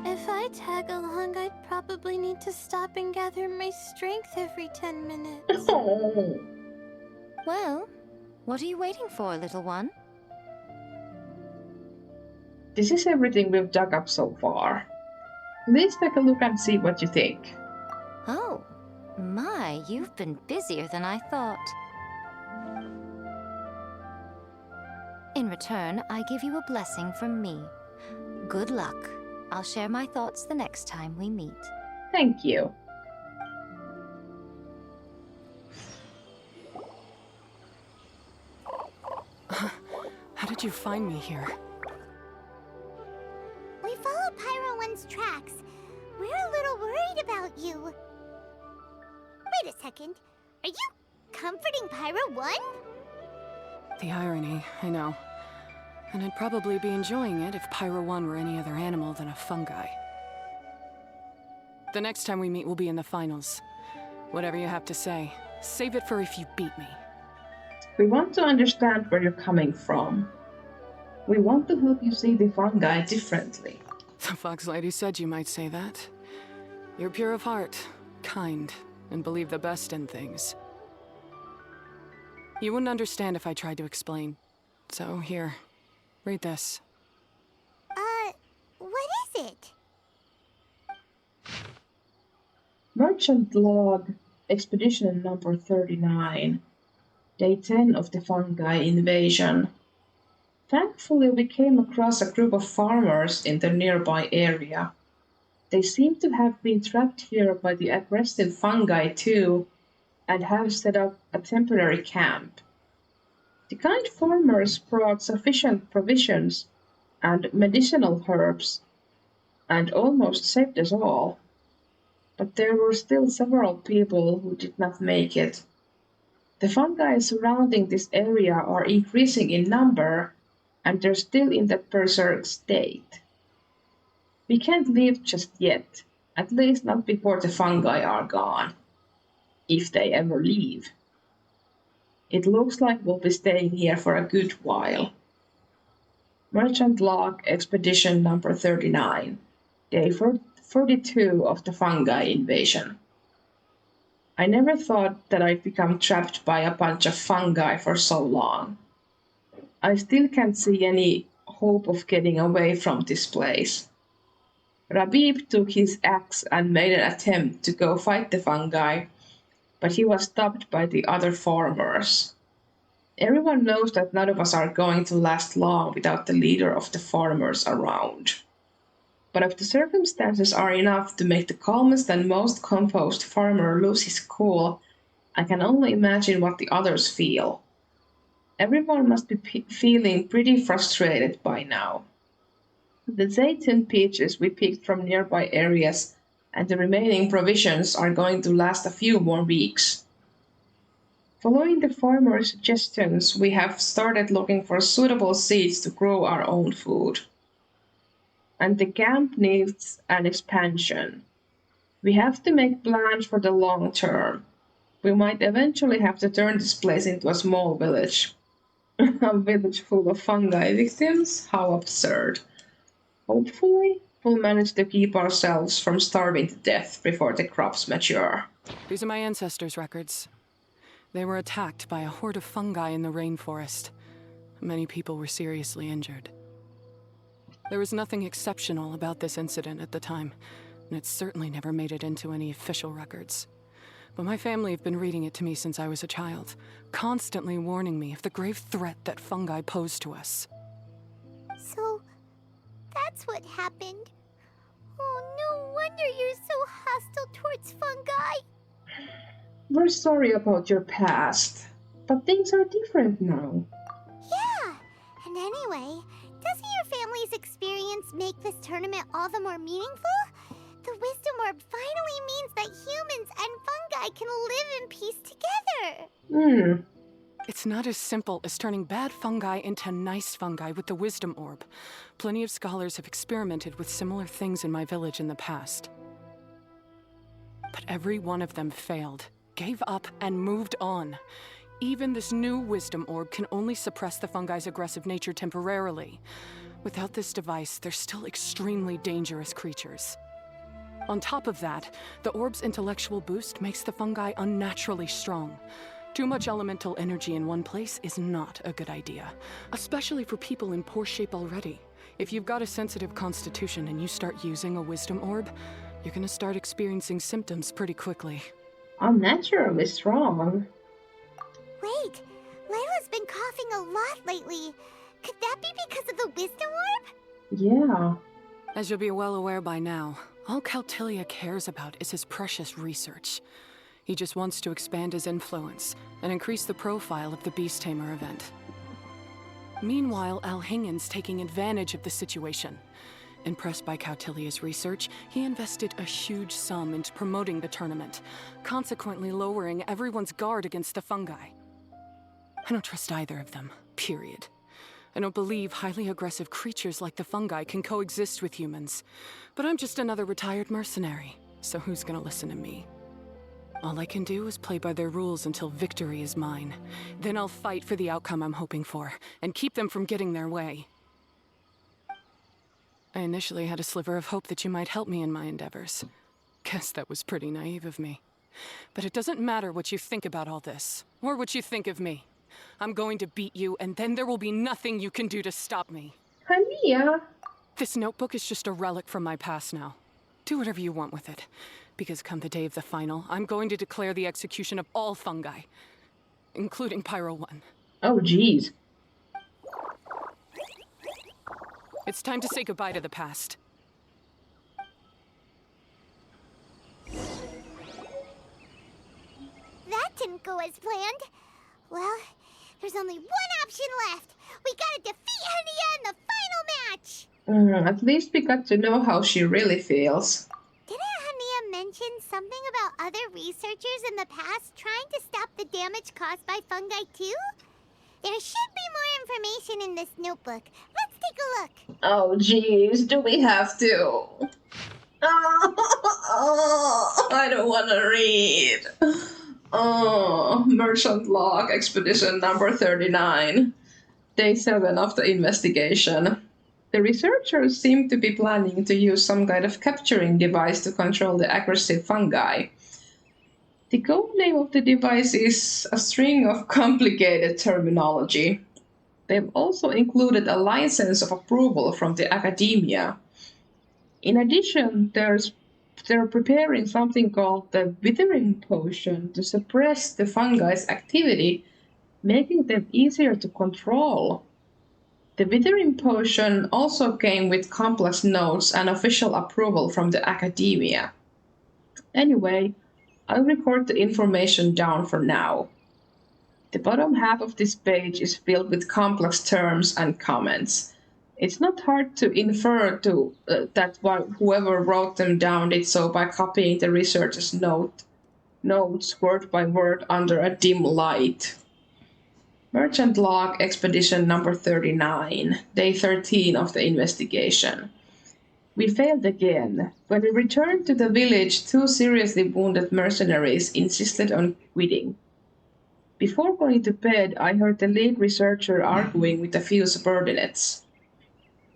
If I tag along, I'd probably need to stop and gather my strength every 10 minutes. Oh. Well, what are you waiting for, little one? This is everything we've dug up so far. Please take a look and see what you think. Oh, my, you've been busier than I thought. In return, I give you a blessing from me. Good luck. I'll share my thoughts the next time we meet. Thank you. How did you find me here? We followed Pyro 1's tracks. We're a little worried about you. Wait a second. Are you comforting Pyro 1? The irony, I know. And I'd probably be enjoying it if Pyro 1 were any other animal than a fungi. The next time we meet will be in the finals. Whatever you have to say, save it for if you beat me. We want to understand where you're coming from. We want to help you see the fungi differently. The Fox Lady said you might say that. You're pure of heart, kind, and believe the best in things. You wouldn't understand if I tried to explain. So here, read this. What is it? Merchant Log, Expedition number 39. Day 10 of the fungi invasion. Thankfully, we came across a group of farmers in the nearby area. They seem to have been trapped here by the aggressive fungi too, and have set up a temporary camp. The kind farmers brought sufficient provisions and medicinal herbs, and almost saved us all. But there were still several people who did not make it. The fungi surrounding this area are increasing in number, and they're still in that berserk state. We can't leave just yet, at least not before the fungi are gone. If they ever leave. It looks like we'll be staying here for a good while. Merchant Log, Expedition number 39, Day 42 of the fungi invasion. I never thought that I'd become trapped by a bunch of fungi for so long. I still can't see any hope of getting away from this place. Rabib took his axe and made an attempt to go fight the fungi, but he was stopped by the other farmers. Everyone knows that none of us are going to last long without the leader of the farmers around. But if the circumstances are enough to make the calmest and most composed farmer lose his cool, I can only imagine what the others feel. Everyone must be feeling pretty frustrated by now. The zeytun peaches we picked from nearby areas and the remaining provisions are going to last a few more weeks. Following the farmer's suggestions, we have started looking for suitable seeds to grow our own food. And the camp needs an expansion. We have to make plans for the long term. We might eventually have to turn this place into a small village. A village full of fungi victims? How absurd. Hopefully, we'll manage to keep ourselves from starving to death before the crops mature. These are my ancestors' records. They were attacked by a horde of fungi in the rainforest. Many people were seriously injured. There was nothing exceptional about this incident at the time, and it certainly never made it into any official records. But my family have been reading it to me since I was a child, constantly warning me of the grave threat that fungi pose to us. So, that's what happened. Oh, no wonder you're so hostile towards fungi. We're sorry about your past, but things are different now. Yeah, and anyway, doesn't your family's experience make this tournament all the more meaningful? The Wisdom Orb finally means that humans and fungi can live in peace together. It's not as simple as turning bad fungi into nice fungi with the Wisdom Orb. Plenty of scholars have experimented with similar things in my village in the past. But every one of them failed, gave up, and moved on. Even this new Wisdom Orb can only suppress the fungi's aggressive nature temporarily. Without this device, they're still extremely dangerous creatures. On top of that, the orb's intellectual boost makes the fungi unnaturally strong. Too much elemental energy in one place is not a good idea, especially for people in poor shape already. If you've got a sensitive constitution and you start using a wisdom orb, you're gonna start experiencing symptoms pretty quickly. I'm naturally strong. Wait, Layla's been coughing a lot lately. Could that be because of the wisdom orb? Yeah. As you'll be well aware by now, all Caltilia cares about is his precious research. He just wants to expand his influence and increase the profile of the Beast Tamer event. Meanwhile, Alhingen's taking advantage of the situation. Impressed by Cautilia's research, he invested a huge sum into promoting the tournament, consequently lowering everyone's guard against the fungi. I don't trust either of them, period. I don't believe highly aggressive creatures like the fungi can coexist with humans. But I'm just another retired mercenary, so who's gonna listen to me? All I can do is play by their rules until victory is mine. Then I'll fight for the outcome I'm hoping for, and keep them from getting their way. I initially had a sliver of hope that you might help me in my endeavors. Guess that was pretty naive of me. But it doesn't matter what you think about all this, or what you think of me. I'm going to beat you, and then there will be nothing you can do to stop me. Hania. This notebook is just a relic from my past now. Do whatever you want with it. Because come the day of the final, I'm going to declare the execution of all fungi. Including Pyro 1. Oh, jeez. It's time to say goodbye to the past. That didn't go as planned. Well, there's only one option left. We gotta defeat Hania in the final match. At least we got to know how she really feels. Didn't Hania mention something about other researchers in the past trying to stop the damage caused by fungi too? There should be more information in this notebook. Let's take a look. Oh, jeez, do we have to? I don't want to read. Merchant Log Expedition number 39. Day 7 of the investigation. The researchers seem to be planning to use some kind of capturing device to control the aggressive fungi. The code name of the device is a string of complicated terminology. They've also included a license of approval from the academia. In addition, they're preparing something called the Withering Potion to suppress the fungi's activity, making them easier to control. The Withering Potion also came with complex notes and official approval from the academia. Anyway, I'll record the information down for now. The bottom half of this page is filled with complex terms and comments. It's not hard to infer that whoever wrote them down did so by copying the researcher's notes word by word under a dim light. Merchant Log Expedition number 39, day 13 of the investigation. We failed again. When we returned to the village, 2 seriously wounded mercenaries insisted on quitting. Before going to bed, I heard the lead researcher arguing with a few subordinates.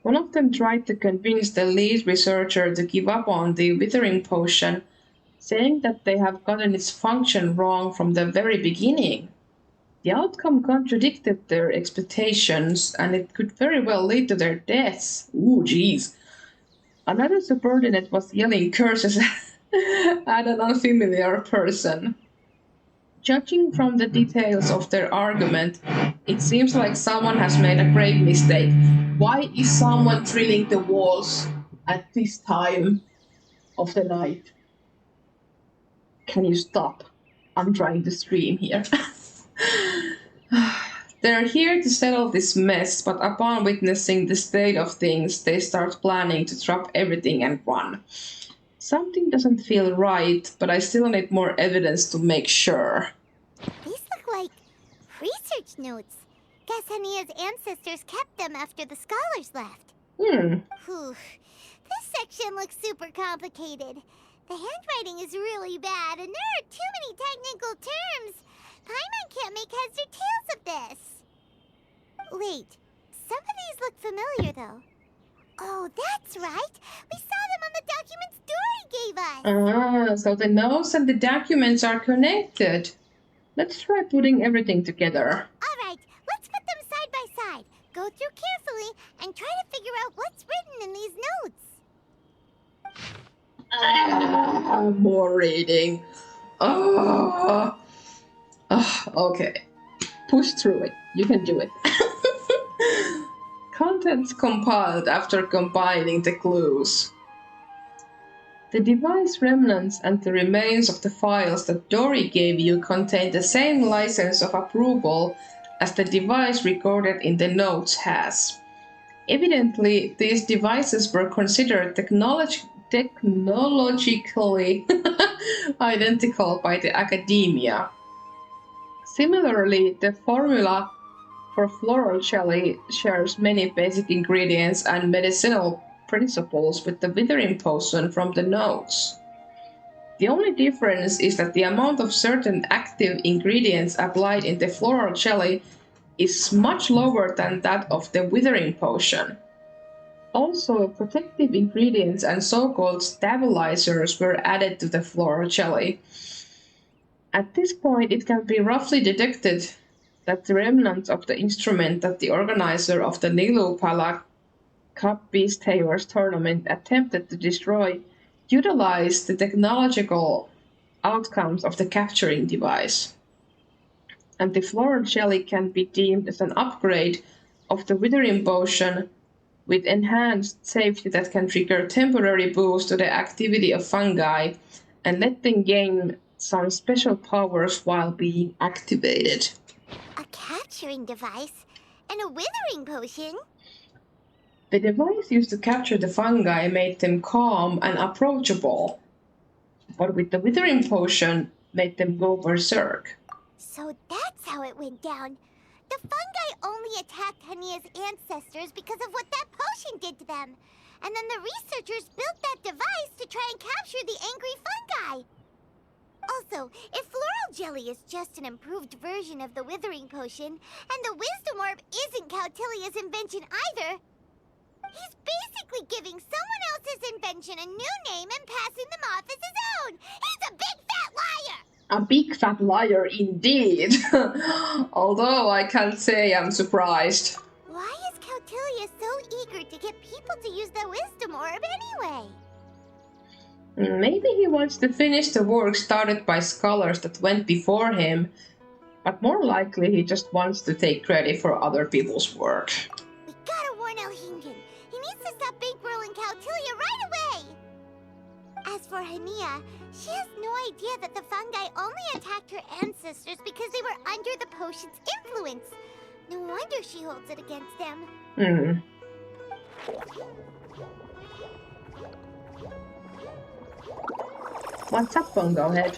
One of them tried to convince the lead researcher to give up on the Withering Potion, saying that they have gotten its function wrong from the very beginning. The outcome contradicted their expectations, and it could very well lead to their deaths. Ooh, jeez. Another subordinate was yelling curses at an unfamiliar person. Judging from the details of their argument, it seems like someone has made a grave mistake. Why is someone drilling the walls at this time of the night? Can you stop? I'm trying to stream here. They're here to settle this mess, but upon witnessing the state of things, they start planning to drop everything and run. Something doesn't feel right, but I still need more evidence to make sure. These look like research notes. Guess Hania's ancestors kept them after the scholars left. Whew. This section looks super complicated. The handwriting is really bad, and there are too many technical terms. Paimon can't make heads or tails of this. Wait, some of these look familiar, though. Oh, that's right. We saw them on the documents Dory gave us. So the notes and the documents are connected. Let's try putting everything together. All right, let's put them side by side. Go through carefully and try to figure out what's written in these notes. More reading. Okay. Push through it. You can do it. Contents compiled after combining the clues. The device remnants and the remains of the files that Dory gave you contain the same license of approval as the device recorded in the notes has. Evidently, these devices were considered technologically identical by the academia. Similarly, the formula for floral jelly shares many basic ingredients and medicinal principles with the withering potion from the notes. The only difference is that the amount of certain active ingredients applied in the floral jelly is much lower than that of the withering potion. Also, protective ingredients and so-called stabilizers were added to the floral jelly. At this point, it can be roughly detected that the remnants of the instrument that the organizer of the Nilupala Cup Beast Tamers tournament attempted to destroy utilized the technological outcomes of the capturing device. And the floral jelly can be deemed as an upgrade of the withering potion with enhanced safety that can trigger temporary boost to the activity of fungi and let them gain some special powers while being activated. A capturing device and a withering potion? The device used to capture the fungi made them calm and approachable, but with the withering potion made them go berserk. So that's how it went down. The fungi only attacked Hania's ancestors because of what that potion did to them. And then the researchers built that device to try and capture the angry fungi. Also, if floral jelly is just an improved version of the withering potion, and the wisdom orb isn't Cautilia's invention either, he's basically giving someone else's invention a new name and passing them off as his own. He's a big fat liar! A big fat liar indeed. Although I can't say I'm surprised. Why is Cautilia so eager to get people to use the wisdom orb anyway? Maybe he wants to finish the work started by scholars that went before him, but more likely he just wants to take credit for other people's work. We gotta warn Elhingen. He needs to stop bankrolling Cautilia right away! As for Hania, she has no idea that the fungi only attacked her ancestors because they were under the potion's influence. No wonder she holds it against them. What's up, Bungo Head?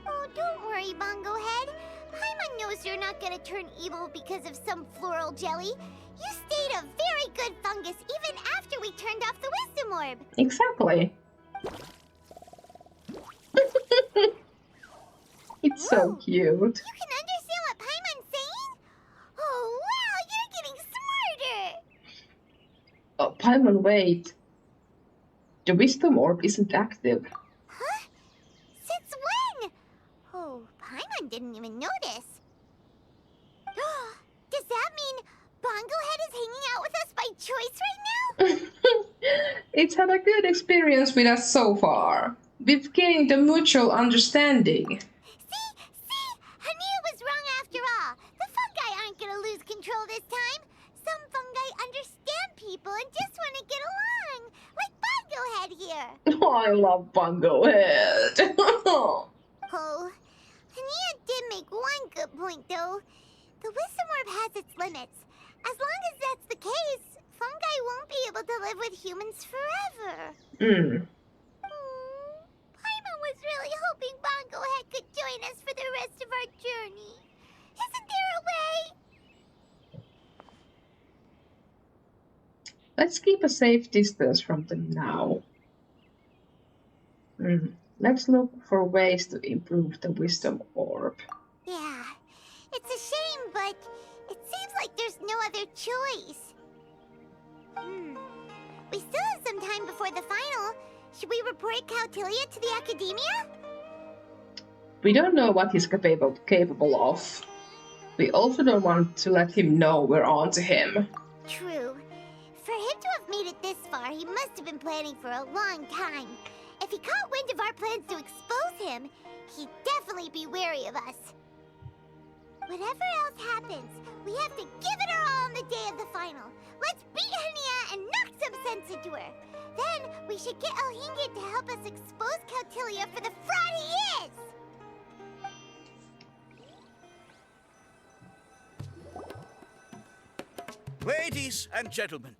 Oh, don't worry, Bongo Head. Paimon knows you're not gonna turn evil because of some floral jelly. You stayed a very good fungus even after we turned off the wisdom orb. Exactly. It's so cute. You can understand what Paimon's saying? Oh, wow, you're getting smarter! Oh, Paimon, wait. The wisdom orb isn't active. Huh? Since when? Oh, Paimon didn't even notice. Does that mean Bongo Head is hanging out with us by choice right now? It's had a good experience with us so far. We've gained a mutual understanding. See? Hania was wrong after all. The fungi aren't gonna lose control this time. Some fungi understand people and just want to get along. Like Bongo Head here. Oh, I love Bungo Head. Oh, Hania did make one good point though. The wisdom orb has its limits. As long as that's the case, fungi won't be able to live with humans forever. Paimon was really hoping Bongo Head could join us for the rest of our journey. Isn't there a way? Let's keep a safe distance from them now. Let's look for ways to improve the wisdom orb. Yeah, it's a shame, but it seems like there's no other choice. We still have some time before the final. Should we report Cautilia to the academia? We don't know what he's capable of. We also don't want to let him know we're on to him. True. For him to have made it this far, he must have been planning for a long time. If he caught wind of our plans to expose him, he'd definitely be wary of us. Whatever else happens, we have to give it our all on the day of the final. Let's beat Hania and knock some sense into her. Then we should get Elhingen to help us expose Cautilia for the fraud he is! Ladies and gentlemen,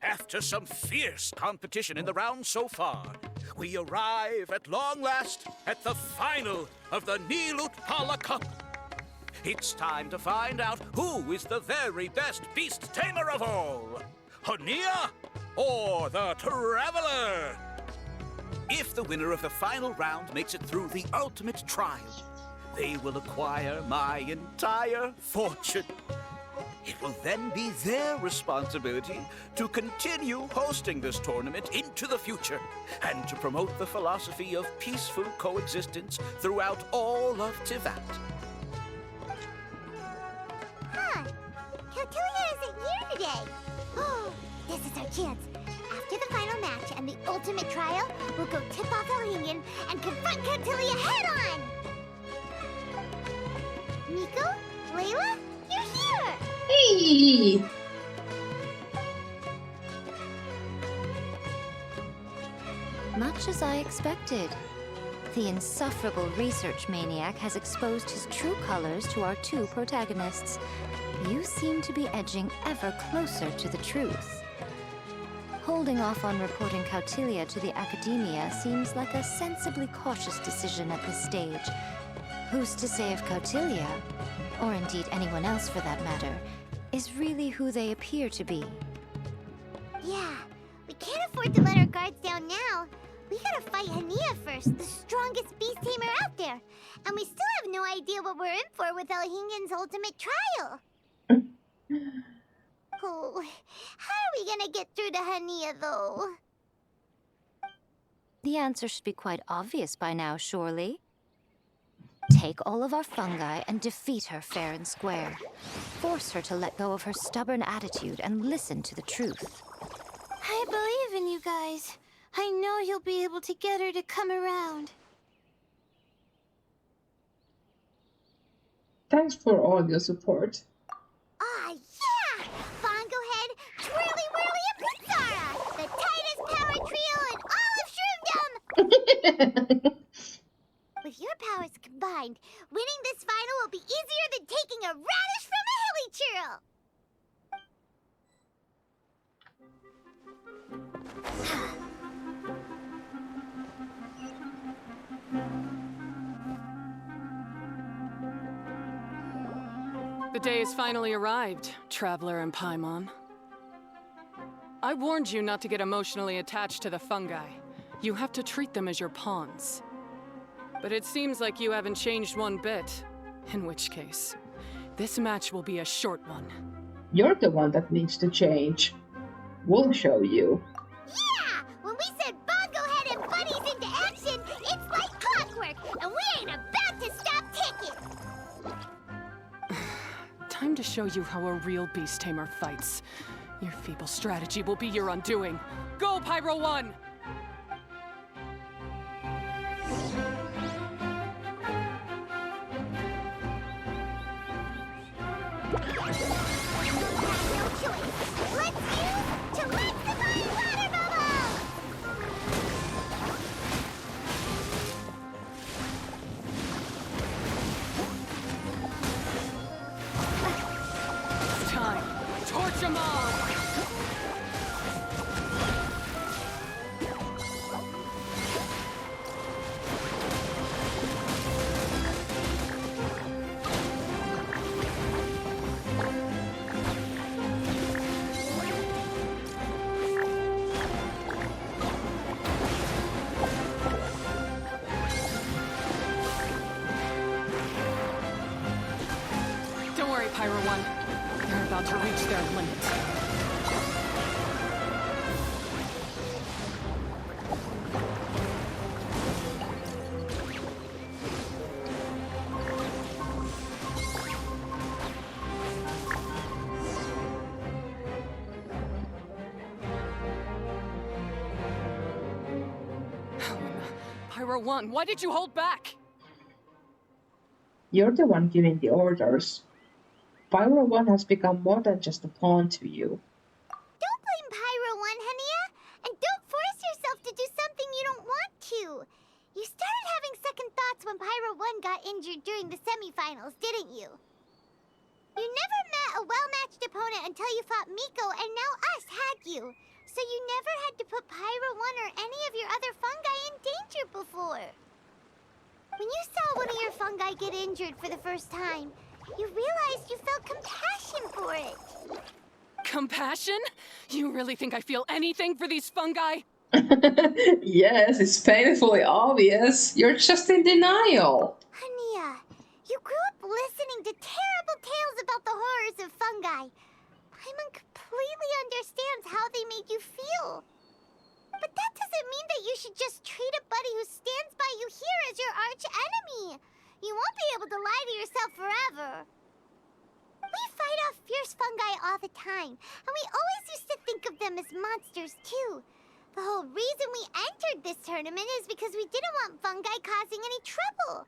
after some fierce competition in the round so far, we arrive at long last at the final of the Nilut Pala Cup. It's time to find out who is the very best beast tamer of all, Hania or the Traveler. If the winner of the final round makes it through the ultimate trial, they will acquire my entire fortune. It will then be their responsibility to continue hosting this tournament into the future and to promote the philosophy of peaceful coexistence throughout all of Tivat. Huh. Cautilia isn't here today. Oh, this is our chance. After the final match and the ultimate trial, we'll go tip off Elhingen and confront Cautilia head-on! Nico? Layla? You're here! Hey! Much as I expected. The insufferable research maniac has exposed his true colors to our two protagonists. You seem to be edging ever closer to the truth. Holding off on reporting Cautilia to the Academia seems like a sensibly cautious decision at this stage. Who's to say if Cautilia, or indeed anyone else for that matter, is really who they appear to be? Yeah, we can't afford to let our guards down now. We gotta fight Hania first, the strongest beast tamer out there. And we still have no idea what we're in for with Elhingen's ultimate trial. Oh, how are we gonna get through to Hania, though? The answer should be quite obvious by now, surely. Take all of our fungi and defeat her fair and square. Force her to let go of her stubborn attitude and listen to the truth. I believe in you guys. I know you'll be able to get her to come around. Thanks for all your support. Ah, yeah! Bongo Head, Twirly Whirly, and Pizarra! The tightest power trio in all of Shroomdom! With your powers combined, winning this final will be easier than taking a radish from a hilly churl! The day has finally arrived, Traveler and Paimon. I warned you not to get emotionally attached to the fungi. You have to treat them as your pawns. But it seems like you haven't changed one bit. In which case, this match will be a short one. You're the one that needs to change. We'll show you. Yeah! When we send Bongo Head and Bunnies into action, it's like clockwork, and we ain't about to stop ticking! Time to show you how a real beast tamer fights. Your feeble strategy will be your undoing. Go, Pyro 1! Pyro 1. They're about to reach their limits. Pyro 1, why did you hold back? You're the one giving the orders. Pyro 1 has become more than just a pawn to you. Don't blame Pyro 1, Hania! And don't force yourself to do something you don't want to! You started having second thoughts when Pyro 1 got injured during the semifinals, didn't you? You never met a well-matched opponent until you fought Miko, and now us had you. So you never had to put Pyro 1 or any of your other fungi in danger before. When you saw one of your fungi get injured for the first time, you realized you felt compassion for it. Compassion? You really think I feel anything for these fungi? Yes, it's painfully obvious. You're just in denial. Hania, you grew up listening to terrible tales about the horrors of fungi. Paimon completely understands how they made you feel. But that doesn't mean that you should just treat a buddy who stands by you here as your arch enemy. You won't be able to lie to yourself forever. We fight off fierce fungi all the time, and we always used to think of them as monsters too. The whole reason we entered this tournament is because we didn't want fungi causing any trouble.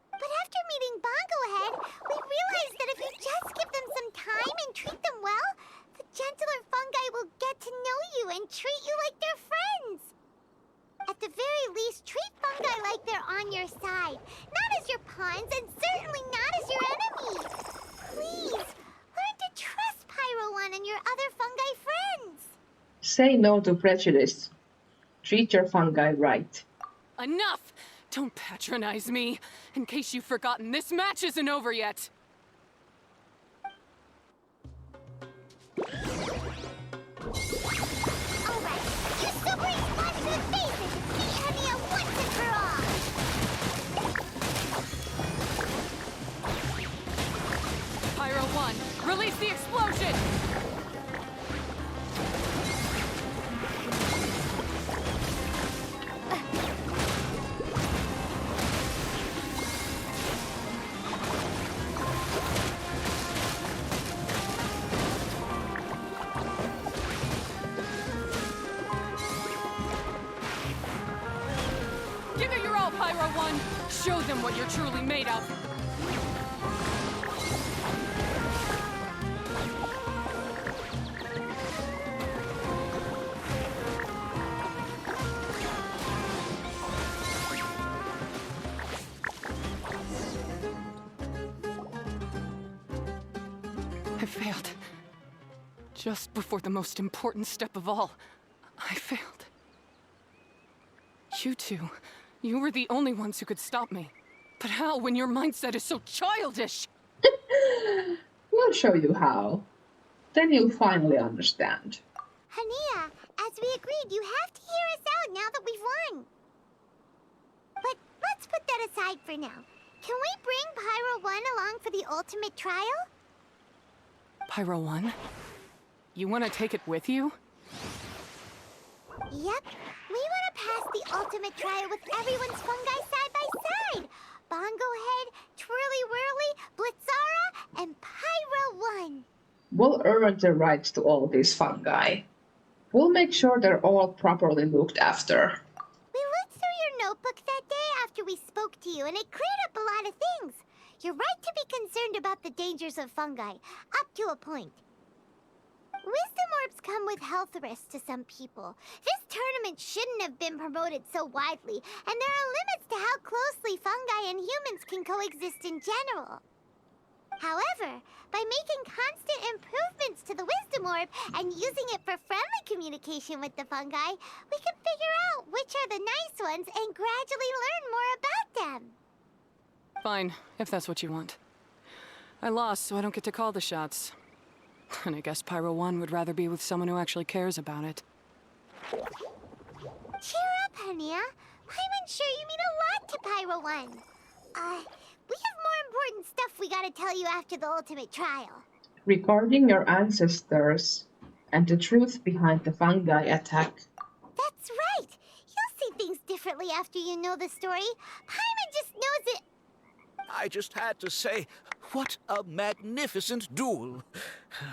But after meeting Bongo Head, we realized that if you just give them some time and treat them well, the gentler fungi will get to know you and treat you like they're friends. At the very least, treat fungi like they're on your side, not as your pawns and certainly not as your enemies. Please, learn to trust Pyro 1 and your other fungi friends. Say no to prejudice. Treat your fungi right. Enough! Don't patronize me. In case you've forgotten, this match isn't over yet. Alright, you super responsive faces, beat Hania once and for all. Pyro 1, release the explosion! Give it your all, Pyro 1! Show them what you're truly made of! I failed. Just before the most important step of all, I failed. You two, you were the only ones who could stop me. But how when your mindset is so childish? We'll show you how. Then you'll finally understand. Hania, as we agreed, you have to hear us out now that we've won. But let's put that aside for now. Can we bring Pyro 1 along for the ultimate trial? Pyro 1? You want to take it with you? Yep. We want to pass the ultimate trial with everyone's fungi side by side. Bongo Head, Twirly Whirly, Blitzara, and Pyro 1. We'll earn the rights to all these fungi. We'll make sure they're all properly looked after. We looked through your notebook that day after we spoke to you, and it cleared up a lot of things. You're right to be concerned about the dangers of fungi, up to a point. Wisdom orbs come with health risks to some people. This tournament shouldn't have been promoted so widely, and there are limits to how closely fungi and humans can coexist in general. However, by making constant improvements to the Wisdom Orb and using it for friendly communication with the fungi, we can figure out which are the nice ones and gradually learn more about them. Fine, if that's what you want. I lost, so I don't get to call the shots. And I guess Pyro 1 would rather be with someone who actually cares about it. Cheer up, Hania. I'm sure you mean a lot to Pyro 1. We have more important stuff we gotta tell you after the ultimate trial. Regarding your ancestors and the truth behind the fungi attack. That's right. You'll see things differently after you know the story. Paimon just knows it. I just had to say, what a magnificent duel.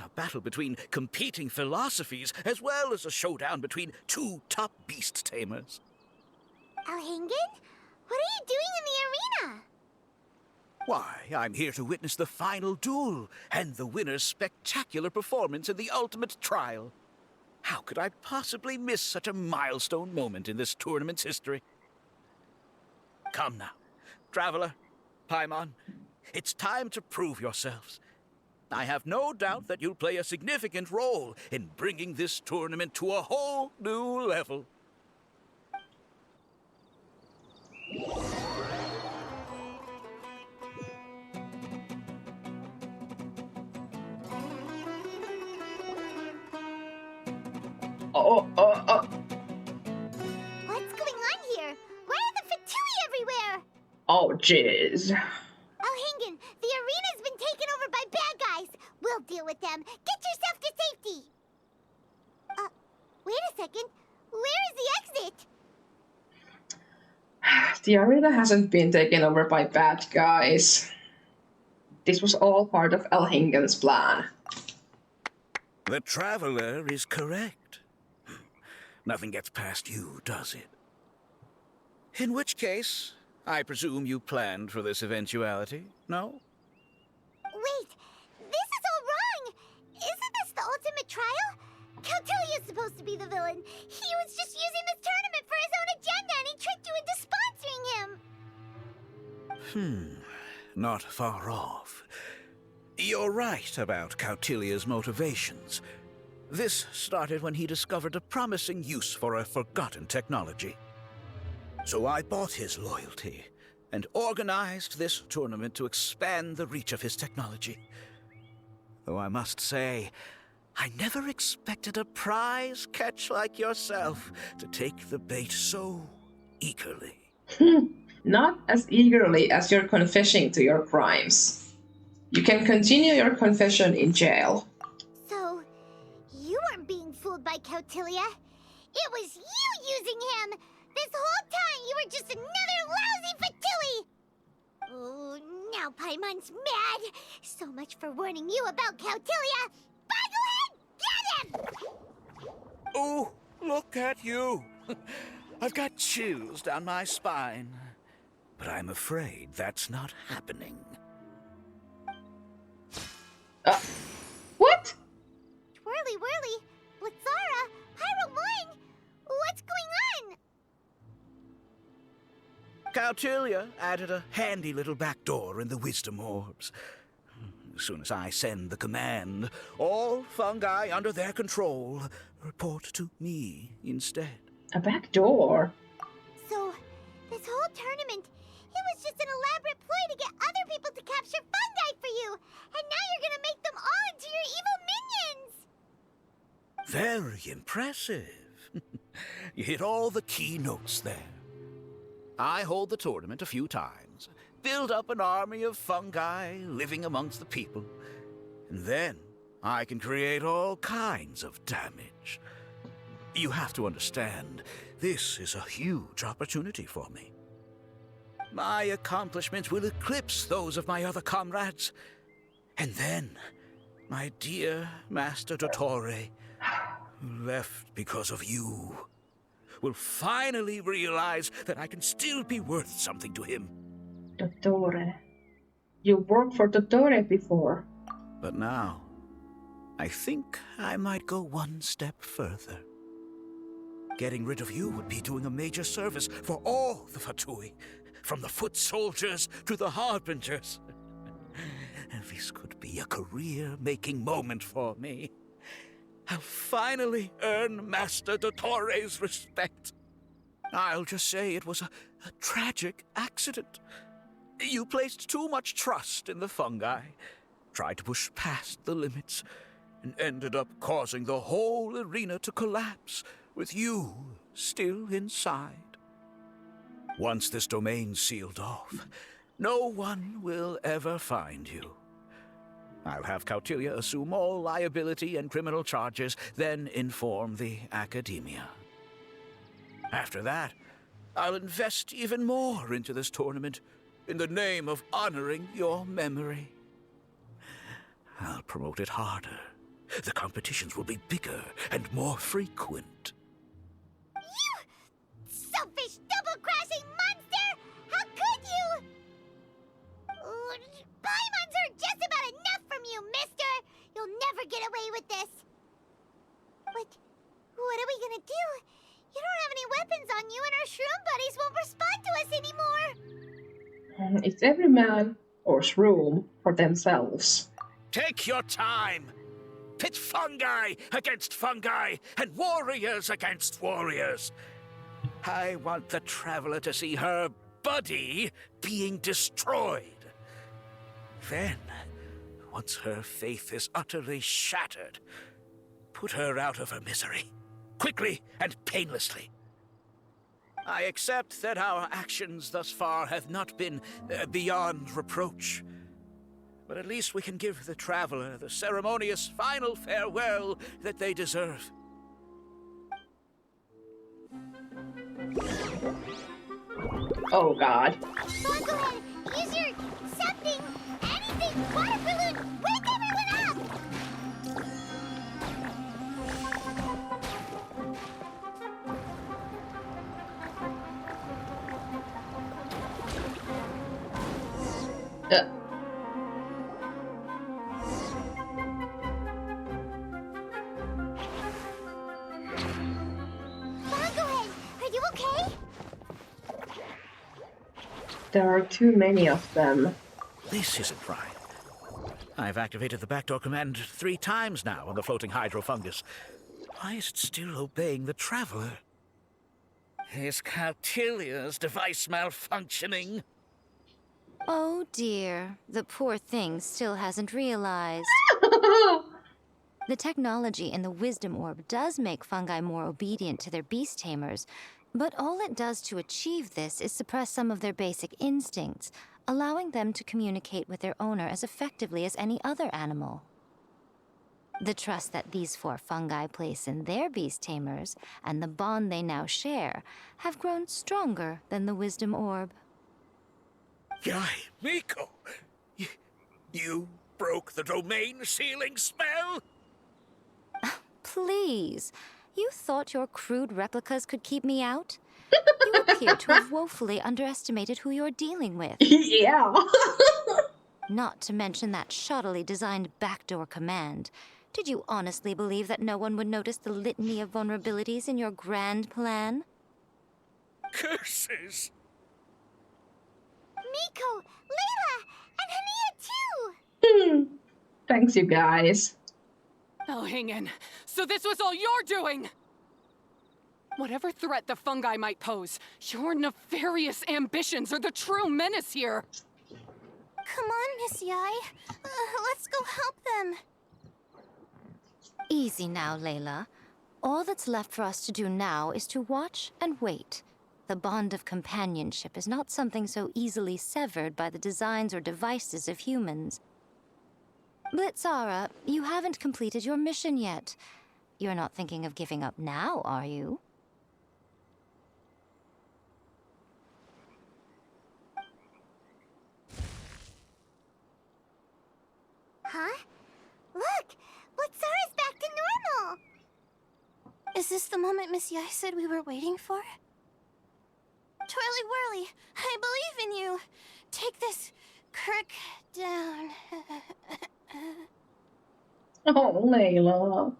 A battle between competing philosophies, as well as a showdown between two top beast tamers. Alhingen? What are you doing in the arena? Why, I'm here to witness the final duel and the winner's spectacular performance in the ultimate trial. How could I possibly miss such a milestone moment in this tournament's history? Come now, Traveler, Paimon, it's time to prove yourselves. I have no doubt that you'll play a significant role in bringing this tournament to a whole new level. What's going on here? Why are the Fatui everywhere? Oh, jeez. Alhingen, the arena's been taken over by bad guys. We'll deal with them. Get yourself to safety. Wait a second. Where is the exit? The arena hasn't been taken over by bad guys. This was all part of Elhingen's plan. The Traveler is correct. Nothing gets past you, does it? In which case, I presume you planned for this eventuality, no? Wait, this is all wrong. Isn't this the ultimate trial? Cautilia's supposed to be the villain. He was just using this tournament for his own agenda and he tricked you into sponsoring him. Not far off. You're right about Cautilia's motivations. This started when he discovered a promising use for a forgotten technology. So I bought his loyalty and organized this tournament to expand the reach of his technology. Though I must say, I never expected a prize catch like yourself to take the bait so eagerly. Not as eagerly as you're confessing to your crimes. You can continue your confession in jail. So, you weren't being fooled by Cautilia. It was you using him. This whole time you were just another lousy Fatui. Oh, now Paimon's mad. So much for warning you about Cautilia. Boglehead, get him! Oh, look at you. I've got chills down my spine. But I'm afraid that's not happening. What? Twirly whirly, Blitzara, Pyromoing, what's going on? Cautilia added a handy little backdoor in the wisdom orbs. As soon as I send the command, all fungi under their control report to me instead. A back door? So, this whole tournament, it was just an elaborate ploy to get other people to capture fungi for you, and now you're gonna make them all into your evil minions! Very impressive. You hit all the key notes there. I hold the tournament a few times, build up an army of fungi living amongst the people, and then I can create all kinds of damage. You have to understand, this is a huge opportunity for me. My accomplishments will eclipse those of my other comrades. And then, my dear Master Dottore, who left because of you, will finally realize that I can still be worth something to him. Dottore. You worked for Dottore before. But now, I think I might go one step further. Getting rid of you would be doing a major service for all the Fatui, from the foot soldiers to the harbingers. And this could be a career-making moment for me. I'll finally earn Master Dottore's respect. I'll just say it was a tragic accident. You placed too much trust in the fungi, tried to push past the limits, and ended up causing the whole arena to collapse, with you still inside. Once this domain's sealed off, no one will ever find you. I'll have Cautilia assume all liability and criminal charges, then inform the Academia. After that, I'll invest even more into this tournament in the name of honoring your memory. I'll promote it harder. The competitions will be bigger and more frequent. You selfish double-crossing It's every man or room for themselves. Take your time. Pit fungi against fungi and warriors against warriors. I want the traveler to see her buddy being destroyed. Then, once her faith is utterly shattered, put her out of her misery, quickly and painlessly. I accept that our actions thus far have not been beyond reproach. But at least we can give the traveler the ceremonious final farewell that they deserve. Oh god. Well, go ahead. Use your something, anything, water balloon. Wake everyone up! Uh, Well, go ahead. Are you okay? there are too many of them. This isn't right. I've activated the backdoor command 3 times now on the floating hydrofungus. Why is it still obeying the traveler? Is Cautilia's device malfunctioning? Oh dear, the poor thing still hasn't realized. The technology in the Wisdom Orb does make fungi more obedient to their beast tamers, but all it does to achieve this is suppress some of their basic instincts, allowing them to communicate with their owner as effectively as any other animal. The trust that these 4 fungi place in their beast tamers, and the bond they now share, have grown stronger than the Wisdom Orb. Yai, Miko! You broke the domain sealing spell? Please, you thought your crude replicas could keep me out? You appear to have woefully underestimated who you're dealing with. Yeah. Not to mention that shoddily designed backdoor command. Did you honestly believe that no one would notice the litany of vulnerabilities in your grand plan? Curses! Miko, Layla, and Hania too! Thanks, you guys. Oh, hang in. So this was all you're doing! Whatever threat the fungi might pose, your nefarious ambitions are the true menace here! Come on, Miss Yai. Let's go help them. Easy now, Layla. All that's left for us to do now is to watch and wait. The bond of companionship is not something so easily severed by the designs or devices of humans. Blitzara, you haven't completed your mission yet. You're not thinking of giving up now, are you? Huh? Look! Blitzara's back to normal! Is this the moment Miss Yai said we were waiting for? Twirly Whirly, I believe in you. Take this crook down. Oh, Layla.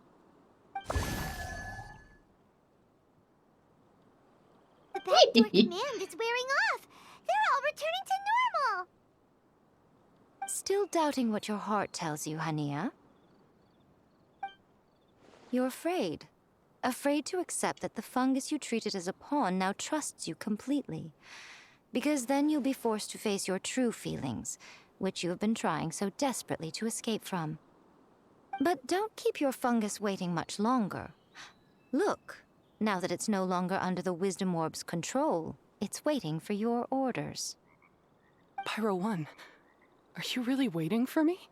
The backdoor command is wearing off! They're all returning to normal! Still doubting what your heart tells you, Hania? You're afraid. Afraid to accept that the fungus you treated as a pawn now trusts you completely. Because then you'll be forced to face your true feelings, which you have been trying so desperately to escape from. But don't keep your fungus waiting much longer. Look, now that it's no longer under the Wisdom Orb's control, it's waiting for your orders. Pyro 1, are you really waiting for me?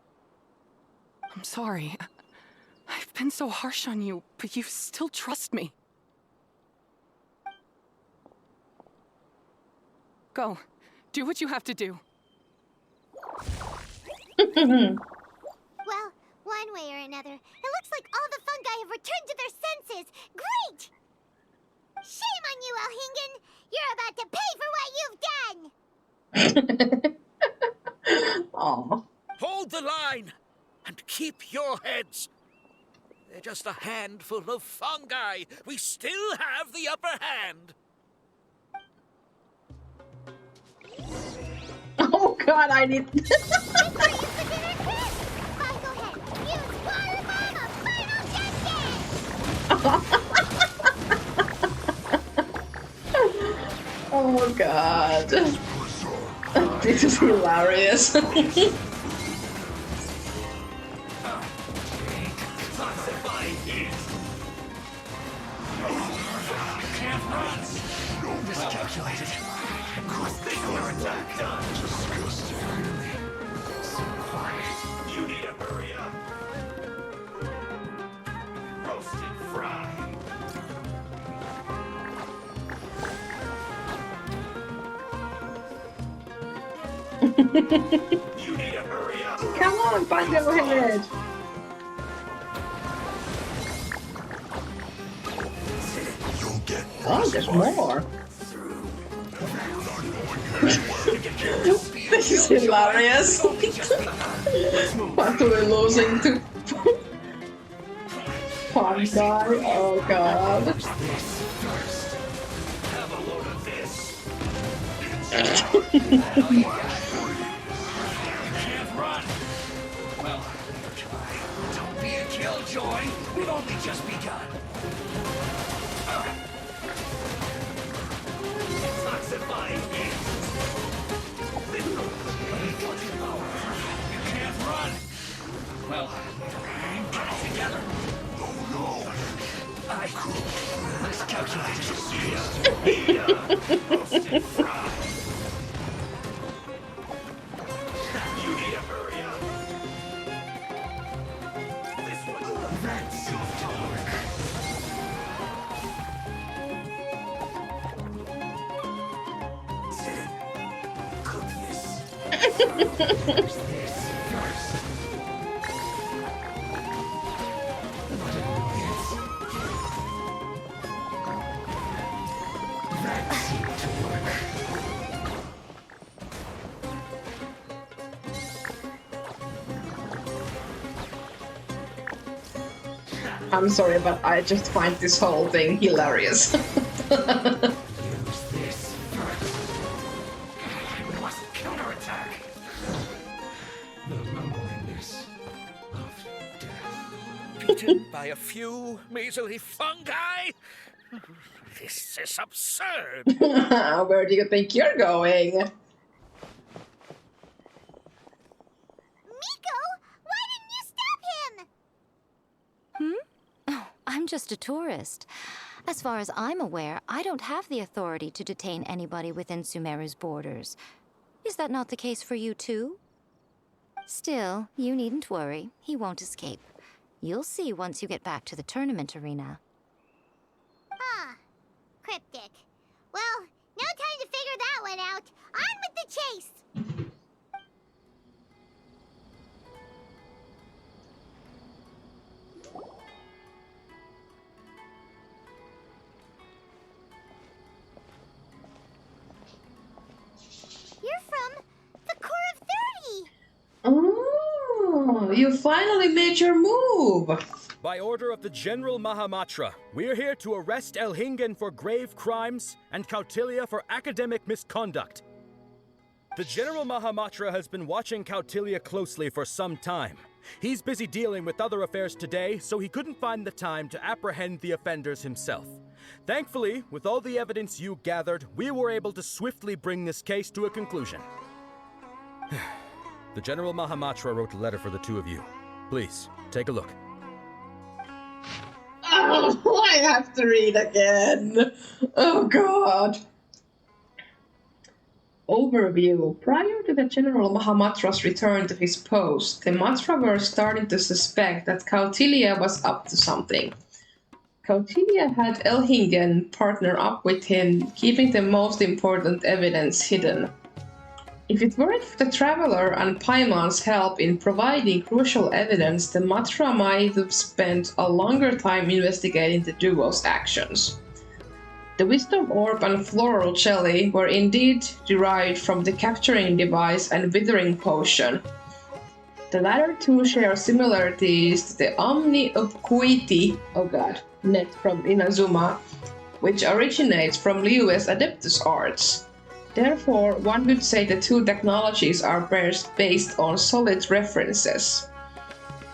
I'm sorry. I've been so harsh on you, but you still trust me. Go. Do what you have to do. Well, one way or another, it looks like all the fungi have returned to their senses. Great! Shame on you, Elhingen! You're about to pay for what you've done! Aw. Hold the line and keep your heads. They're just a handful of fungi. We still have the upper hand. Oh God, I need. Make sure you put in our quiz. Fine, go ahead. Use Water Mama Final Genshin! Oh God. This is hilarious. Miscalculated. Singular attack done. So quiet. You need to hurry up. Roasted fry. You need to hurry up. Come on, Bungo Head. Oh, there's more. This is hilarious. But we're losing to Fungi. Oh God. Have a load of this. Can't run. Well, don't be a killjoy. We've only just begun. Toxifying it. You can't run. Well, get it together. Oh no. I miscalculated. Roasted fry. You need to hurry up. This one. That's self-talk. Cook this. First this first. What annoyance. That seemed to work. I'm sorry, but I just find this whole thing hilarious. Use this first. We must counterattack. The loneliness of death. Beaten by a few measly fungi? This is absurd. Where do you think you're going? Miko, why didn't you stop him? Oh, I'm just a tourist. As far as I'm aware, I don't have the authority to detain anybody within Sumeru's borders. Is that not the case for you too? Still, you needn't worry. He won't escape. You'll see once you get back to the tournament arena. Ah, cryptic. Well, no time to figure that one out. On with the chase! You're from the Core of 30! Oh, you finally made your move. By order of the General Mahamatra, we're here to arrest Elhingen for grave crimes and Kautilya for academic misconduct. The General Mahamatra has been watching Kautilya closely for some time. He's busy dealing with other affairs today, so he couldn't find the time to apprehend the offenders himself. Thankfully, with all the evidence you gathered, we were able to swiftly bring this case to a conclusion. The General Mahamatra wrote a letter for the two of you. Please, take a look. Oh, I have to read again. Oh God. Overview. Prior to the General Mahamatra's return to his post, the Matra were starting to suspect that Kautilya was up to something. Kautilya had Elhingen partner up with him, keeping the most important evidence hidden. If it weren't for the Traveler and Paimon's help in providing crucial evidence, the Matra might have spent a longer time investigating the duo's actions. The Wisdom Orb and Floral Jelly were indeed derived from the capturing device and withering potion. The latter two share similarities to the Omni-Ubiquity net from Inazuma, which originates from Liyue's Adeptus arts. Therefore, one could say the two technologies are based on solid references.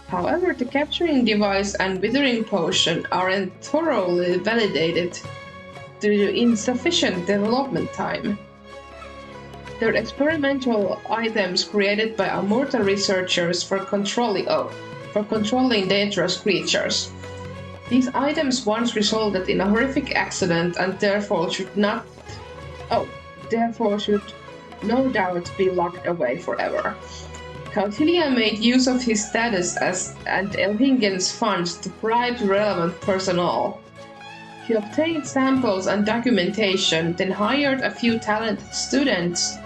However, the capturing device and withering potion aren't thoroughly validated due to insufficient development time. They're experimental items created by Amurta researchers for controlling dangerous creatures. These items once resulted in a horrific accident and therefore should no doubt be locked away forever. Cautilia made use of his status and Elhingen's funds to bribe relevant personnel. He obtained samples and documentation, then hired a few talented students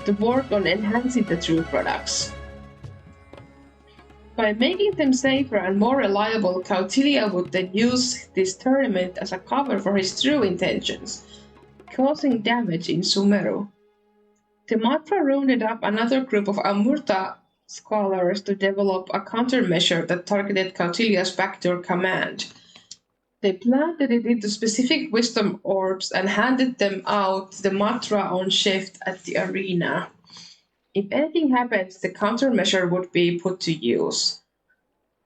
to work on enhancing the true products. By making them safer and more reliable, Cautilia would then use this tournament as a cover for his true intentions, causing damage in Sumeru. The Matra rounded up another group of Amurta scholars to develop a countermeasure that targeted Cautilia's backdoor command. They planted it into specific wisdom orbs and handed them out to the Matra on shift at the arena. If anything happens, the countermeasure would be put to use.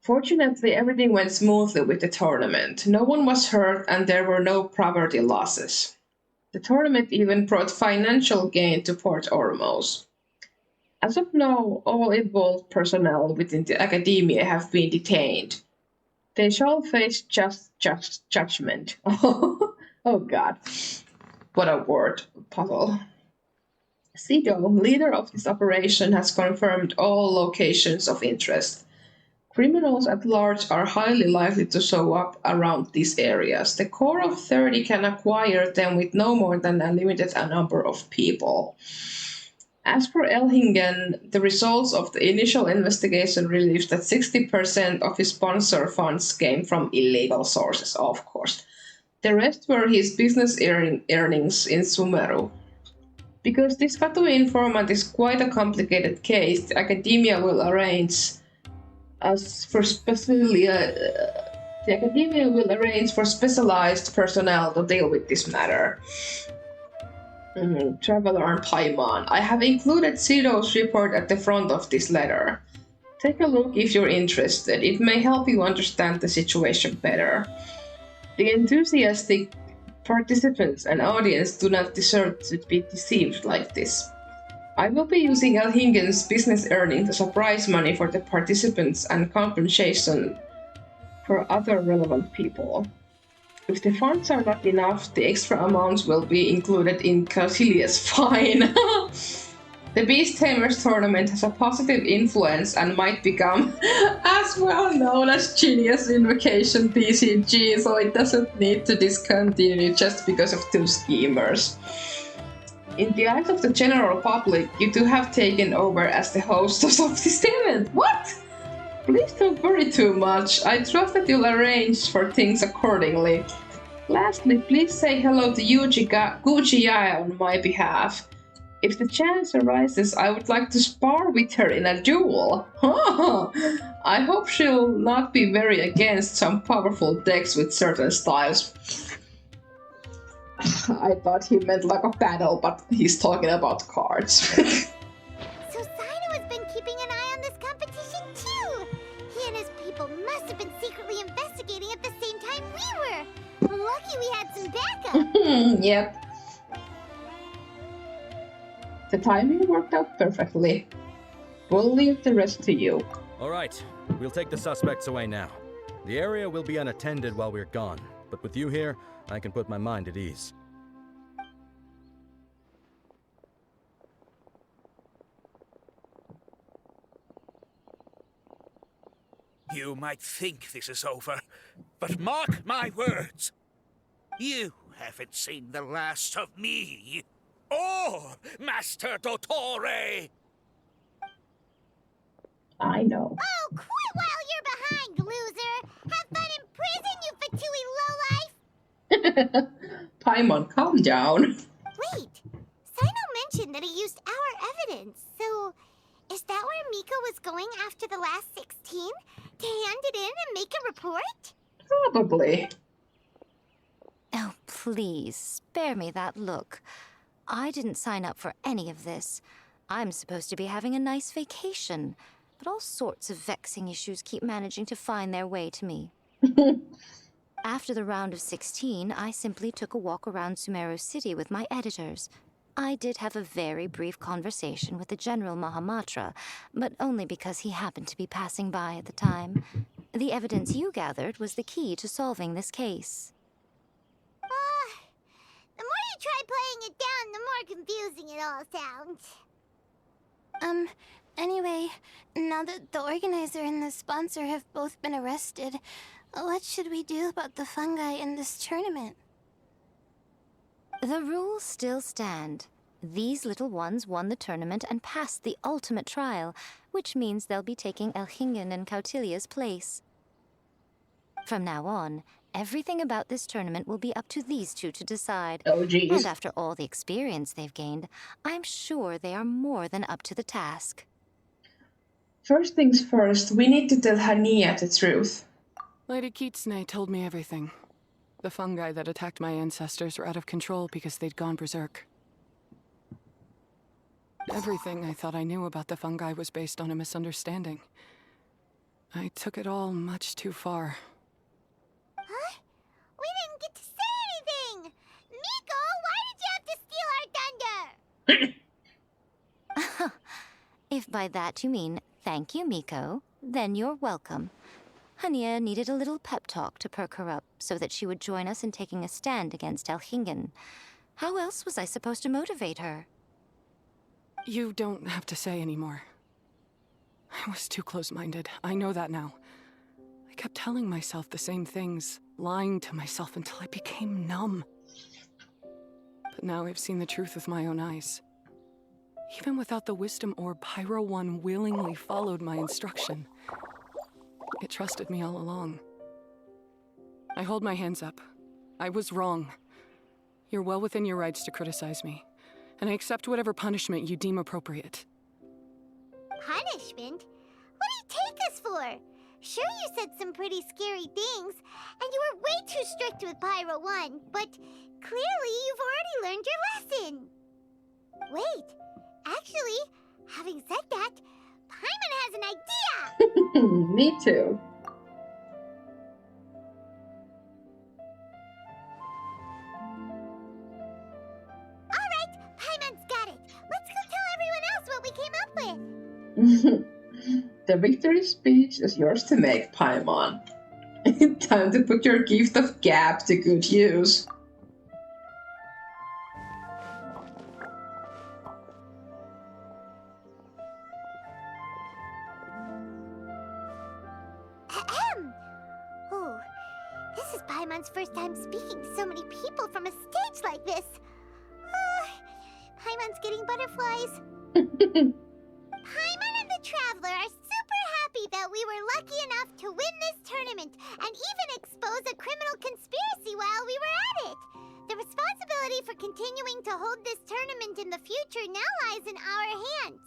Fortunately, everything went smoothly with the tournament. No one was hurt and there were no property losses. The tournament even brought financial gain to Port Ormos. As of now, all involved personnel within the academia have been detained. They shall face just judgment. Oh god. What a word puzzle. Sido, leader of this operation, has confirmed all locations of interest. Criminals at large are highly likely to show up around these areas. The core of 30 can acquire them with no more than a limited number of people. As for Elhingen, the results of the initial investigation revealed that 60% of his sponsor funds came from illegal sources, of course. The rest were his business earnings in Sumeru. Because this Fatu informant is quite a complicated case, the academia will arrange for specialized personnel to deal with this matter. Traveler and Paimon. I have included Sido's report at the front of this letter. Take a look if you're interested. It may help you understand the situation better. The enthusiastic participants and audience do not deserve to be deceived like this. I will be using Elhingen's business earnings as a prize money for the participants and compensation for other relevant people. If the funds are not enough, the extra amounts will be included in Cautilia's fine. The Beast Tamers tournament has a positive influence and might become as well known as Genius Invocation TCG, so it doesn't need to discontinue just because of two schemers. In the eyes of the general public, you two have taken over as the hosts of this event. What? Please don't worry too much. I trust that you'll arrange for things accordingly. Lastly, please say hello to Gucci on my behalf. If the chance arises, I would like to spar with her in a duel. I hope she'll not be very against some powerful decks with certain styles. I thought he meant like a battle, but he's talking about cards. So Sino has been keeping an eye on this competition too! He and his people must have been secretly investigating at the same time we were! Lucky we had some backup! Yep. The timing worked out perfectly. We'll leave the rest to you. Alright, we'll take the suspects away now. The area will be unattended while we're gone, but with you here, I can put my mind at ease. You might think this is over, but mark my words. You haven't seen the last of me, or Master Dottore. I know. Oh, quit while you're behind, loser! Have fun in prison, you fatui lowlife! Paimon, calm down. Wait, Sino mentioned that he used our evidence, so is that where Miko was going after the last 16? To hand it in and make a report? Probably. Oh, please, spare me that look. I didn't sign up for any of this. I'm supposed to be having a nice vacation, but all sorts of vexing issues keep managing to find their way to me. After the round of 16, I simply took a walk around Sumeru City with my editors. I did have a very brief conversation with the General Mahamatra, but only because he happened to be passing by at the time. The evidence you gathered was the key to solving this case. The more you try playing it down, the more confusing it all sounds. Anyway, now that the organizer and the sponsor have both been arrested, what should we do about the fungi in this tournament? The rules still stand. These little ones won the tournament and passed the ultimate trial, which means they'll be taking Elhingen and Cautilia's place. From now on, everything about this tournament will be up to these two to decide. Oh, geez. And after all the experience they've gained, I'm sure they are more than up to the task. First things first, we need to tell Hania the truth. Lady Kitsune told me everything. The fungi that attacked my ancestors were out of control because they'd gone berserk. Everything I thought I knew about the fungi was based on a misunderstanding. I took it all much too far. Huh? We didn't get to say anything! Miko, why did you have to steal our thunder? If by that you mean thank you, Miko, then you're welcome. Hania needed a little pep talk to perk her up so that she would join us in taking a stand against Elhingen. How else was I supposed to motivate her? You don't have to say anymore. I was too close-minded. I know that now. I kept telling myself the same things, lying to myself until I became numb. But now I've seen the truth with my own eyes. Even without the wisdom orb, Pyro 1 willingly followed my instruction. It trusted me all along. I hold my hands up. I was wrong. You're well within your rights to criticize me, and I accept whatever punishment you deem appropriate. Punishment? What do you take us for? Sure, you said some pretty scary things, and you were way too strict with Pyro 1, but clearly you've already learned your lesson. Wait, actually, having said that, Paimon has an idea! Me too. Alright, Paimon's got it. Let's go tell everyone else what we came up with. The victory speech is yours to make, Paimon. Time to put your gift of gab to good use. Oh, this is Paimon's first time speaking to so many people from a stage like this. Paimon's getting butterflies. Paimon and the Traveler are super happy that we were lucky enough to win this tournament and even expose a criminal conspiracy while we were at it. The responsibility for continuing to hold this tournament in the future now lies in our hands.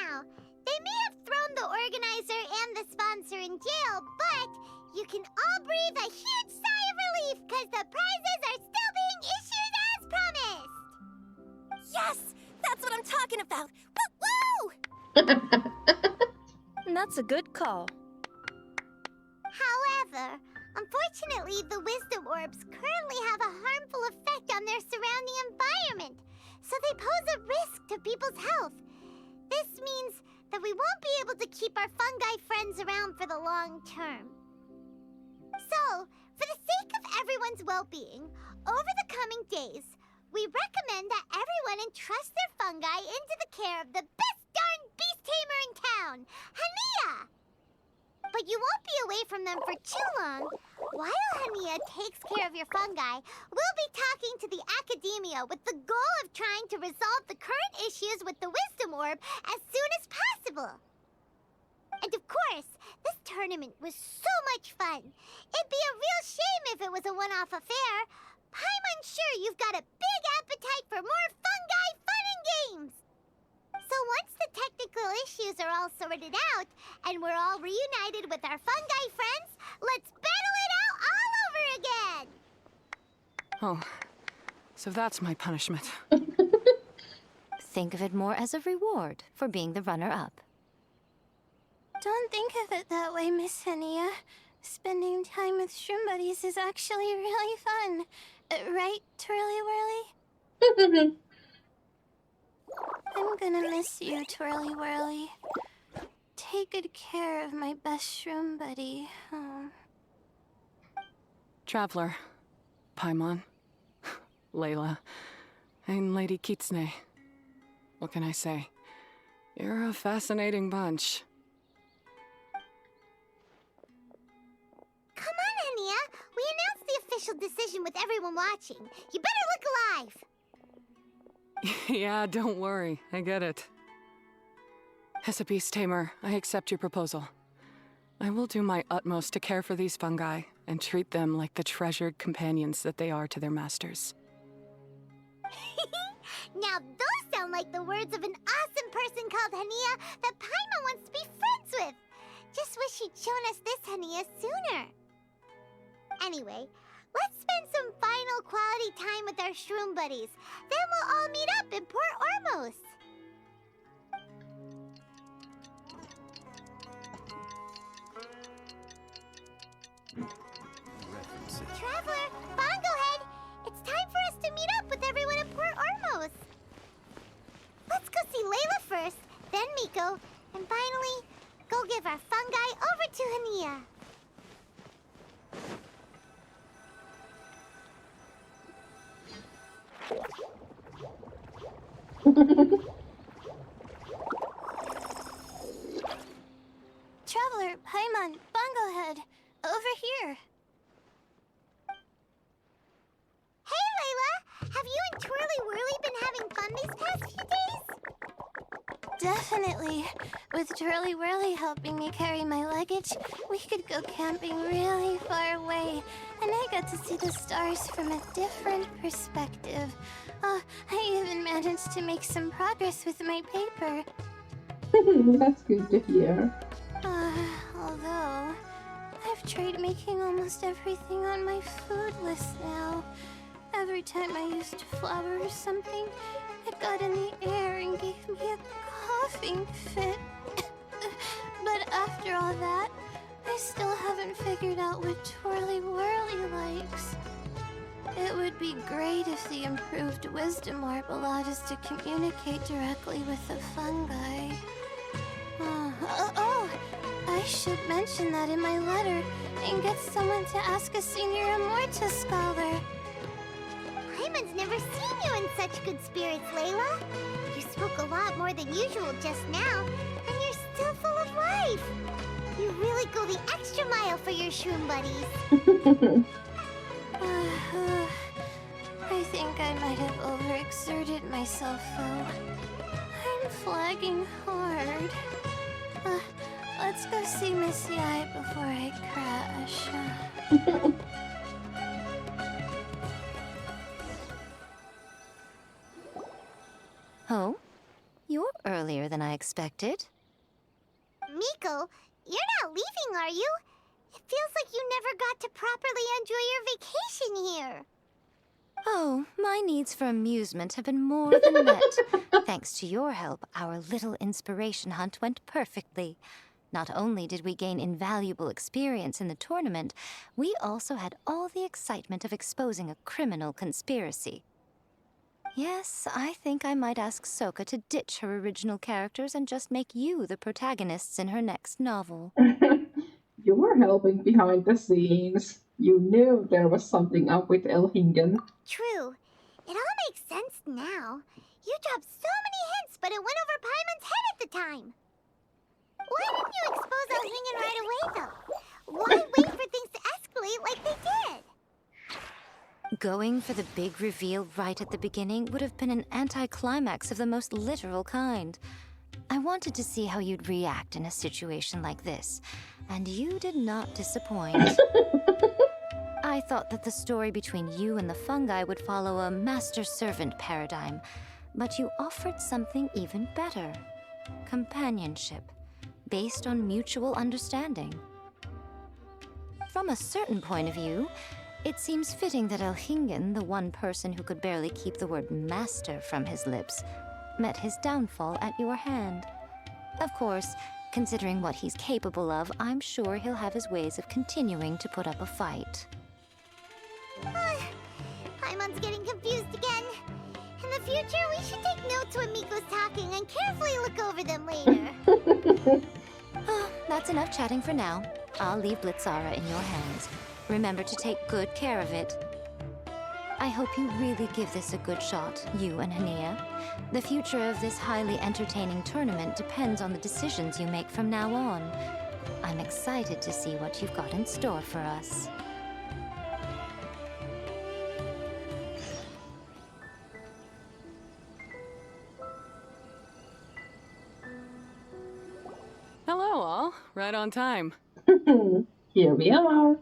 Now, they may have thrown the organizer and the sponsor in jail, but you can all breathe a huge sigh of relief because the prizes are still being issued as promised! Yes! That's what I'm talking about! Woo! That's a good call. However, unfortunately, the wisdom orbs currently have a harmful effect on their surrounding environment, so they pose a risk to people's health. This means that we won't be able to keep our fungi friends around for the long term. So, for the sake of everyone's well-being, over the coming days, we recommend that everyone entrust their fungi into the care of the best darn beast tamer in town, Hania! But you won't be away from them for too long. While Hania takes care of your fungi, we'll be talking to the academia with the goal of trying to resolve the current issues with the wisdom orb as soon as possible. And of course, this tournament was so much fun. It'd be a real shame if it was a one-off affair. I'm sure you've got a big appetite for more fungi fun and games. So once the technical issues are all sorted out, and we're all reunited with our fungi friends, let's battle it out all over again! Oh, So that's my punishment. Think of it more as a reward for being the runner-up. Don't think of it that way, Miss Henia. Spending time with shroom buddies is actually really fun. Right, Twirly Whirly? I'm gonna miss you, Twirly Whirly. Take good care of my best shroom buddy. Oh. Traveler, Paimon, Layla, and Lady Kitsune. What can I say? You're a fascinating bunch. Come on, Henia. We announced the official decision with everyone watching. You better look alive. Yeah, don't worry. I get it. As a beast tamer, I accept your proposal. I will do my utmost to care for these fungi and treat them like the treasured companions that they are to their masters. Now those sound like the words of an awesome person called Henia that Paimon wants to be friends with. Just wish she'd shown us this Henia sooner. Anyway, let's spend some final quality time with our shroom buddies. Then we'll all meet up in Port Ormos. Traveler, Bongo Head, it's time for us to meet up with everyone in Port Ormos. Let's go see Layla first, then Miko, and finally, go give our fungi over to Henia. Traveler, Paimon, Bongo Head, over here. Hey, Layla! Have you and Twirly Whirly been having fun these past few days? Definitely. With Twirly Whirly helping me carry my luggage, we could go camping really far away. And I got to see the stars from a different perspective. Oh, I even managed to make some progress with my paper. That's good to hear. Although, I've tried making almost everything on my food list now. Every time I used flour or something, it got in the air and gave me a coughing fit. But after all that, I still haven't figured out what Twirly Whirly likes. It would be great if the improved wisdom orb allowed us to communicate directly with the fungi. I should mention that in my letter and get someone to ask a senior Immorta scholar. Paimon's never seen you in such good spirits, Layla. You spoke a lot more than usual just now, and you're still full of life. You really go the extra mile for your shroom buddies. I think I might have overexerted myself, though. I'm flagging hard. Let's go see Missy Eye before I crash. Oh? You're earlier than I expected. Miko, you're not leaving, are you? It feels like you never got to properly enjoy your vacation here. Oh, my needs for amusement have been more than met. Thanks to your help, our little inspiration hunt went perfectly. Not only did we gain invaluable experience in the tournament, we also had all the excitement of exposing a criminal conspiracy. Yes, I think I might ask Soka to ditch her original characters and just make you the protagonists in her next novel. You were helping behind the scenes. You knew there was something up with Elhingen. True. It all makes sense now. You dropped so many hints, but it went over Paimon's head at the time. Why didn't you expose Elhingen right away, though? Why wait for things to escalate like they did? Going for the big reveal right at the beginning would have been an anticlimax of the most literal kind. I wanted to see how you'd react in a situation like this, and you did not disappoint. I thought that the story between you and the fungi would follow a master-servant paradigm, but you offered something even better. Companionship, based on mutual understanding. From a certain point of view, It seems fitting that Elhingen, the one person who could barely keep the word master from his lips, met his downfall at your hand. Of course, considering what he's capable of, I'm sure he'll have his ways of continuing to put up a fight. Paimon's getting confused again. In the future, we should take notes when Miko's talking and carefully look over them later. That's enough chatting for now. I'll leave Blitzara in your hands. Remember to take good care of it. I hope you really give this a good shot, you and Hania. The future of this highly entertaining tournament depends on the decisions you make from now on. I'm excited to see what you've got in store for us. Hello, all. Right on time. Here we are.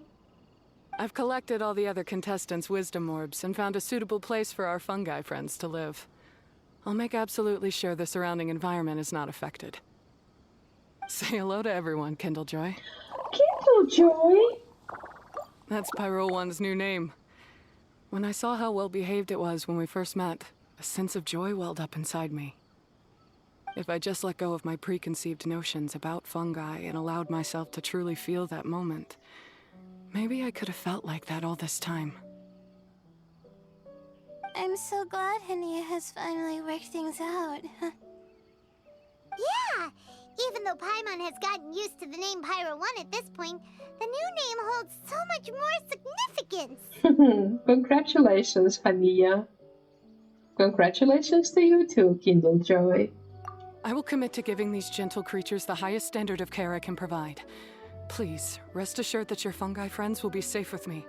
I've collected all the other contestants' wisdom orbs and found a suitable place for our fungi friends to live. I'll make absolutely sure the surrounding environment is not affected. Say hello to everyone, Kindlejoy. Kindlejoy? That's Pyro One's new name. When I saw how well behaved it was when we first met, a sense of joy welled up inside me. If I just let go of my preconceived notions about fungi and allowed myself to truly feel that moment, maybe I could have felt like that all this time. I'm so glad Hania has finally worked things out. Yeah! Even though Paimon has gotten used to the name Pyro 1 at this point, the new name holds so much more significance! Congratulations, Hania. Congratulations to you too, Kindlejoy. I will commit to giving these gentle creatures the highest standard of care I can provide. Please, rest assured that your fungi friends will be safe with me.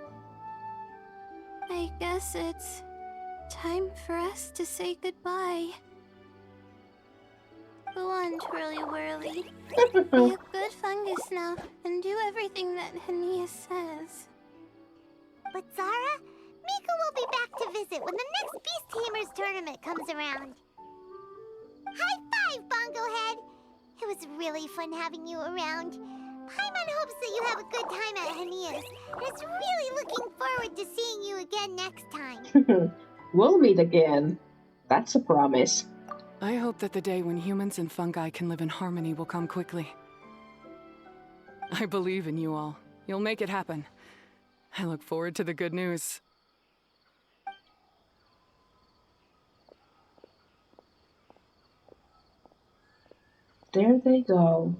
I guess it's time for us to say goodbye. Go on, Twirly Whirly. Be a good fungus now, and do everything that Hania says. But Zara, Miko will be back to visit when the next Beast Tamers tournament comes around. High five, Bongo Head! It was really fun having you around. Paimon hopes that you have a good time at Hania's, and is really looking forward to seeing you again next time. We'll meet again. That's a promise. I hope that the day when humans and fungi can live in harmony will come quickly. I believe in you all. You'll make it happen. I look forward to the good news. There they go.